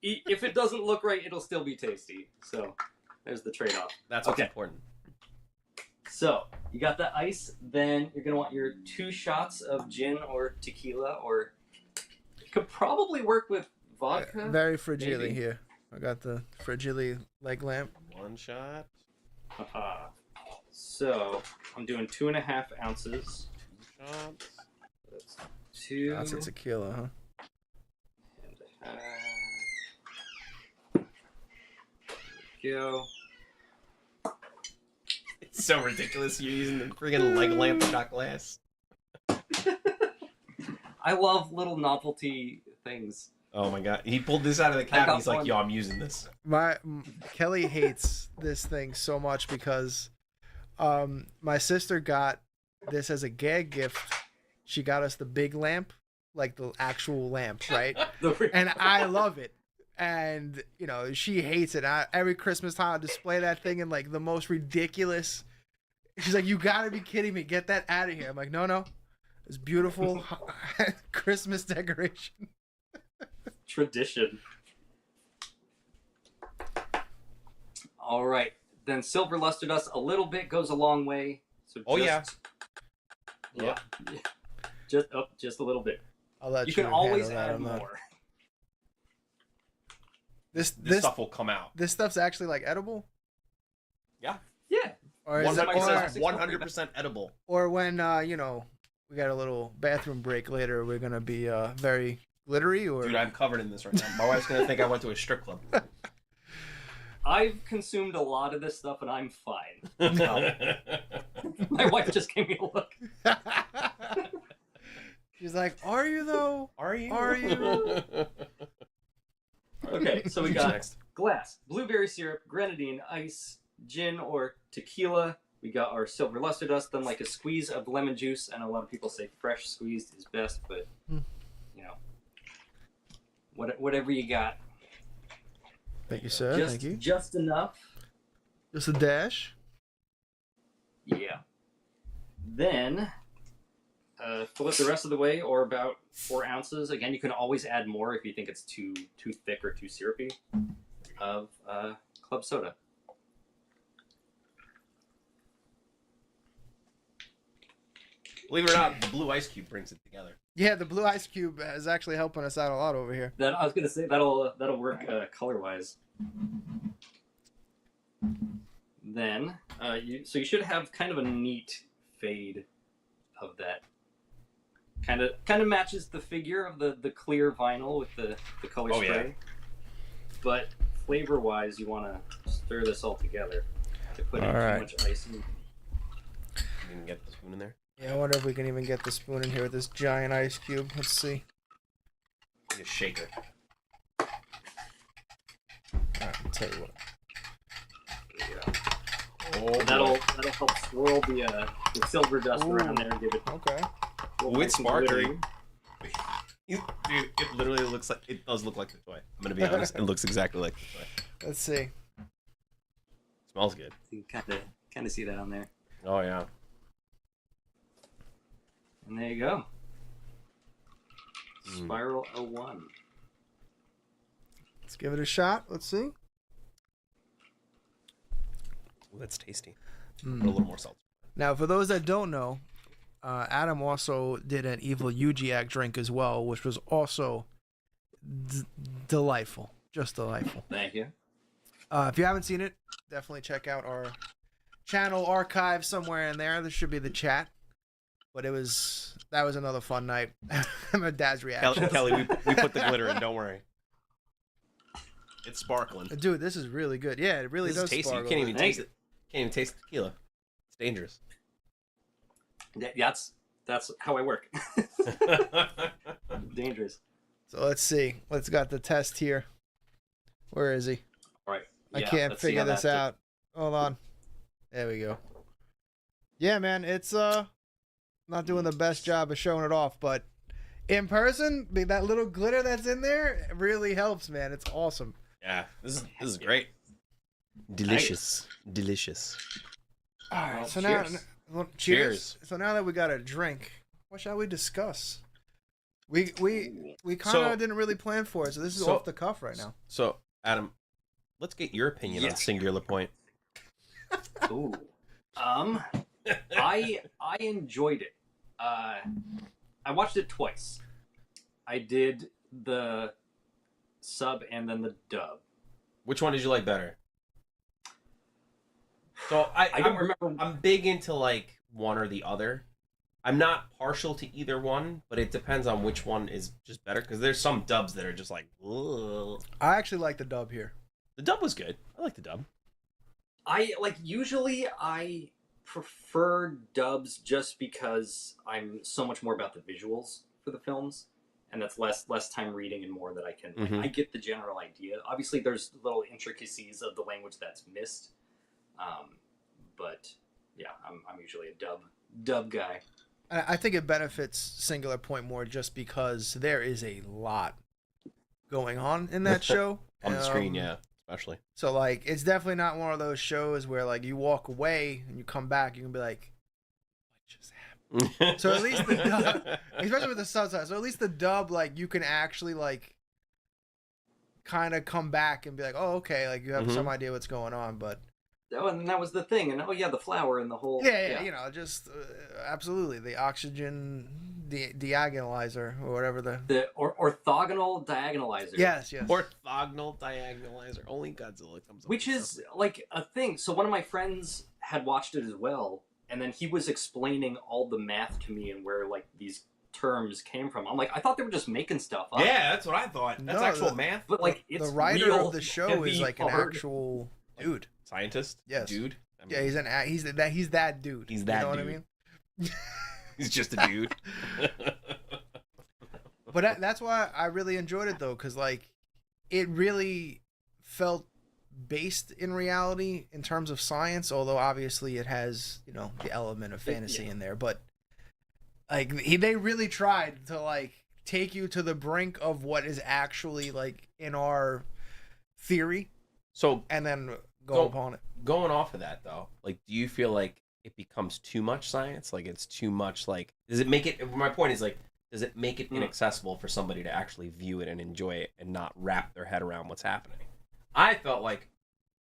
If it doesn't look right, it'll still be tasty. So there's the trade-off. That's what's Okay. important. So you got the ice. Then you're gonna want your 2 shots of gin or tequila, or it could probably work with vodka. Very fragile maybe. here. I got the fragile leg lamp. 1 shot. Haha. So I'm doing 2.5 ounces. 2 shots. That's 2. That's a tequila, huh? And a half. There we go. It's so ridiculous. You're using the friggin' leg lamp shot glass. I love little novelty things. Oh my god. He pulled this out of the I cap. got He's like, one. yo, I'm using this. Kelly hates this thing so much because my sister got this as a gag gift. She got us the big lamp, like the actual lamp, right? And I love it. And, you know, she hates it. Every Christmas time I display that thing in like the most ridiculous. She's like, you gotta be kidding me. Get that out of here. I'm like, no. It's beautiful Christmas decoration. Tradition. All right. Then silver luster dust a little bit goes a long way. So Oh, yeah. yeah. Just a little bit. I'll let You you can always handle that. add I'm not- more. This This stuff will come out. This stuff's actually like edible, Yeah. or is it, 100% edible. or when you know, we got a little bathroom break later, we're gonna be very glittery, or Dude, I'm covered in this right now. My wife's gonna think I went to a strip club. I've consumed a lot of this stuff and I'm fine. My wife just gave me a look. She's like, "Are you though? Are you? Are you?" Okay, so we Who's got next? glass, blueberry syrup, grenadine, ice, gin or tequila. We got our silver luster dust, then like a squeeze of lemon juice. I know a lot of people say fresh squeezed is best, but you know, whatever you got. Thank you, sir. Thank you. Just enough. Just a dash. Yeah. Then fill it the rest of the way, or about 4 ounces. Again, you can always add more if you think it's too thick or too syrupy. Of club soda. Believe it or not, the blue ice cube brings it together. Yeah, the blue ice cube is actually helping us out a lot over here. That I was gonna say that'll work color wise. Then you should have kind of a neat fade of that. Kind of matches the figure of the clear vinyl with the color Oh, spray. yeah. But flavor wise, you want to stir this all together. To put in All right. too much ice in. You can get the spoon in there. Yeah, I wonder if we can even get the spoon in here with this giant ice cube. Let's see. Like a shaker. All right, I'll tell you what. Yeah. Oh, That'll help swirl the silver dust around there and give it Okay. a little Oh, nice it's and sparkly. glittery. Dude, it literally looks like, it does look like the toy. I'm gonna be honest, it looks exactly like the toy. Let's see. Smells good. You can kind of see that on there. Oh yeah. And there you go. Mm. Spiral 01. Let's give it a shot. Let's see. Ooh, that's tasty. Mm. Put a little more salt. Now, for those that don't know, Adam also did an evil Yujiak drink as well, which was also delightful. Just delightful. Thank you. If you haven't seen it, definitely check out our channel archive somewhere in there. There should be the chat. But that was another fun night. My dad's reaction. Kelly, we put the glitter in. Don't worry. It's sparkling. Dude, this is really good. Yeah, it really This does is tasty. You sparkle. can't even Thank taste it. Can't even taste the tequila. It's dangerous. Yeah, that's how I work. Dangerous. So let's see. Let's got the test here. Where is he? All right. I Yeah, can't let's see figure how this that- out. Hold on. There we go. Yeah, man, it's not doing the best job of showing it off, but in person, that little glitter that's in there really helps, man. It's awesome. Yeah, this is great. Delicious. Delicious. All right, Well, so cheers. now, well, Cheers. So now that we got a drink, what shall we discuss? We kind of So- didn't really plan for it, so this is so- off the cuff right now. So, Adam, let's get your opinion on Yeah. Singular Point. Ooh. I enjoyed it. I watched it twice. I did the sub and then the dub. Which one did you like better? So I don't remember. I'm big into like one or the other. I'm not partial to either one, but it depends on which one is just better. Because there's some dubs that are just like, ugh. I actually like the dub here. The dub was good. I like the dub. Usually I prefer dubs just because I'm so much more about the visuals for the films, and that's less time reading and more that I can. Mhm. I get the general idea. Obviously, there's little intricacies of the language that's missed, but yeah, I'm usually a dub guy. I think it benefits Singular Point more just because there is a lot going on in that show. On the screen, yeah, especially. So, like, it's definitely not one of those shows where, like, you walk away and you come back, you can be like, what just happened? So at least the dub, especially with the subtitles, so at least the dub, like, you can actually, like, kind of come back and be like, oh, okay, like, you have Mhm. some idea what's going on, but... Oh, and that was the thing, and oh yeah, the flower and the whole. Yeah, you know, just absolutely the oxygen diagonalizer or whatever The orthogonal diagonalizer. Yes. Orthogonal diagonalizer. Only Godzilla comes up Which with is stuff. like a thing. So one of my friends had watched it as well, and then he was explaining all the math to me and where like these terms came from. I'm like, I thought they were just making stuff up. Yeah, that's what I thought. That's No, actual the- math. But like it's the writer real of the show heavy is like an hard. actual dude. Scientist? Yes. Dude? I mean, Yeah, he's that dude. He's that you know what I dude. mean? he's just a dude. But that's why I really enjoyed it though, because like it really felt based in reality in terms of science. Although obviously it has the element of fantasy in there, but like they really tried to like take you to the brink of what is actually like in our theory, So and then go Go- upon it. going off of that though, like, do you feel like it becomes too much science? Like, it's too much, like, does it make it, my point is, like, does it make it inaccessible for somebody to actually view it and enjoy it and not wrap their head around what's happening? I felt like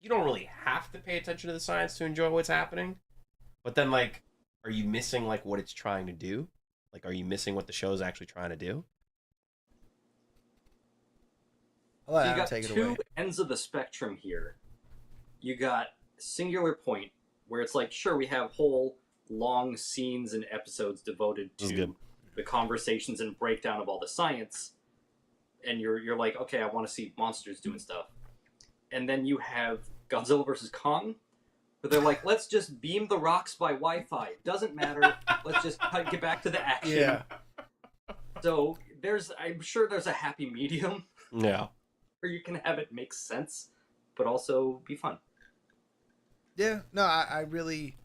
you don't really have to pay attention to the science to enjoy what's happening, but then, like, are you missing, like, what it's trying to do? Like, are you missing what the show's actually trying to do? I'll let So you Adam got take it two away. ends of the spectrum here. You got Singular Point, where it's like, sure, we have whole long scenes and episodes devoted This is to good. the conversations and breakdown of all the science, and you're like, okay, I want to see monsters doing stuff. And then you have Godzilla vs. Kong, where they're like, let's just beam the rocks by Wi-Fi. It doesn't matter. Let's just get back to the action. Yeah. So I'm sure there's a happy medium Yeah. where you can have it make sense, but also be fun. Yeah, no, I really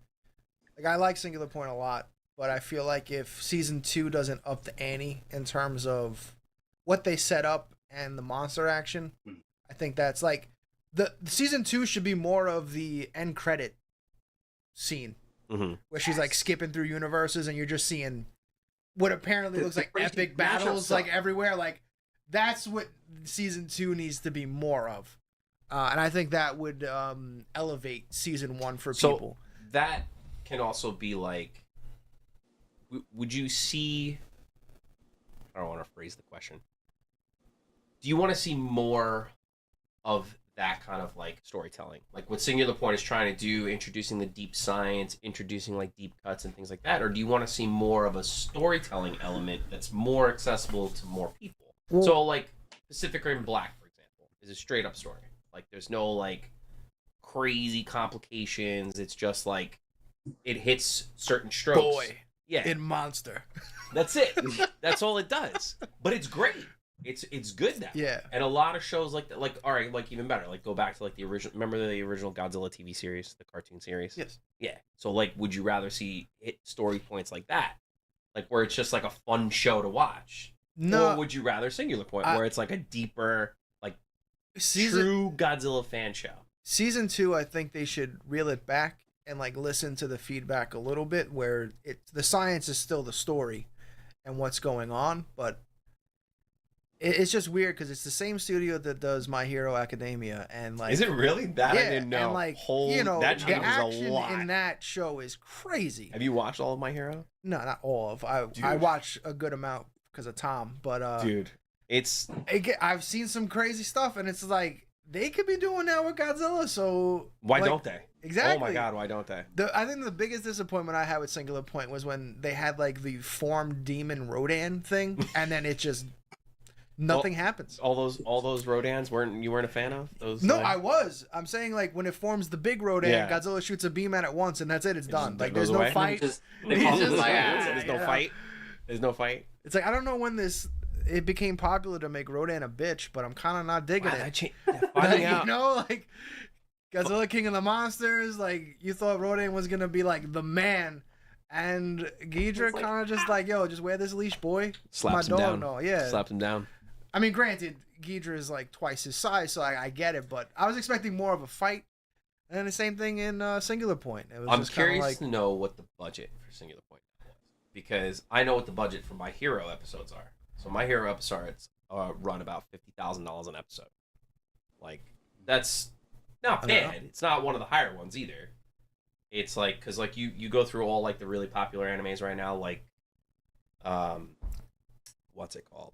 like. I like Singular Point a lot, but I feel like if season 2 doesn't up the ante in terms of what they set up and the monster action, I think that's like the season 2 should be more of the end credit scene where she's like skipping through universes and you're just seeing what apparently looks like epic battles like everywhere. Like that's what season 2 needs to be more of. And I think that would elevate season 1 for people. That can also be like, would you see, I don't want to phrase the question. Do you want to see more of that kind of like storytelling? Like what Singular Point is trying to do, introducing the deep science, introducing like deep cuts and things like that? Or do you want to see more of a storytelling element that's more accessible to more people? Well, so like Pacific Rim Black, for example, is a straight up story. Like there's no like crazy complications. It's just like it hits certain strokes. Boy, yeah, in Monster. That's it. That's all it does. But it's great. It's good now. Yeah. And a lot of shows like that, like all right, like even better, like go back to like the original. Remember the original Godzilla TV series, the cartoon series? Yes. Yeah. So like, would you rather see hit story points like that, like where it's just like a fun show to watch? No. Or would you rather Singular Point, where it's like a deeper, like season, true Godzilla fan show? Season 2, I think they should reel it back and like listen to the feedback a little bit, where the science is still the story and what's going on, but it's just weird because it's the same studio that does My Hero Academia, and like, is it really that? Yeah, I didn't know. and like, that the action a lot. in that show is crazy. Have you watched all of My Hero? No, not all of. I watch a good amount because of Tom, but dude, I've seen some crazy stuff, and it's like they could be doing that with Godzilla. So why don't they? Exactly. Oh my god, why don't they? I think the biggest disappointment I had with Singular Point was when they had like the formed demon Rodan thing, and then it just nothing happens. All those Rodans you weren't a fan of those? No, I was. I'm saying like when it forms the big Rodan, Godzilla shoots a beam at it once, and that's it. It's done. Like there's no fight. There's no fight. It's like I don't know when it became popular to make Rodan a bitch, but I'm kind of not digging it. Like, you know, like Godzilla King of the Monsters, like you thought Rodan was gonna be like the man, and Ghidorah kind of just like, yo, just wear this leash, boy. Slaps him down. No, yeah, slaps him down. I mean, granted, Ghidorah is like twice his size, so I get it, but I was expecting more of a fight. And the same thing in Singular Point. It was I'm just curious to know what the budget for Singular Point was, because I know what the budget for My Hero episodes are. So My Hero episodes run about $50,000 an episode. Like that's not bad. It's not one of the higher ones either. It's like because like you go through all like the really popular animes right now, like what's it called?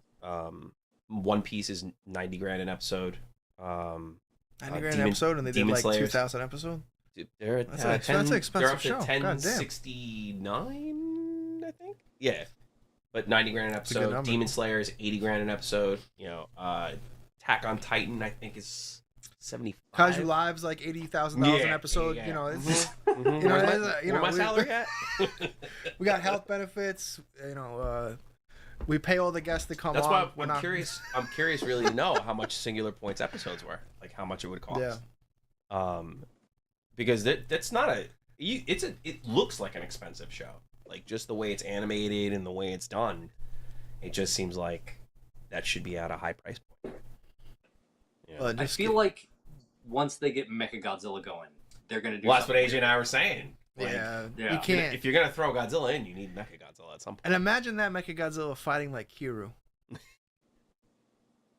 One Piece is $90,000 an episode. $90,000 an episode, and they did like 2,000 episodes. They're that's an expensive show. They're up to 1069, I think. Yeah, but $90,000 an episode. Demon Slayer is $80,000 an episode. You know, Attack on Titan I think is 75. Kaiju Live's like $80,000 an episode. Yeah. You know, it's where's my salary at? We got health benefits. You know. We pay all the guests to come That's on. why I'm curious. I'm curious, really, to know how much Singular Point's episodes were, like how much it would cost. Yeah. Because that's not it looks like an expensive show, like just the way it's animated and the way it's done. It just seems like that should be at a high price point. Yeah. I feel like once they get Mechagodzilla going, they're gonna do. Well, that's what AJ and I were saying. Like, you can't. If you're gonna throw Godzilla in, you need Mechagodzilla at some point. And imagine that Mechagodzilla fighting like Kiryu.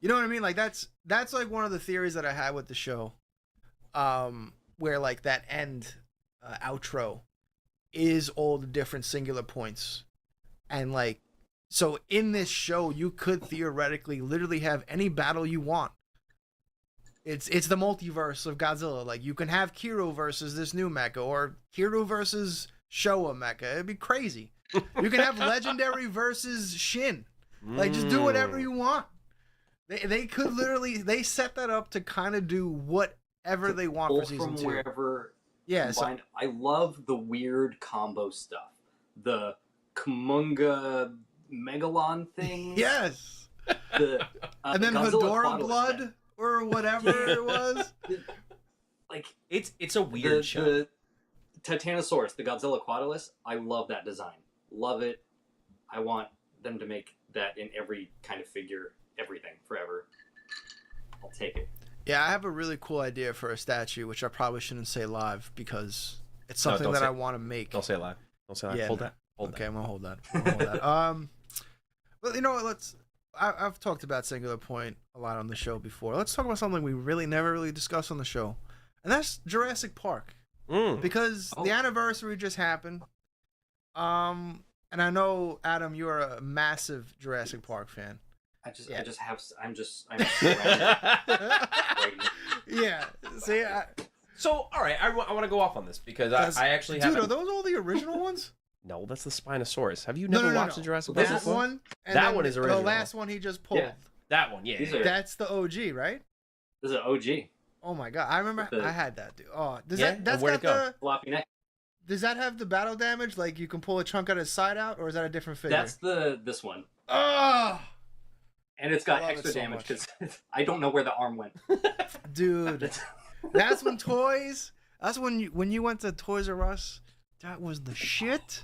You know what I mean? Like that's like one of the theories that I had with the show, where like that end outro is all the different Singular Points, and like so in this show you could theoretically literally have any battle you want. It's the multiverse of Godzilla. Like you can have Kiryu versus this new mecha, or Kiryu versus Showa mecha. It'd be crazy. You can have Legendary versus Shin. Like just do whatever you want. They could literally set that up to kind of do whatever they want for season 2. From wherever. Yeah. So, I love the weird combo stuff. The Kumunga Megalon thing. Yes. And then Hedorah blood. Or whatever it was. like It's a weird show. the Titanosaurus, the Godzilla Quadrilus. I love that design. Love it. I want them to make that in every kind of figure, everything, forever. I'll take it. Yeah, I have a really cool idea for a statue, which I probably shouldn't say live because it's No, something don't that say- I want to make. Don't say it loud. Don't say it loud. Yeah, Hold no. that. Hold Okay, that. I'm gonna hold that. I'm gonna hold that. But you know what? I've talked about Singular Point a lot on the show before. Let's talk about something we never really discussed on the show, and that's Jurassic Park. Because the anniversary just happened. And I know, Adam, you're a massive Jurassic Park fan. I'm surrounded. Yeah. See, So, all right, I want to go off on this because I actually have. dude, are those all the original ones? No, that's the Spinosaurus. Have you No, never no, watched no. the Jurassic Park That before? one. And That then one is original. The last one he just pulled. Yeah. That one, yeah. These yeah. are- That's the OG, right? This is an OG. Oh my god, I remember The- I had that, dude. Oh, does Yeah? that's Where'd got it go? the? Floppy neck. Does that have the battle damage? Like you can pull a chunk out of his side out, or is that a different figure? That's this one. Oh, And it's got Love it extra so damage much. because I don't know where the arm went. dude, that's when toys. That's when you went to Toys R Us. That was the shit.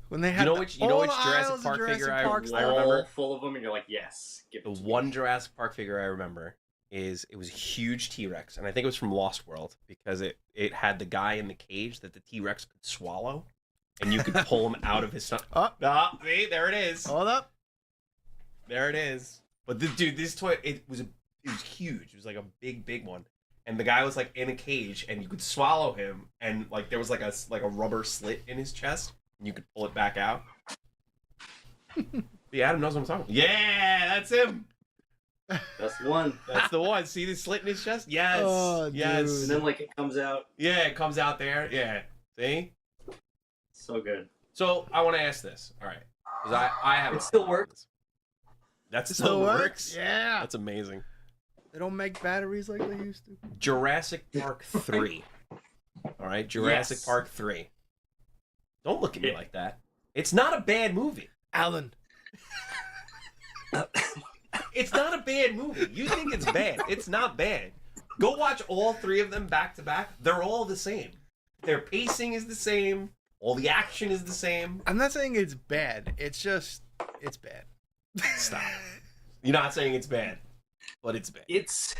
When they had know the- which all Jurassic the aisles of Park Jurassic figure I Park I stuff. remember? Wall full of them, and you're like, yes. Give The it to one me. Jurassic Park figure I remember is it was a huge T-Rex, and I think it was from Lost World because it had the guy in the cage that the T-Rex could swallow, and you could pull him out of his stomach. Oh, See, there it is. hold up. There it is. But this toy, it was huge. It was like a big one. And the guy was like in a cage, and you could swallow him, and like there was like a rubber slit in his chest, and you could pull it back out. The Adam knows what I'm talking about. Yeah, that's him. That's one. That's the one. See the slit in his chest? Yes. Oh, yes. dude. And then like it comes out. Yeah, it comes out there. Yeah. See? So good. So I want to ask this. All right. Because I have. It still works. That It still works? Yeah. That's amazing. They don't make batteries like they used to. Jurassic Park 3. All right, Jurassic Yes. Park 3. Don't look at me Yeah. like that. It's not a bad movie. Alan. It's not a bad movie. You think it's bad. It's not bad. Go watch all three of them back to back. They're all the same. Their pacing is the same. All the action is the same. I'm not saying it's bad. It's just, it's bad. Stop. You're not saying it's bad, but it's bad. It's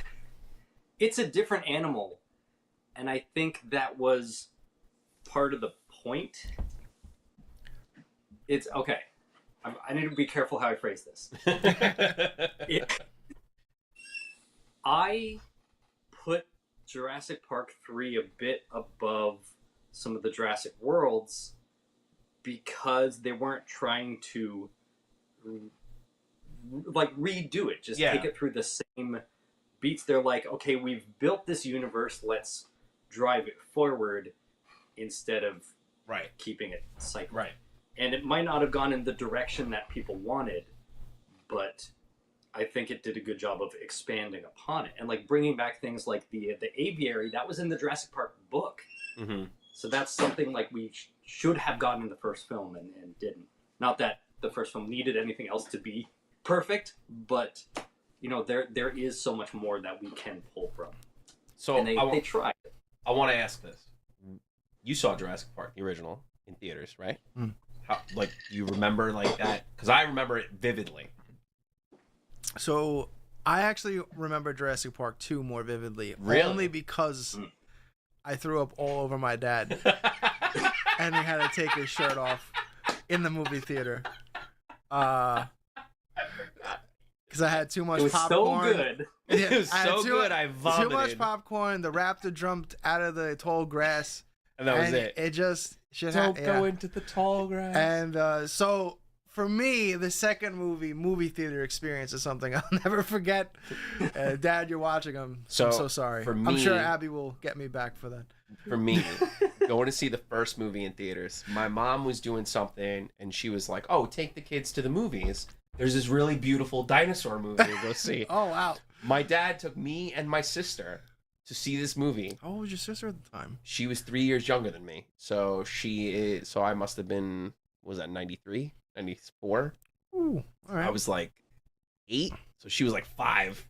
a different animal, and I think that was part of the point. It's okay. I need to be careful how I phrase this. I put Jurassic Park 3 a bit above some of the Jurassic Worlds because they weren't trying to like redo it, just Yeah. take it through the same beats. They're like, okay, we've built this universe, let's drive it forward instead of Right. keeping it cyclical. Right. And it might not have gone in the direction that people wanted, but I think it did a good job of expanding upon it and like bringing back things like the aviary that was in the Jurassic Park book. Mm-hmm. So that's something like we should have gotten in the first film and didn't. Not that the first film needed anything else to be perfect, but you know there is so much more that we can pull from. So And they tried. I want to ask this. You saw Jurassic Park, the original, in theaters, right? Mm. How, like, you remember like that? Because I remember it vividly. So I actually remember Jurassic Park 2 more vividly. Really? Only because I threw up all over my dad and he had to take his shirt off in the movie theater. Because I had too much It was popcorn. so good. Yeah, It was I had so too- good, I vomited. Too much popcorn. The raptor jumped out of the tall grass. And that was and it. It just Don't go into the tall grass. And so for me, the second movie theater experience is something I'll never forget. Dad, you're watching them. So, I'm so sorry. for I'm sure me- Abby will get me back for that. For me, going to see the first movie in theaters, my mom was doing something, and she was like, "Oh, take the kids to the movies. There's this really beautiful dinosaur movie to go see." Oh, wow. My dad took me and my sister to see this movie. How old was your sister at the time? She was 3 years younger than me, so so I must have been, what was that, 93, 94? Ooh, all right. I was like 8, so she was like 5.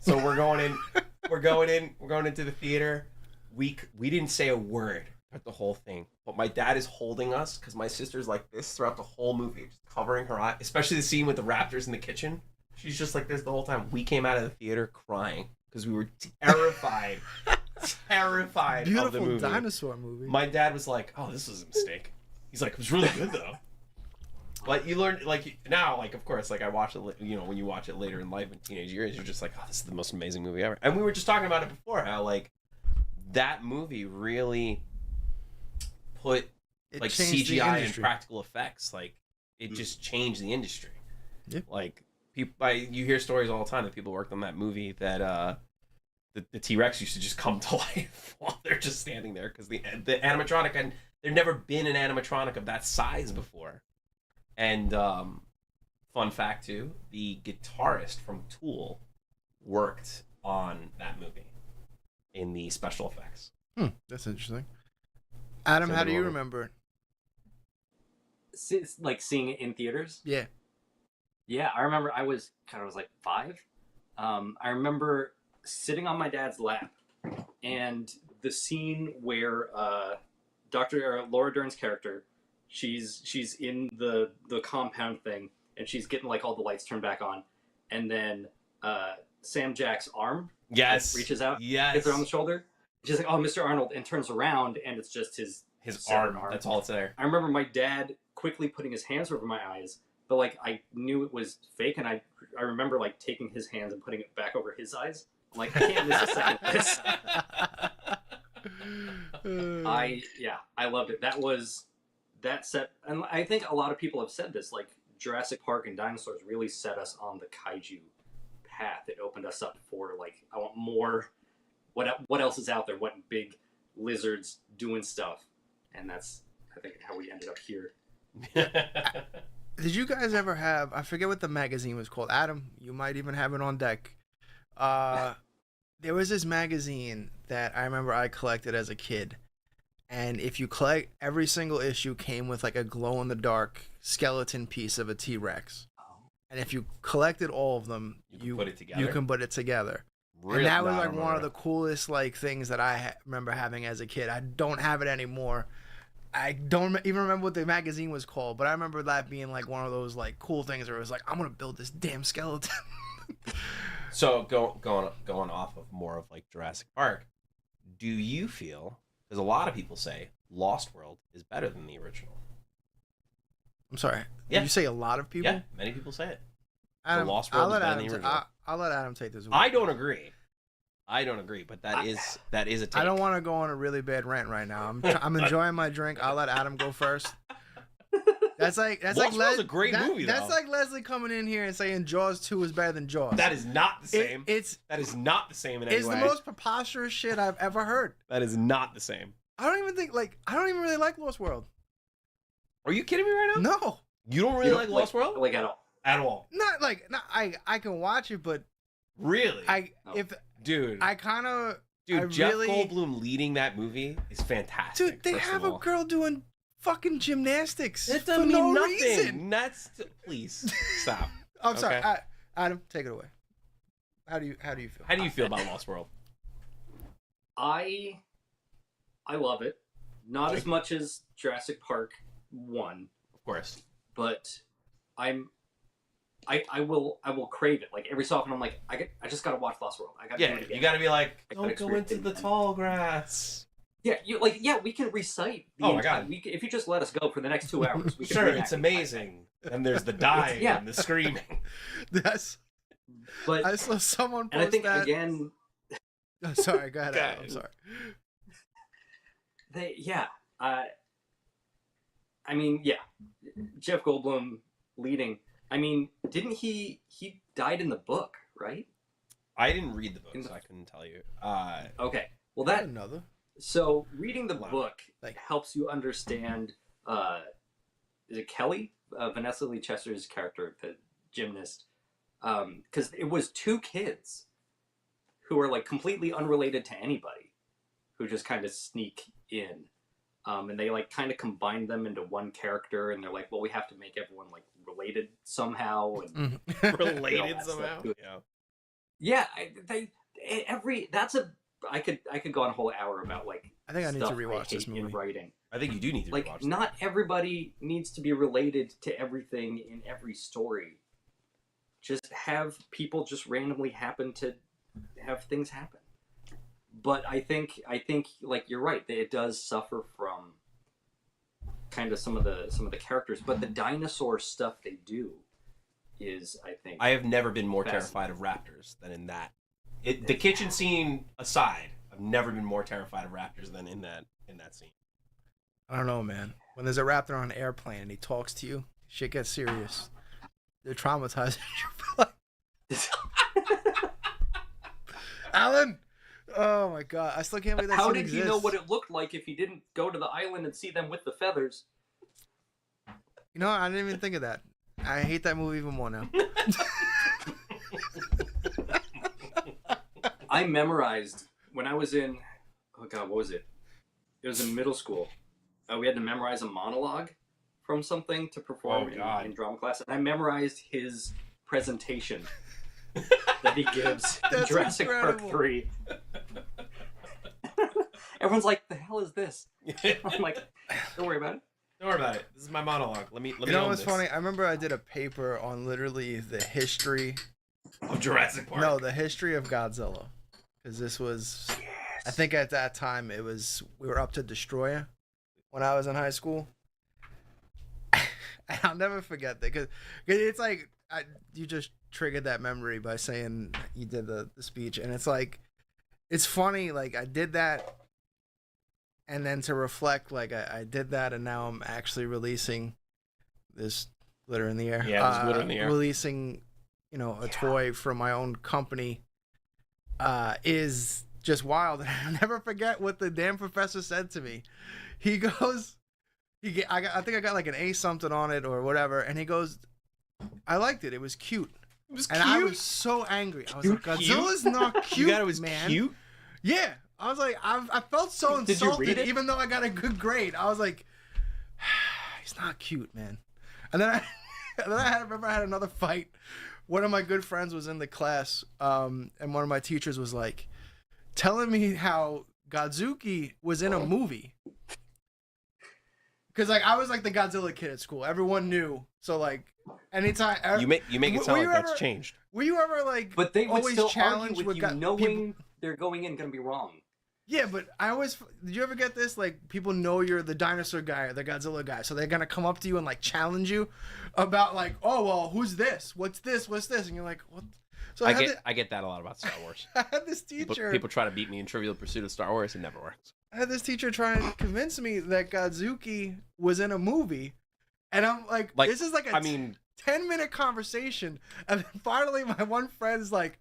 So we're going into the theater. we didn't say a word at the whole thing, but my dad is holding us because my sister's like this throughout the whole movie, just covering her eye, especially the scene with the raptors in the kitchen. She's just like this the whole time. We came out of the theater crying because we were terrified of the Beautiful movie. dinosaur movie. My dad was like, "Oh, this was a mistake." He's like, "It was really good though." But you learn, like, now, like, of course, like, I watch it, you know, when you watch it later in life in teenage years, you're just like, oh, this is the most amazing movie ever. And we were just talking about it before, how, like, that movie really put, like, CGI and practical effects. Like, it just changed the industry. Yeah. Like, you hear stories all the time that people worked on that movie that the T-Rex used to just come to life while they're just standing there. Because the animatronic, and there'd never been an animatronic of that size before. And fun fact too, the guitarist from Tool worked on that movie in the special effects. That's interesting. Adam, how do you remember it? Like seeing it in theaters? Yeah. Yeah, I remember I was like 5. I remember sitting on my dad's lap, and the scene where Laura Dern's character, she's in the compound thing, and she's getting like all the lights turned back on, and then Sam Jack's arm reaches out, gets her on the shoulder. She's like, "Oh, Mr. Arnold," and turns around, and it's just his arm. That's all it's there. I remember my dad quickly putting his hands over my eyes, but like I knew it was fake, and I remember like taking his hands and putting it back over his eyes. I'm like, I can't miss a second of this. I loved it. That set, and I think a lot of people have said this, like Jurassic Park and dinosaurs really set us on the kaiju path. It opened us up for like, I want more. What else is out there? What big lizards doing stuff? And that's, I think, how we ended up here. Did you guys ever have, I forget what the magazine was called. Adam, you might even have it on deck. There was this magazine that I remember I collected as a kid. And if you collect, every single issue came with like a glow-in-the-dark skeleton piece of a T-Rex. And if you collected all of them, you put it together. You can put it together. Really? And that was like one of the coolest like things that I remember having as a kid. I don't have it anymore. I don't even remember what the magazine was called, but I remember that being like one of those like cool things where it was like, I'm gonna build this damn skeleton. So going off of more of like Jurassic Park, do you feel? Because a lot of people say Lost World is better than the original. I'm sorry. Yeah. Did you say a lot of people? Yeah, many people say it. Adam, Lost World is better than the original. I'll let Adam take this. I don't agree, but that is a take. I don't want to go on a really bad rant right now. I'm enjoying my drink. I'll let Adam go first. That's like Lost World's a great movie. That's like Leslie coming in here and saying Jaws 2 is better than Jaws. That is not the same. That is not the same in any way. It's the most preposterous shit I've ever heard. That is not the same. I don't even really like Lost World. Are you kidding me right now? No. You don't really like Lost World? Like at all? At all. I can watch it, but really? Dude, Jeff Goldblum leading that movie is fantastic. Dude, they have a girl doing fucking gymnastics. That doesn't mean nothing. Reason. Please stop. I'm sorry. Adam, take it away. How do you feel? How do you feel about Lost World? I love it. Not as much as Jurassic Park 1. Of course. But I will crave it. Like every so often I'm like, I just gotta watch Lost World. I gotta do it again. You gotta be like, don't go into the tall grass. Yeah, we can recite the my God. If you just let us go for the next 2 hours, we can sure, it's amazing. And there's the dying and the screaming. Yes. But I saw someone post and I think that. again Oh, sorry, go ahead. I'm sorry. I mean, Jeff Goldblum leading. I mean, didn't he died in the book, right? I didn't read the book, so I couldn't tell you. Okay. Well, that another. So reading the book helps you understand. Is it Kelly, Vanessa Lee Chester's character, the gymnast? Because it was 2 kids who are like completely unrelated to anybody, who just kind of sneak in. And they like kind of combine them into one character, and they're like, well, we have to make everyone like related somehow. And related somehow. Yeah, that's a I could go on a whole hour about like I think I need to stuff rewatch this hate movie. in writing. I think you do need to Like, rewatch not everybody needs to be related to everything in every story. Just have people just randomly happen to have things happen. But I think like you're right, that it does suffer from kind of some of the characters, but the dinosaur stuff they do is, I think, I have never been more fascinating. terrified of raptors than in that. The kitchen scene aside, I've never been more terrified of raptors than in that scene. I don't know, man. When there's a raptor on an airplane and he talks to you, shit gets serious. They're traumatizing you for life. Alan! Oh my god, I still can't believe that How scene did exists. he know what it looked like if he didn't go to the island and see them with the feathers? You know, I didn't even think of that. I hate that movie even more now. I memorized when I was in, oh god, what was it? It was in middle school. We had to memorize a monologue from something to perform in drama class, and I memorized his presentation that he gives in That's Jurassic incredible. Park 3. Everyone's like, "The hell is this?" I'm like, "Don't worry about it." Don't worry about it. This is my monologue. Let me You know own what's this. funny? I remember I did a paper on literally the history. Of Jurassic Park. No, the history of Godzilla. Because this was, I think at that time we were up to Destroyer when I was in high school. And I'll never forget that because it's like you just triggered that memory by saying you did the speech, and it's like it's funny. Like I did that, and then to reflect, like I did that, and now I'm actually releasing this glitter in the air. Yeah, this glitter in the air. Releasing, a toy from my own company is just wild. I'll never forget what the damn professor said to me. He goes, I think I got like an A something on it or whatever, and he goes, I liked it. It was cute. It was And cute. I was so angry. I was like, Godzilla's not cute. You got it was man. cute? Yeah. I was like, I felt so Did you insulted, read it? even though I got a good grade. I was like, he's not cute, man. And then I remember I had another fight. One of my good friends was in the class, and one of my teachers was like, telling me how Godzuki was in a movie. Because like I was like the Godzilla kid at school. Everyone knew. So like anytime You make it sound like that's ever, changed. Were you ever like But they would always still challenged argue with you, knowing people? they're going in going to be wrong. Yeah, but I always did you ever get this? Like people know you're the dinosaur guy or the Godzilla guy, so they're gonna come up to you and like challenge you about like, oh well, who's this? What's this? What's this? And you're like, what? So I get that a lot about Star Wars. I had this teacher. People try to beat me in Trivial Pursuit of Star Wars. It never works. I had this teacher trying to convince me that Godzuki was in a movie, and I'm like this is like a 10-minute conversation, and then finally my one friend's like,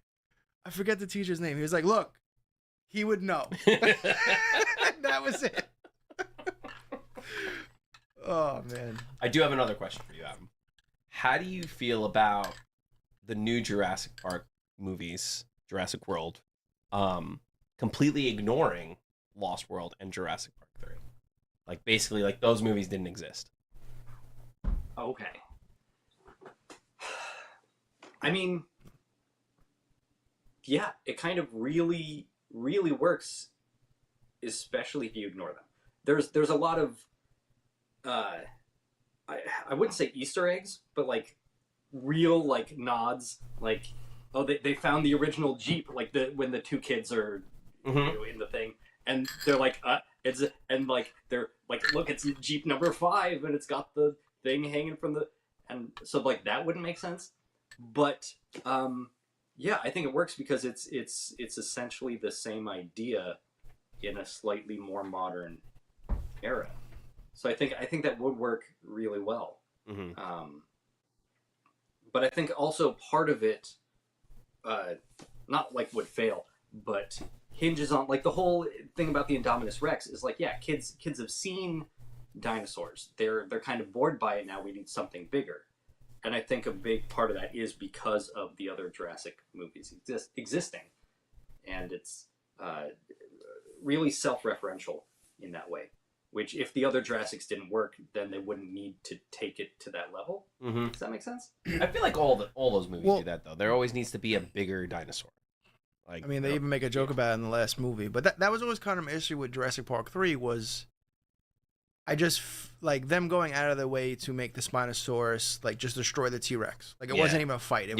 I forget the teacher's name. He was like, look, he would know. And that was it. Oh man. I do have another question for you, Adam. How do you feel about the new Jurassic Park movies, Jurassic World, completely ignoring Lost World and Jurassic Park 3? Like basically like those movies didn't exist. Okay. I mean, yeah, it kind of really, really works, especially if you ignore them. There's a lot of, I wouldn't say Easter eggs, but like real like nods, like, oh, they found the original Jeep, like when the two kids are in the thing, and they're like, and like they're like, look, it's Jeep number 5, and it's got the thing hanging from the, and so like that wouldn't make sense, but yeah, I think it works because it's essentially the same idea in a slightly more modern era. So I think that would work really well. Mm-hmm. But I think also part of it, not like would fail, but hinges on like the whole thing about the Indominus Rex is like, yeah, kids have seen dinosaurs. They're kind of bored by it now. We need something bigger. And I think a big part of that is because of the other Jurassic movies existing. And it's really self-referential in that way. Which, if the other Jurassics didn't work, then they wouldn't need to take it to that level. Mm-hmm. Does that make sense? I feel like all those movies do that though. There always needs to be a bigger dinosaur. Like, I mean, they even make a joke about it in the last movie. But that was always kind of an issue with Jurassic Park 3 was like them going out of their way to make the Spinosaurus like just destroy the T-Rex. Like it wasn't even a fight. It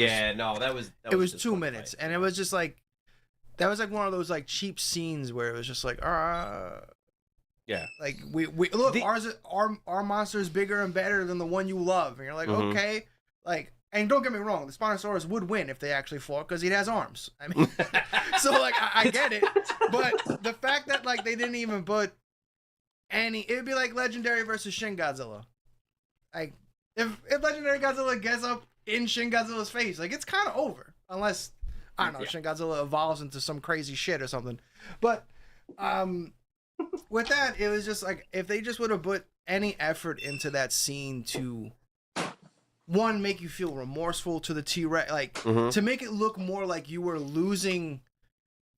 was 2 minutes, and it was just like that was like one of those like cheap scenes where it was just like yeah, like we look, our monster is bigger and better than the one you love, and you're like okay, like. And don't get me wrong, the Spinosaurus would win if they actually fought because he has arms. I mean, so like I get it, but the fact that like they didn't even put it'd be like Legendary versus Shin Godzilla. Like if Legendary Godzilla gets up in Shin Godzilla's face, like it's kind of over unless I don't know Shin Godzilla evolves into some crazy shit or something. But with that, it was just like if they just would have put any effort into that scene to. One, make you feel remorseful to the T-Rex, like to make it look more like you were losing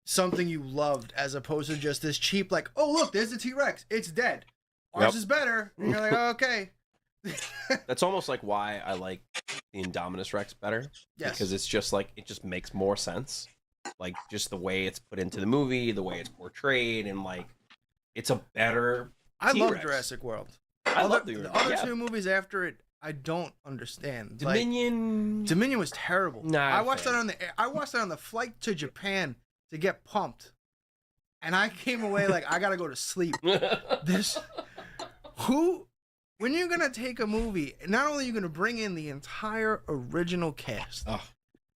something you loved, as opposed to just this cheap, like, oh look, there's the T-Rex, it's dead, ours is better, and you're like, oh, okay. That's almost like why I like the Indominus Rex better, because it's just like it just makes more sense, like just the way it's put into the movie, the way it's portrayed, and like it's a better. I love Jurassic World. I love the other two movies after it. I don't understand. Dominion. Like, Dominion was terrible. Nah, I watched that on the flight to Japan to get pumped, and I came away like I gotta go to sleep. When you're gonna take a movie, not only are you gonna bring in the entire original cast.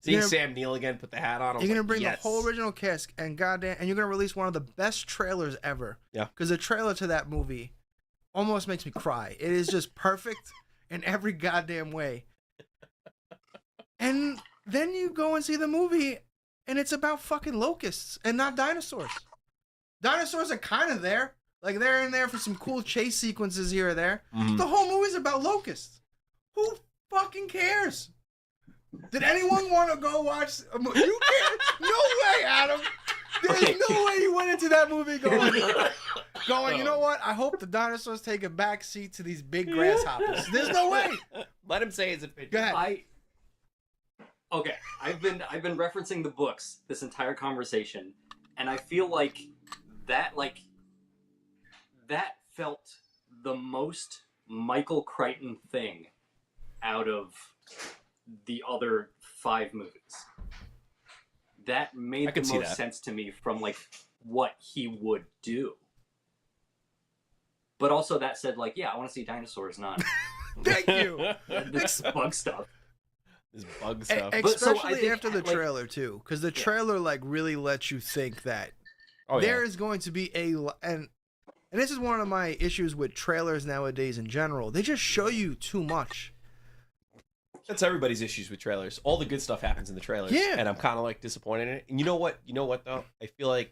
Seeing Sam Neill again, put the hat on. You're gonna bring the whole original cast, and and you're gonna release one of the best trailers ever. Yeah. Because the trailer to that movie almost makes me cry. It is just perfect. In every goddamn way. And then you go and see the movie, and it's about fucking locusts and not dinosaurs. Dinosaurs are kind of there. Like, they're in there for some cool chase sequences here or there. The whole movie's about locusts. Who fucking cares? Did anyone want to go watch a movie? You can't. No way, Adam. There's no way you went into that movie going, you know what? I hope the dinosaurs take a back seat to these big grasshoppers. There's no way. Let him say his opinion. Go ahead. Okay, I've been referencing the books this entire conversation, and I feel like that felt the most Michael Crichton thing out of the other 5 movies. That made the most sense to me from like what he would do. But also that said, like, yeah, I want to see dinosaurs, not Thank you. This bug stuff. This bug stuff. Especially after the trailer too, because the trailer like really lets you think that there is going to be and this is one of my issues with trailers nowadays in general. They just show you too much. That's everybody's issues with trailers. All the good stuff happens in the trailers. Yeah. And I'm kind of like disappointed in it. And you know what though? I feel like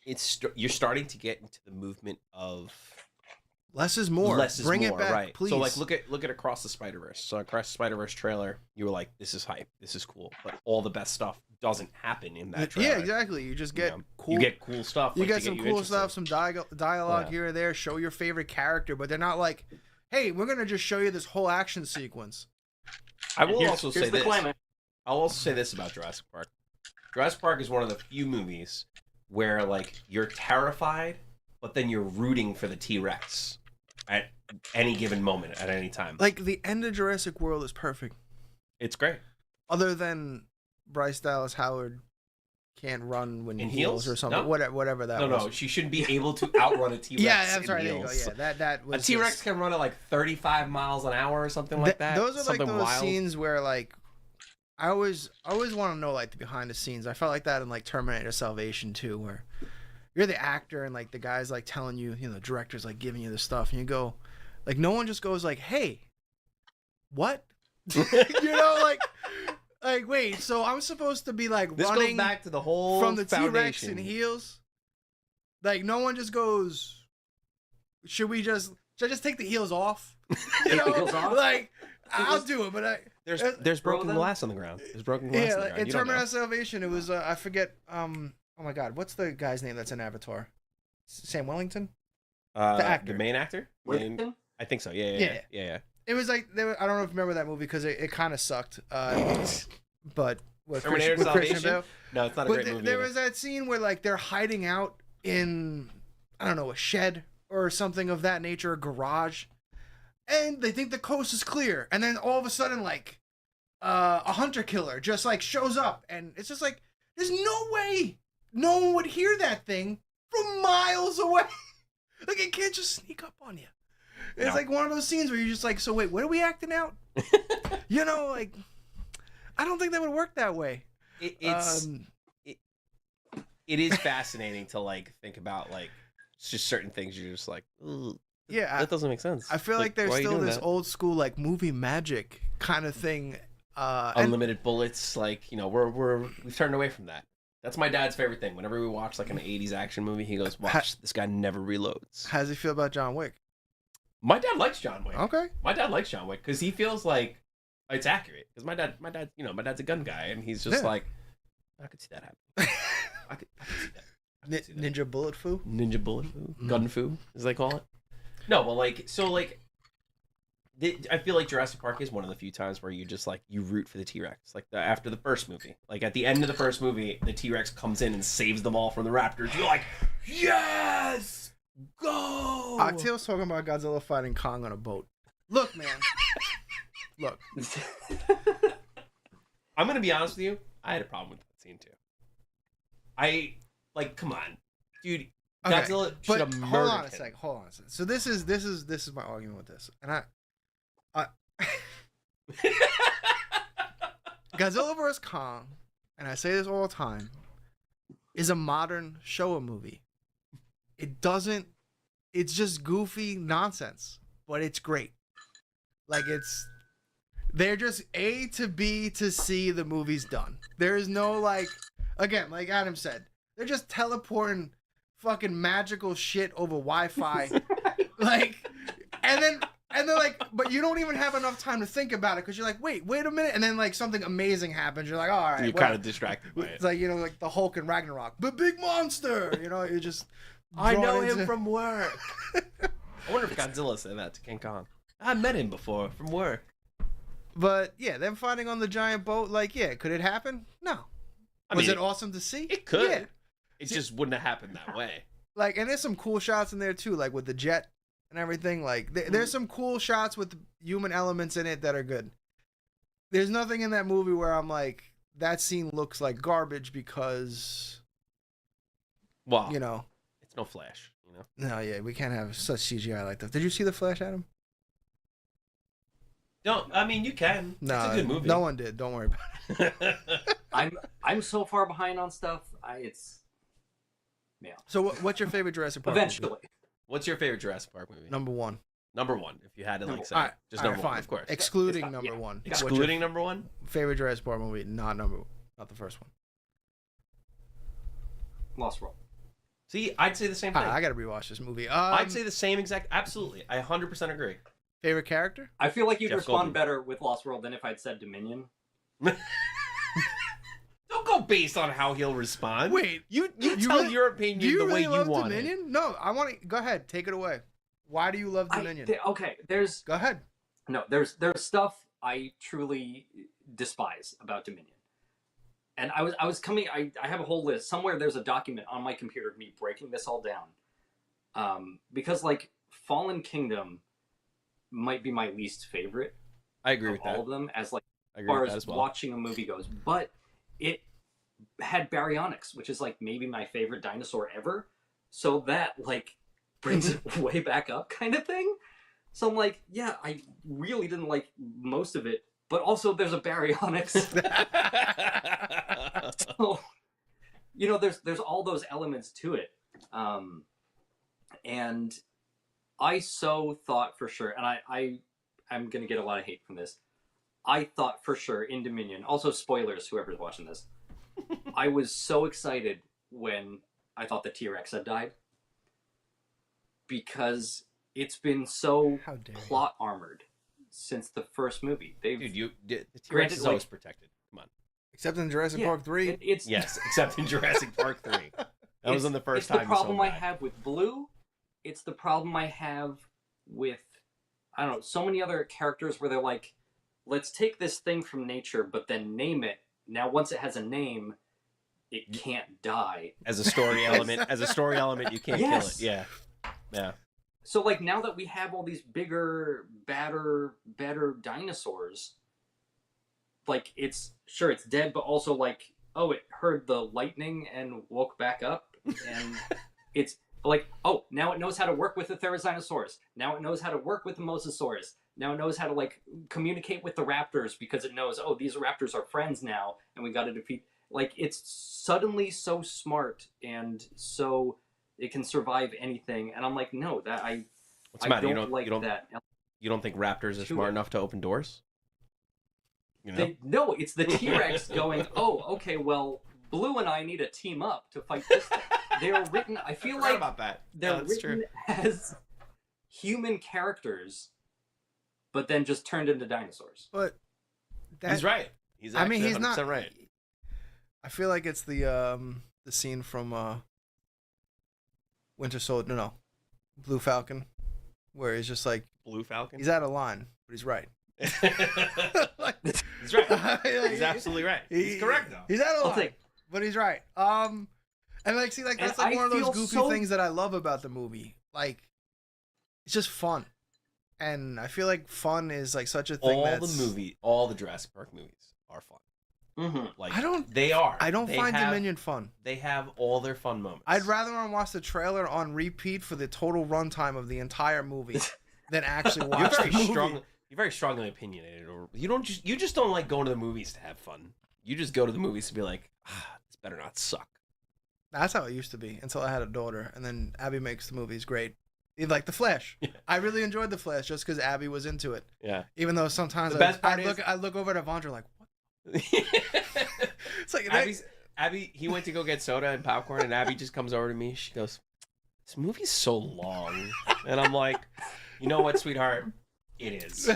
you're starting to get into the movement of less is more. Bring it back, right? please. So like look at Across the Spider-Verse. So Across the Spider-Verse trailer, you were like, this is hype. This is cool. But all the best stuff doesn't happen in that trailer. Yeah, exactly. You just get cool. You get cool stuff. You get some cool stuff, some dialogue here or there. Show your favorite character, but they're not like, hey, we're gonna just show you this whole action sequence. I will also say this. I'll also say this about Jurassic Park. Jurassic Park is one of the few movies where like you're terrified, but then you're rooting for the T-Rex at any given moment, at any time. Like the end of Jurassic World is perfect. It's great. Other than Bryce Dallas Howard can't run when in he heals or something. No. Whatever that was. No, she shouldn't be able to outrun a T-Rex. Yeah, I'm sorry. There you go. Yeah, that was a T-Rex can run at like 35 miles an hour or something like that. Those are something like those wild. scenes where like I always want to know like the behind the scenes. I felt like that in like Terminator Salvation too, where you're the actor and like the guy's like telling you, the director's like giving you the stuff, and you go, like no one just goes like, hey, what? Like wait, so I'm supposed to be like this running goes back to the whole from the foundation. T-Rex in heels? Like no one just goes, should I just take the heels off? Like I'll do it, but there's broken glass on the ground. There's broken glass on the ground. In Terminator Salvation, it was I forget. Oh my God, what's the guy's name that's in Avatar? Sam Wellington, the actor, the main actor. I think so. Yeah. It was like I don't know if you remember that movie because it kind of sucked. But What, Terminator Christian Salvation? Bale? No, it's not a But great movie. there either. was that scene where like they're hiding out in, I don't know, a shed or something of that nature, a garage, and they think the coast is clear, and then all of a sudden like a hunter killer just like shows up, and it's just like there's no way no one would hear that thing from miles away. Like it can't just sneak up on you. It's like one of those scenes where you're just like, so wait, what are we acting out? You know, like I don't think that would work that way. It is fascinating to like think about like just certain things. You're just like, "Ugh, Yeah, that doesn't make sense. I feel like there's why are you still doing this that? old school like movie magic kind of thing. And Unlimited bullets. Like, you know, we've turned away from that. That's my dad's favorite thing. Whenever we watch like an 80s action movie, he goes, watch, this guy never reloads. how does he feel about John Wick? My dad likes John Wick. Okay. My dad likes John Wick because he feels like it's accurate. Because my dad, you know, my dad's a gun guy, and he's just Yeah. like, I could see that happen. I could see that. I could see that. Ninja bullet foo. Ninja bullet foo, gun foo, as they call it. No, but like, so like, I feel like Jurassic Park is one of the few times where you just like you root for the T-Rex. Like after the first movie, like at the end of the first movie, the T-Rex comes in and saves them all from the raptors. You're like, yes, go. Octeel's talking about Godzilla fighting Kong on a boat. Look, man. Look. I'm gonna be honest with you. I had a problem with that scene too. Come on, dude. Okay, Godzilla should have murdered hold on a him. second. Hold on a second. So this is my argument with this, and I Godzilla vs Kong, and I say this all the time, is a modern Showa movie. It's just goofy nonsense, but it's great. Like they're just A to B to C, the movie's done. There is no like, again, like Adam said, they're just teleporting fucking magical shit over Wi-Fi. Like, and then like, but you don't even have enough time to think about it because you're like, wait a minute, and then like something amazing happens. You're like, all right, You're whatever. kind of distracted by it. It's like, you know, like the Hulk and Ragnarok, the big monster. You know, you just. I know drawn him into- from work. I wonder if Godzilla said that to King Kong. I met him before from work. But yeah, them fighting on the giant boat, like, yeah, could it happen? No. Was it awesome to see? It could. Yeah. It just wouldn't have happened that way. Like, and there's some cool shots in there too, like with the jet and everything. Like, there's some cool shots with human elements in it that are good. There's nothing in that movie where I'm like, that scene looks like garbage because, Well, you know. it's no Flash, you know? No, yeah, we can't have such CGI like that. Did you see The Flash, Adam? No, I mean, you can. No, it's a good movie. no one did. Don't worry about it. I'm so far behind on stuff. So, what's your favorite Jurassic Park Eventually. movie? What's your favorite Jurassic Park movie? Number one. Number one, if you had to like say. All right, Just all number right, one, fine. of course. Excluding It's not- number yeah. one. Excluding number one? Favorite Jurassic Park movie? Not the first one. Lost World. See, I'd say the same thing. I gotta rewatch this movie. I'd say the same exact. Absolutely, I 100% agree. favorite character. I feel like you'd Jeff respond Goldblum. better with Lost World than if I'd said Dominion. Don't go based on how he'll respond. Wait, you tell really- your Do opinion you the really way you love want Dominion? No, I want to. Go ahead, take it away. Why do you love Dominion? Okay, there's Go ahead. there's stuff I truly despise about Dominion. And I was coming. I have a whole list somewhere. There's a document on my computer of me breaking this all down, because like Fallen Kingdom might be my least favorite I agree of with all that. of them as like I as agree far with that as as well. watching a movie goes. But it had baryonyx, which is like maybe my favorite dinosaur ever. So that like brings it way back up, kind of thing. So I'm like, yeah, I really didn't like most of it, but also there's a baryonyx. So, you know, there's all those elements to it, and I so thought for sure, and I'm gonna get a lot of hate from this. I thought for sure in Dominion. Also, spoilers, whoever's watching this. I was so excited when I thought the T-Rex had died because it's been so How dare you. plot armored since the first movie. They've Dude, the T-Rex Granted, is always like- protected. Come on. Except in Jurassic Yeah, Park 3. it's Yes, except in Jurassic Park 3. That was on the first it's time the problem you saw I that. have with Blue. It's the problem I have with, I don't know, so many other characters where they're like, let's take this thing from nature, but then name it Now, once it has a name, it can't die. As a story element, you can't kill it. Yeah. Yeah. So, like, now that we have all these bigger, better dinosaurs, like, it's dead, but also, like, oh, it heard the lightning and woke back up, and it's like, oh, now it knows how to work with the Therizinosaurus. Now it knows how to work with the Mosasaurus. Now it knows how to, like, communicate with the raptors because it knows, oh, these raptors are friends now, and we got to defeat. Like, it's suddenly so smart and so it can survive anything. And I'm like, no, that What's the matter? that. You don't think raptors are smart enough to open doors? You know? No, it's the T-Rex going, oh, okay, well, Blue and I need to team up to fight this thing. They're written, I feel like about that. they're written as human characters, but then just turned into dinosaurs. But he's right. He's actually he's 100% not right. I feel like it's the scene from Winter Soldier, no, Blue Falcon, where he's just like Blue Falcon? he's out of line, but he's right. He's right. He's absolutely right. He's correct though. He's out of line, but he's right. And like, see, like that's like one of those goofy things that I love about the movie. Like, it's just fun, and I feel like fun is like such a thing. All the Jurassic Park movies are fun. Mm-hmm. Like, I don't They find have, Dominion fun. They have all their fun moments. I'd rather watch the trailer on repeat for the total runtime of the entire movie than actually watch the movie. You're very strongly opinionated, or you just don't like going to the movies to have fun. You just go to the movies to be like, this better not suck. That's how it used to be until I had a daughter, and then Abby makes the movies great. Like The Flash. Yeah. I really enjoyed The Flash just because Abby was into it. Yeah. Even though sometimes I look over at Avandra like, what? It's like Abby, he went to go get soda and popcorn, and Abby just comes over to me. She goes, "This movie's so long," and I'm like, "You know what, sweetheart? It is.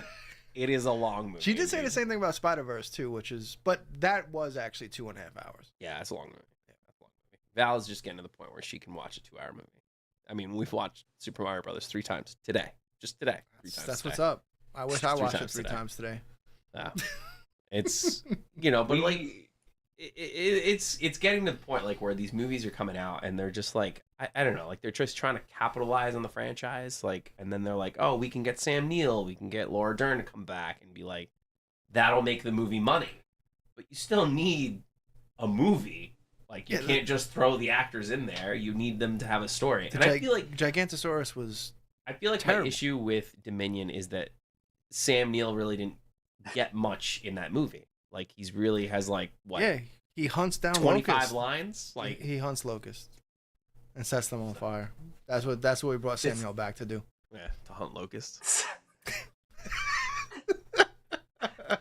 It is a long movie." She did say the same thing about Spider-Verse too, but that was actually 2.5 hours. Yeah, it's a long movie. Val's just getting to the point where she can watch a 2-hour movie. I mean, we've watched Super Mario Brothers 3 times today. Just today. 3 times. That's what's up. I wish I watched it 3 times today. Yeah. It's, but like, it's getting to the point like where these movies are coming out and they're just like, I don't know, like they're just trying to capitalize on the franchise. Like, and then they're like, oh, we can get Sam Neill, we can get Laura Dern to come back and be like, that'll make the movie money. But you still need a movie. Like, you can't just throw the actors in there. You need them to have a story. And I feel like Gigantosaurus was terrible. My issue with Dominion is that Sam Neill really didn't get much in that movie. Like, he's really has like what? Yeah, he hunts down 25 locusts. lines. Like, he hunts locusts and sets them on fire. That's what we brought Sam Neill back to do. Yeah, to hunt locusts.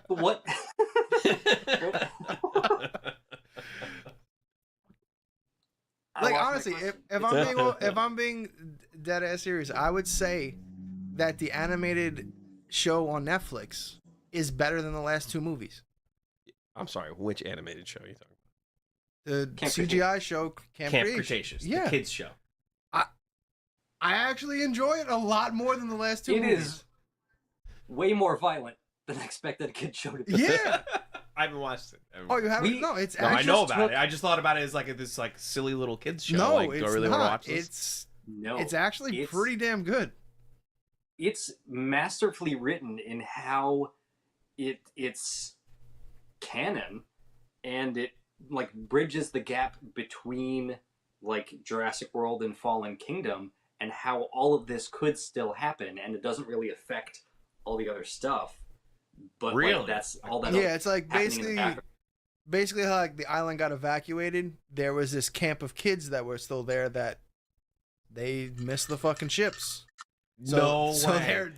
What? Like, honestly, if I'm being dead ass serious, I would say that the animated show on Netflix is better than the last 2 movies. I'm sorry, which animated show are you talking about? The CGI show Camp Cretaceous. Yeah, the kids show. I actually enjoy it a lot more than the last 2 movies. It is way more violent than I expected a kid show to be. Yeah. I haven't watched it. Oh, you haven't? No, it's. No, I know about it. I just thought about it as like this like silly little kids show. No, like, it's do I really not. Want to watch this? It's actually pretty damn good. It's masterfully written in how it's canon, and it like bridges the gap between like Jurassic World and Fallen Kingdom, and how all of this could still happen, and it doesn't really affect all the other stuff. But really, like, that's all that. Yeah, it's like basically how like the island got evacuated. There was this camp of kids that were still there that they missed the fucking ships. So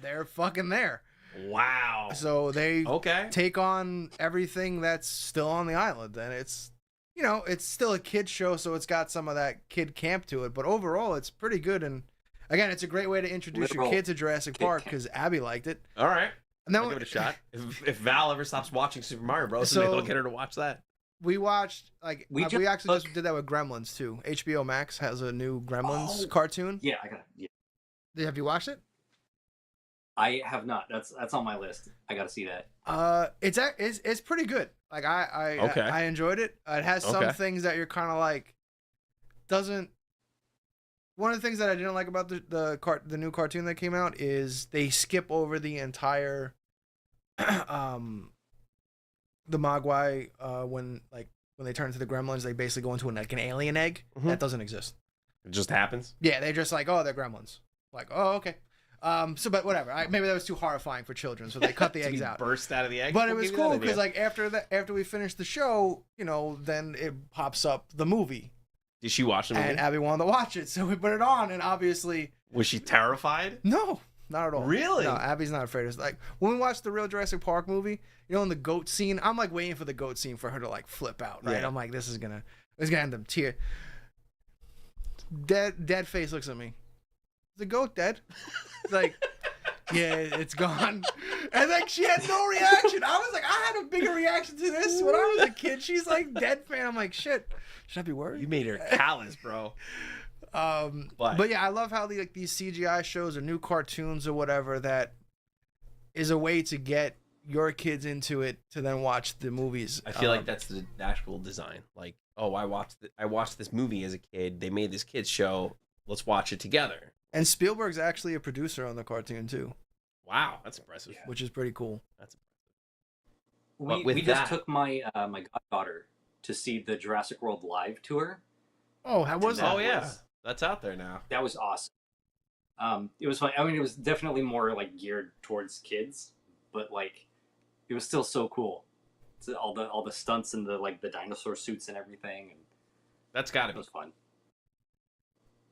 they're fucking there. Wow. So they take on everything that's still on the island, and it's it's still a kid show, so it's got some of that kid camp to it. But overall, it's pretty good. And again, it's a great way to introduce your kid to Jurassic Park because Abby liked it. All right. I'll give it a shot. If Val ever stops watching Super Mario Bros., maybe I'll get her to watch that. We watched we actually just did that with Gremlins too. HBO Max has a new Gremlins cartoon. Yeah, I got it. Yeah. Have you watched it? I have not. That's on my list. I got to see that. It's pretty good. Like Okay. I enjoyed it. It has some Okay. things that you're kind of like doesn't. One of the things that I didn't like about the new cartoon that came out is they skip over the entire the Mogwai when they turn into the Gremlins, they basically go into an alien egg. Mhm. That doesn't exist. It just happens. Yeah, they just like, oh, they're Gremlins. Like, oh, okay. But whatever. Maybe that was too horrifying for children, so they cut the To eggs be out. burst out of the egg. But it Who was gave you that cool because idea? like after we finished the show, then it pops up the movie, Did she watch the movie? and Abby wanted to watch it, so we put it on, and obviously, Was she terrified? no, not at all. Really? No, Abby's not afraid. It's like when we watched the real Jurassic Park movie, in the goat scene, I'm like waiting for the goat scene for her to like flip out, right? Yeah. I'm like, this is gonna end them tear. Dead face looks at me. Is the goat dead? It's like, yeah, it's gone. And like she had no reaction. I was like, I had a bigger reaction to this when I was a kid. She's like dead fan. I'm like, shit. Should I be worried? You made her callous, bro. But yeah, I love how these CGI shows or new cartoons or whatever that is a way to get your kids into it to then watch the movies. I feel like that's the actual design. Like, oh, I watched this movie as a kid. They made this kids show. Let's watch it together. And Spielberg's actually a producer on the cartoon too, Wow, that's impressive. which is pretty cool. That's But We, with we just that- took my my goddaughter to see the Jurassic World live tour. Oh, how was that Oh that? yeah, was- that's out there now. That was awesome. It was fun. I mean, it was definitely more like geared towards kids, but like it was still so cool. So all the stunts and the dinosaur suits and everything, and That's got to it be. was fun.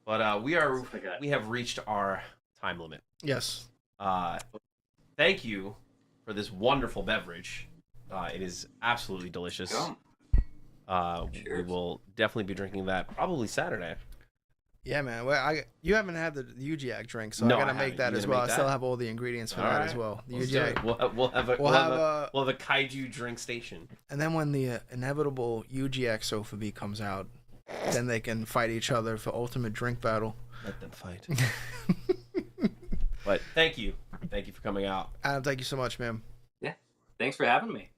But we Forgot. have reached our time limit. Yes. Thank you for this wonderful beverage. It is absolutely delicious. Yum. We Cheers. will definitely be drinking that probably Saturday. Yeah, man. Well, you haven't had the UGAC drink, so No, I gotta I make haven't. that You as gonna well. make I still that? have all the ingredients for All that right. as well. The Let's do UGAC. it. We'll have a kaiju drink station. And then when the inevitable UGX Sophie comes out, then they can fight each other for ultimate drink battle. Let them fight. But thank you for coming out. Adam, thank you so much, man. Thanks for having me.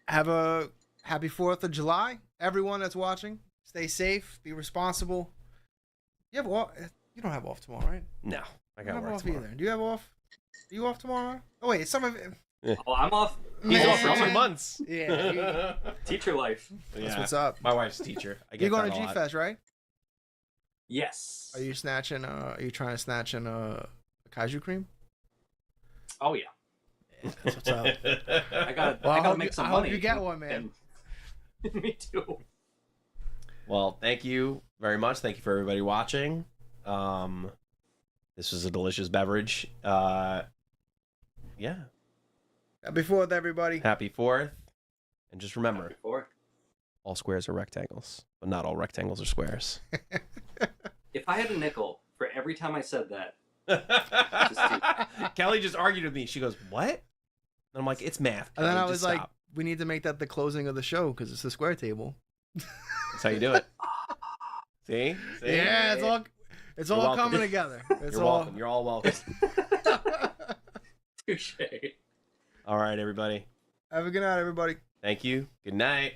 Have a happy 4th of July, everyone that's watching. Stay safe, be responsible. You have off? You don't have off tomorrow, right? No, I You got don't have work off tomorrow. either. Do you have off? Are you off tomorrow? Oh wait, some of it. Oh, I'm off. He's off for Man. 2 months. Yeah, Teacher life. That's Yeah. what's up. My wife's a teacher. I get You're going that to a G lot. Fest, right? Yes. Are you snatching? Are you trying to snatch a Kaiju Cream? Oh yeah. That's what's up. I gotta Well, I hope make you- some I hope money. you get one, man. And- me too. Well, thank you very much. Thank you for everybody watching. This was a delicious beverage. Yeah. Happy 4th, everybody. Happy 4th. And just remember, Before. all squares are rectangles, but not all rectangles are squares. If I had a nickel for every time I said that, Kelly just argued with me. She goes, "What?" And I'm like, "It's math." And then Kelly, I was just like, stop." we need to make that the closing of the show because it's the square table. "That's how you do it." See? See? Yeah, it's all You're welcome. coming together. It's You're all. welcome. You're all welcome. touche. All right, everybody. Have a good night, everybody. Thank you. Good night.